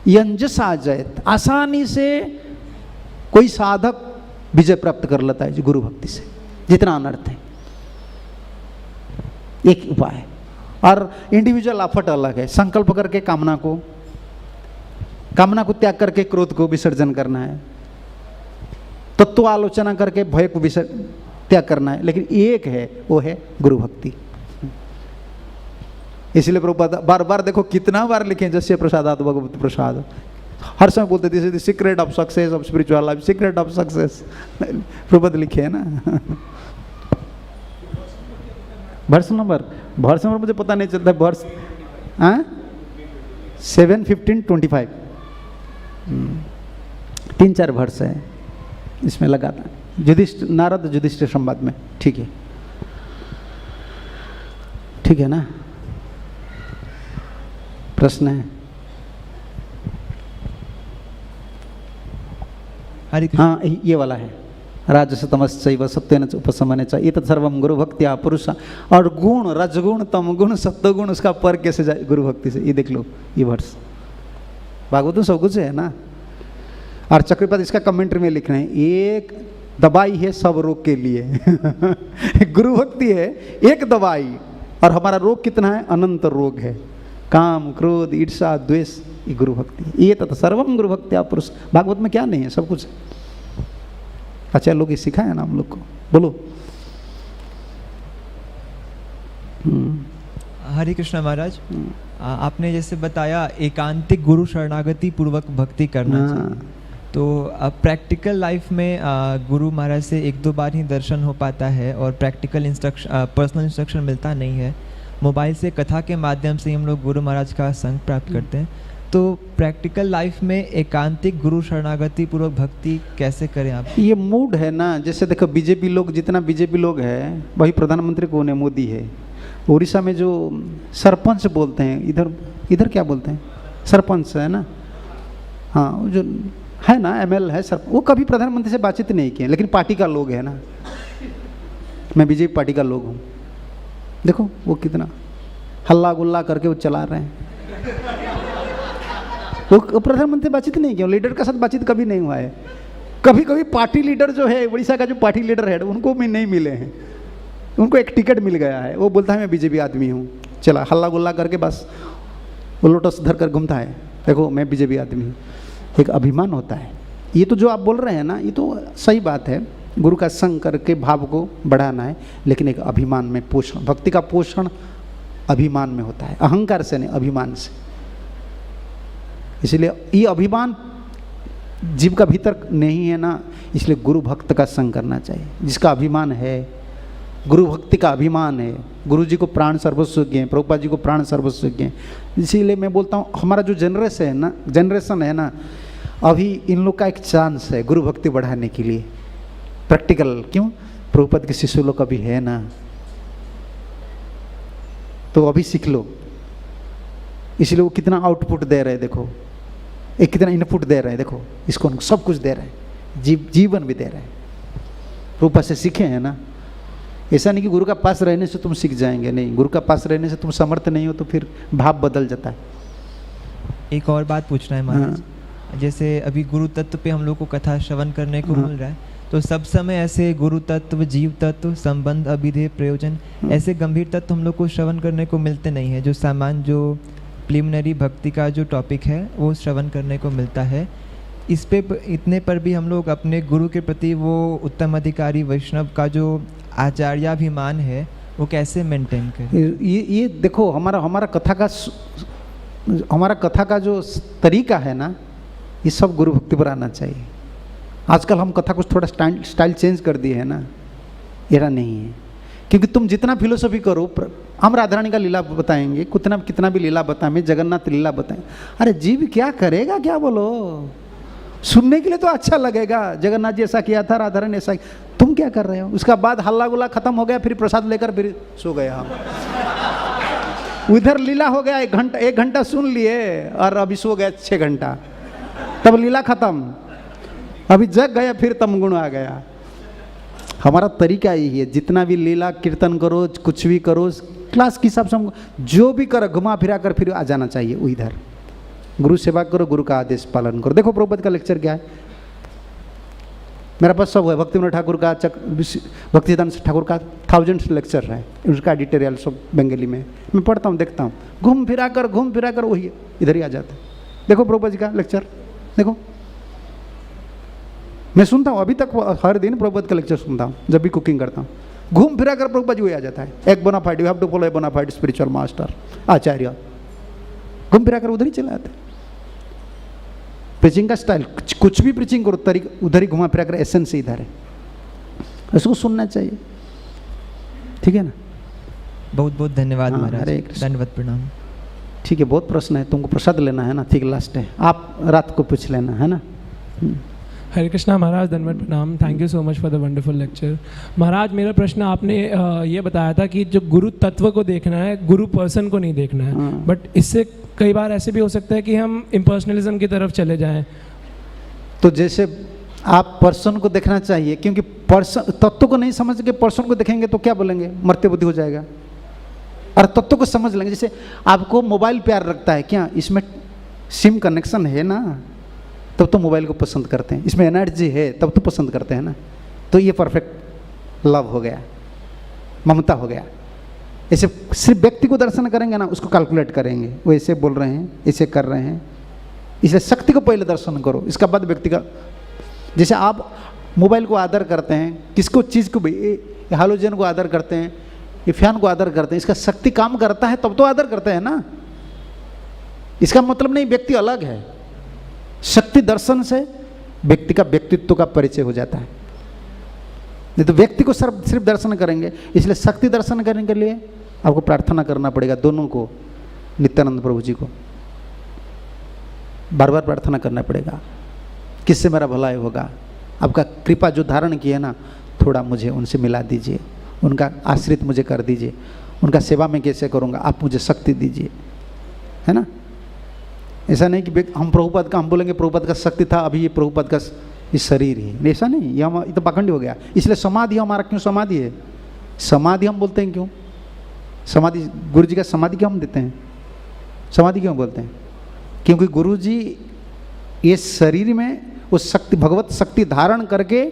यंजसा जयत। आसानी से कोई साधक विजय प्राप्त कर लेता है गुरु भक्ति से, जितना अनर्थ है। एक उपाय, और इंडिविजुअल एफर्ट अलग है। संकल्प करके कामना को त्याग करके क्रोध को विसर्जन करना है, तत्व आलोचना करके भय को त्याग करना है, लेकिन एक है, वो है गुरु भक्ति। इसलिए प्रभुपाद बार बार देखो कितना बार लिखे, जस्य प्रसादात भगवत प्रसाद, हर समय बोलते थे the secret of success of spiritual life, secret of success Prabhupada लिखे है ना। वर्ष नंबर मुझे पता नहीं चलता, वर्ष 7:15:25 3-4 वर्ष है इसमें लगा था। युधिष्ठिर, नारद युधिष्ठिर संवाद में। ठीक है ना? प्रश्न है? हाँ, ये वाला है, राजस तमश्चैव सत्वेन च उपशमने च एतत् सर्वं गुरु भक्त्या पुरुषा। और गुण, रजगुण, तमगुण, सत्वगुण, उसका पर कैसे जाए गुरु भक्ति से, ये देख लो, ये वर्ष भागवत में सब कुछ है ना। और चक्रपात इसका कमेंट्री में लिख रहे हैं, एक दवाई है सब रोग के लिए गुरु भक्ति है एक दवाई, और हमारा रोग कितना है? अनंत रोग है, काम क्रोध ईर्षा द्वेष, ये गुरु भक्ति है। ये तत् सर्वम गुरु भक्त्या पुरुष। भागवत में क्या नहीं है? सब कुछ है। अच्छा, लोग ये सिखाया ना हम लोग को, बोलो। हरे कृष्ण महाराज, आपने जैसे बताया एकांतिक गुरु शरणागति पूर्वक भक्ति करना चाहिए, तो प्रैक्टिकल लाइफ में गुरु महाराज से 1-2 बार ही दर्शन हो पाता है और प्रैक्टिकल इंस्ट्रक्शन, पर्सनल इंस्ट्रक्शन मिलता नहीं है। मोबाइल से कथा के माध्यम से हम लोग गुरु महाराज का संग प्राप्त करते हैं। तो प्रैक्टिकल लाइफ में एकांतिक गुरु शरणागति पूर्वक भक्ति कैसे करें आप? ये मूड है ना, जैसे देखो बीजेपी लोग, जितना बीजेपी लोग है वही प्रधानमंत्री कौन है? मोदी है। उड़ीसा में जो सरपंच बोलते हैं, इधर क्या बोलते हैं? सरपंच है ना। हाँ, जो है ना, ML है सर, वो कभी प्रधानमंत्री से बातचीत नहीं किए, लेकिन पार्टी का लोग है ना, मैं बीजेपी पार्टी का लोग हूँ। देखो वो कितना हल्ला गुल्ला करके वो चला रहे हैं। वो प्रधानमंत्री से बातचीत नहीं किया, लीडर के साथ बातचीत कभी नहीं हुआ है। कभी कभी पार्टी लीडर जो है, उड़ीसा का जो पार्टी लीडर है, उनको भी नहीं मिले हैं, उनको एक टिकट मिल गया है, वो बोलता है मैं बीजेपी आदमी हूँ, चला हल्ला गुल्ला करके बस वो लोटस धर कर घूमता है, देखो मैं बीजेपी आदमी हूँ। एक अभिमान होता है। ये तो जो आप बोल रहे हैं ना, ये तो सही बात है, गुरु का संग करके भाव को बढ़ाना है, लेकिन एक अभिमान में पोषण, भक्ति का पोषण अभिमान में होता है, अहंकार से नहीं, अभिमान से। इसलिए ये अभिमान जीव का भीतर नहीं है ना, इसलिए गुरु भक्त का संग करना चाहिए। जिसका अभिमान है, गुरु भक्ति का अभिमान है, गुरु जी को प्राण सर्वस्व किए, प्रभुपाद जी को प्राण सर्वस्व किए। इसीलिए मैं बोलता हूँ हमारा जो जनरेशन है ना, अभी इन लोग का एक चांस है गुरु भक्ति बढ़ाने के लिए, प्रैक्टिकल। क्यों? प्रभुपाद के शिष्य लोग अभी है ना, तो अभी सीख लो। इसलिए वो कितना आउटपुट दे रहे हैं, देखो एक कितना इनपुट दे रहे हैं, देखो इसको सब कुछ दे रहे हैं, जीवन भी दे रहे हैं। प्रभुपाद से सीखे हैं ना। ऐसा नहीं कि गुरु का पास रहने से तुम सीख जाएंगे, नहीं, गुरु का पास रहने से तुम समर्थ नहीं हो तो फिर भाव बदल जाता है। एक और बात पूछना है महाराज, जैसे अभी गुरु तत्व पे हम लोग को कथा श्रवण करने को मिल रहा है, तो सब समय ऐसे गुरु तत्व, जीव तत्व, संबंध, अभिधेय, प्रयोजन, ऐसे गंभीर तत्व हम लोग को श्रवण करने को मिलते नहीं है। जो सामान्य जो प्रिलिमिनरी भक्ति का जो टॉपिक है वो श्रवण करने को मिलता है। इस पे इतने पर भी हम लोग अपने गुरु के प्रति वो उत्तम अधिकारी वैष्णव का जो आचार्याभिमान है वो कैसे मेंटेन करें? ये देखो हमारा कथा का जो तरीका है ना, ये सब गुरु भक्ति पर आना चाहिए। आजकल हम कथा को थोड़ा स्टाइल चेंज कर दिए है ना, ऐसा नहीं है। क्योंकि तुम जितना फिलोसफी करो, हम राधा रानी का लीला बताएंगे, कितना भी लीला बताएं, जगन्नाथ लीला बताएं, अरे जीव क्या करेगा, क्या बोलो, सुनने के लिए तो अच्छा लगेगा, जगन्नाथ जी ऐसा किया था, राधा रानी ऐसा, तुम क्या कर रहे हो? उसका बाद हल्ला गुल्ला खत्म हो गया, फिर प्रसाद लेकर फिर सो गए हम। उधर लीला हो गया, एक घंटा सुन लिए और अभी सो गए 6 घंटा, तब लीला खत्म, अभी जग गया, फिर तमगुण आ गया। हमारा तरीका यही है, जितना भी लीला कीर्तन करो, कुछ भी करो, क्लास के हिसाब से हम जो भी करो, घुमा फिरा कर फिर आ जाना चाहिए इधर। गुरु सेवा करो, गुरु का आदेश पालन करो। देखो प्रभुपाद का लेक्चर क्या है, मेरे पास सब है, भक्तिविनोद ठाकुर का, भक्तिसिद्धांत ठाकुर का 1000 लेक्चर है, उसका एडिटोरियल सब बंगाली में मैं पढ़ता हूँ, देखता हूँ, घूम फिरा कर वही इधर ही आ जाता है। देखो प्रभुपाद जी का लेक्चर, देखो मैं सुनता हूँ अभी तक, हर दिन प्रभुपाद का लेक्चर सुनता हूँ जब भी कुकिंग करता हूँ, घूम फिरा कर प्रभुपाद जी वही आ जाता है। एक bonafide, you have to follow a bonafide spiritual master, acharya, घूम फिरा कर उधर ही चले आते हैं। प्रीचिंग का स्टाइल, कुछ भी प्रीचिंग करो तरीका उधर ही घुमा फिरा कर, एसेंस इधर है, उसको सुनना चाहिए, ठीक है ना। बहुत बहुत धन्यवाद महाराज, हरे कृष्ण, दंडवत प्रणाम। ठीक है, बहुत प्रश्न है, तुमको प्रसाद लेना है ना, ठीक लास्ट है, आप रात को पूछ लेना है ना। हरे कृष्णा महाराज, दंडवत प्रणाम, thank you so much for the wonderful lecture. Maharaj मेरा प्रश्न, आपने ये बताया था कि जो गुरु तत्व को देखना है, गुरु पर्सन को नहीं देखना है, बट इससे कई बार ऐसे भी हो सकता है कि हम इम्पर्सनलिज्म की तरफ चले जाएं। तो जैसे आप पर्सन को देखना चाहिए, क्योंकि पर्सन तत्व को नहीं समझ के पर्सन को देखेंगे तो क्या बोलेंगे, मर्त्य बुद्धि हो जाएगा। और तत्व को समझ लेंगे, जैसे आपको मोबाइल प्यार रखता है, क्या इसमें सिम कनेक्शन है ना, तब तो मोबाइल को पसंद करते हैं, इसमें एनर्जी है तब तो पसंद करते हैं ना, तो ये परफेक्ट लव हो गया, ममता हो गया। ऐसे सिर्फ व्यक्ति को दर्शन करेंगे ना, उसको कैलकुलेट करेंगे, वो ऐसे बोल रहे हैं, ऐसे कर रहे हैं, इसलिए शक्ति को पहले दर्शन करो, इसका बाद व्यक्ति का। जैसे आप मोबाइल को आदर करते हैं, किसको चीज़ को भी, हालोजन को आदर करते हैं, ये फैन को आदर करते हैं, इसका शक्ति काम करता है तब तो आदर करते हैं ना। इसका मतलब नहीं व्यक्ति अलग है, शक्ति दर्शन से व्यक्ति का व्यक्तित्व का परिचय हो जाता है। नहीं तो व्यक्ति को सिर्फ दर्शन करेंगे, इसलिए शक्ति दर्शन करने के लिए आपको प्रार्थना करना पड़ेगा, दोनों को, नित्यानंद प्रभु जी को बार बार प्रार्थना करना पड़ेगा, किससे मेरा भलाई होगा, आपका कृपा जो धारण किया ना, थोड़ा मुझे उनसे मिला दीजिए, उनका आश्रित मुझे कर दीजिए, उनका सेवा में कैसे करूँगा, आप मुझे शक्ति दीजिए, है ना। ऐसा नहीं कि हम प्रभुपाद का हम बोलेंगे प्रभुपाद का शक्ति था, अभी ये प्रभुपाद का इस शरीर है, ऐसा नहीं, ये तो पाखंडी हो गया। इसलिए समाधि हमारा क्यों समाधि है? समाधि हम बोलते हैं क्यों? समाधि गुरु जी का समाधि क्यों हम देते हैं? समाधि क्यों बोलते हैं? क्योंकि गुरु जी ये शरीर में उस शक्ति भगवत शक्ति धारण करके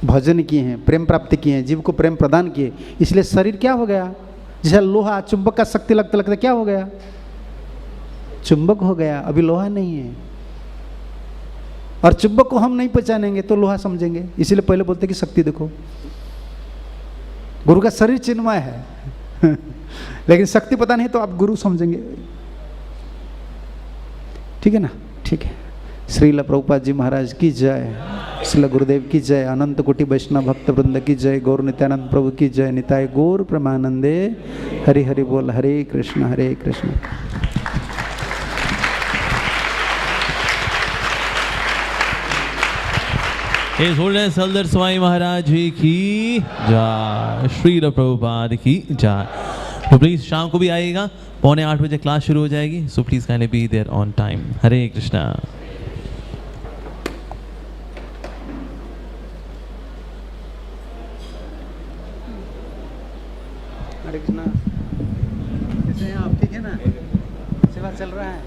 भजन किए हैं, प्रेम प्राप्ति किए हैं, जीव को प्रेम प्रदान किए, इसलिए शरीर क्या हो गया? जैसे लोहा चुंबक का शक्ति लगते लगते क्या हो गया? चुंबक हो गया, अभी लोहा नहीं है। और चुंबक को हम नहीं पहचानेंगे तो लोहा समझेंगे, इसीलिए पहले बोलते कि शक्ति देखो। गुरु का शरीर चिन्मय है लेकिन शक्ति पता नहीं तो आप गुरु समझेंगे। ठीक है ना? ठीक है। श्रील प्रभुपाद जी महाराज की जय, श्रील गुरुदेव की जय, अनंत कोटि वैष्णव भक्त वृंद की जय, गौर नित्यानंद प्रभु की जय, निताय गौर प्रेमानंदे, हरि हरि बोल, हरे कृष्ण हरे Krishna. His Holiness Saldar Swami Maharaj जी की जय, श्रील प्रभुपाद की जय। तो प्लीज शाम को भी आइएगा, 7:45 बजे क्लास शुरू हो जाएगी, so please kindly be there on time. Hare Krishna. Hare Krishna. कैसे हैं आप? ठीक है ना? सेवा चल रहा है?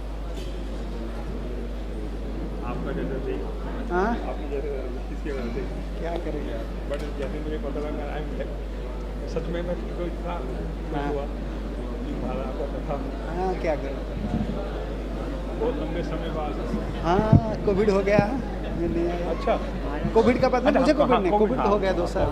आपका जैसे थे, हाँ? आपकी जैसे किसके वजह से क्या करेंगे? बट जैसे मुझे पता लगा सच में मैं तो इतना हाँ। हुआ कि महाराज का कथा हाँ, क्या करें? बहुत लंबे समय बाद। हाँ, कोविड हो गया। मैं नहीं आया। अच्छा, कोविड का पता अच्छा, मुझे हाँ, कोविड नहीं, कोविड, कोविड तो हाँ। हो गया 2 साल।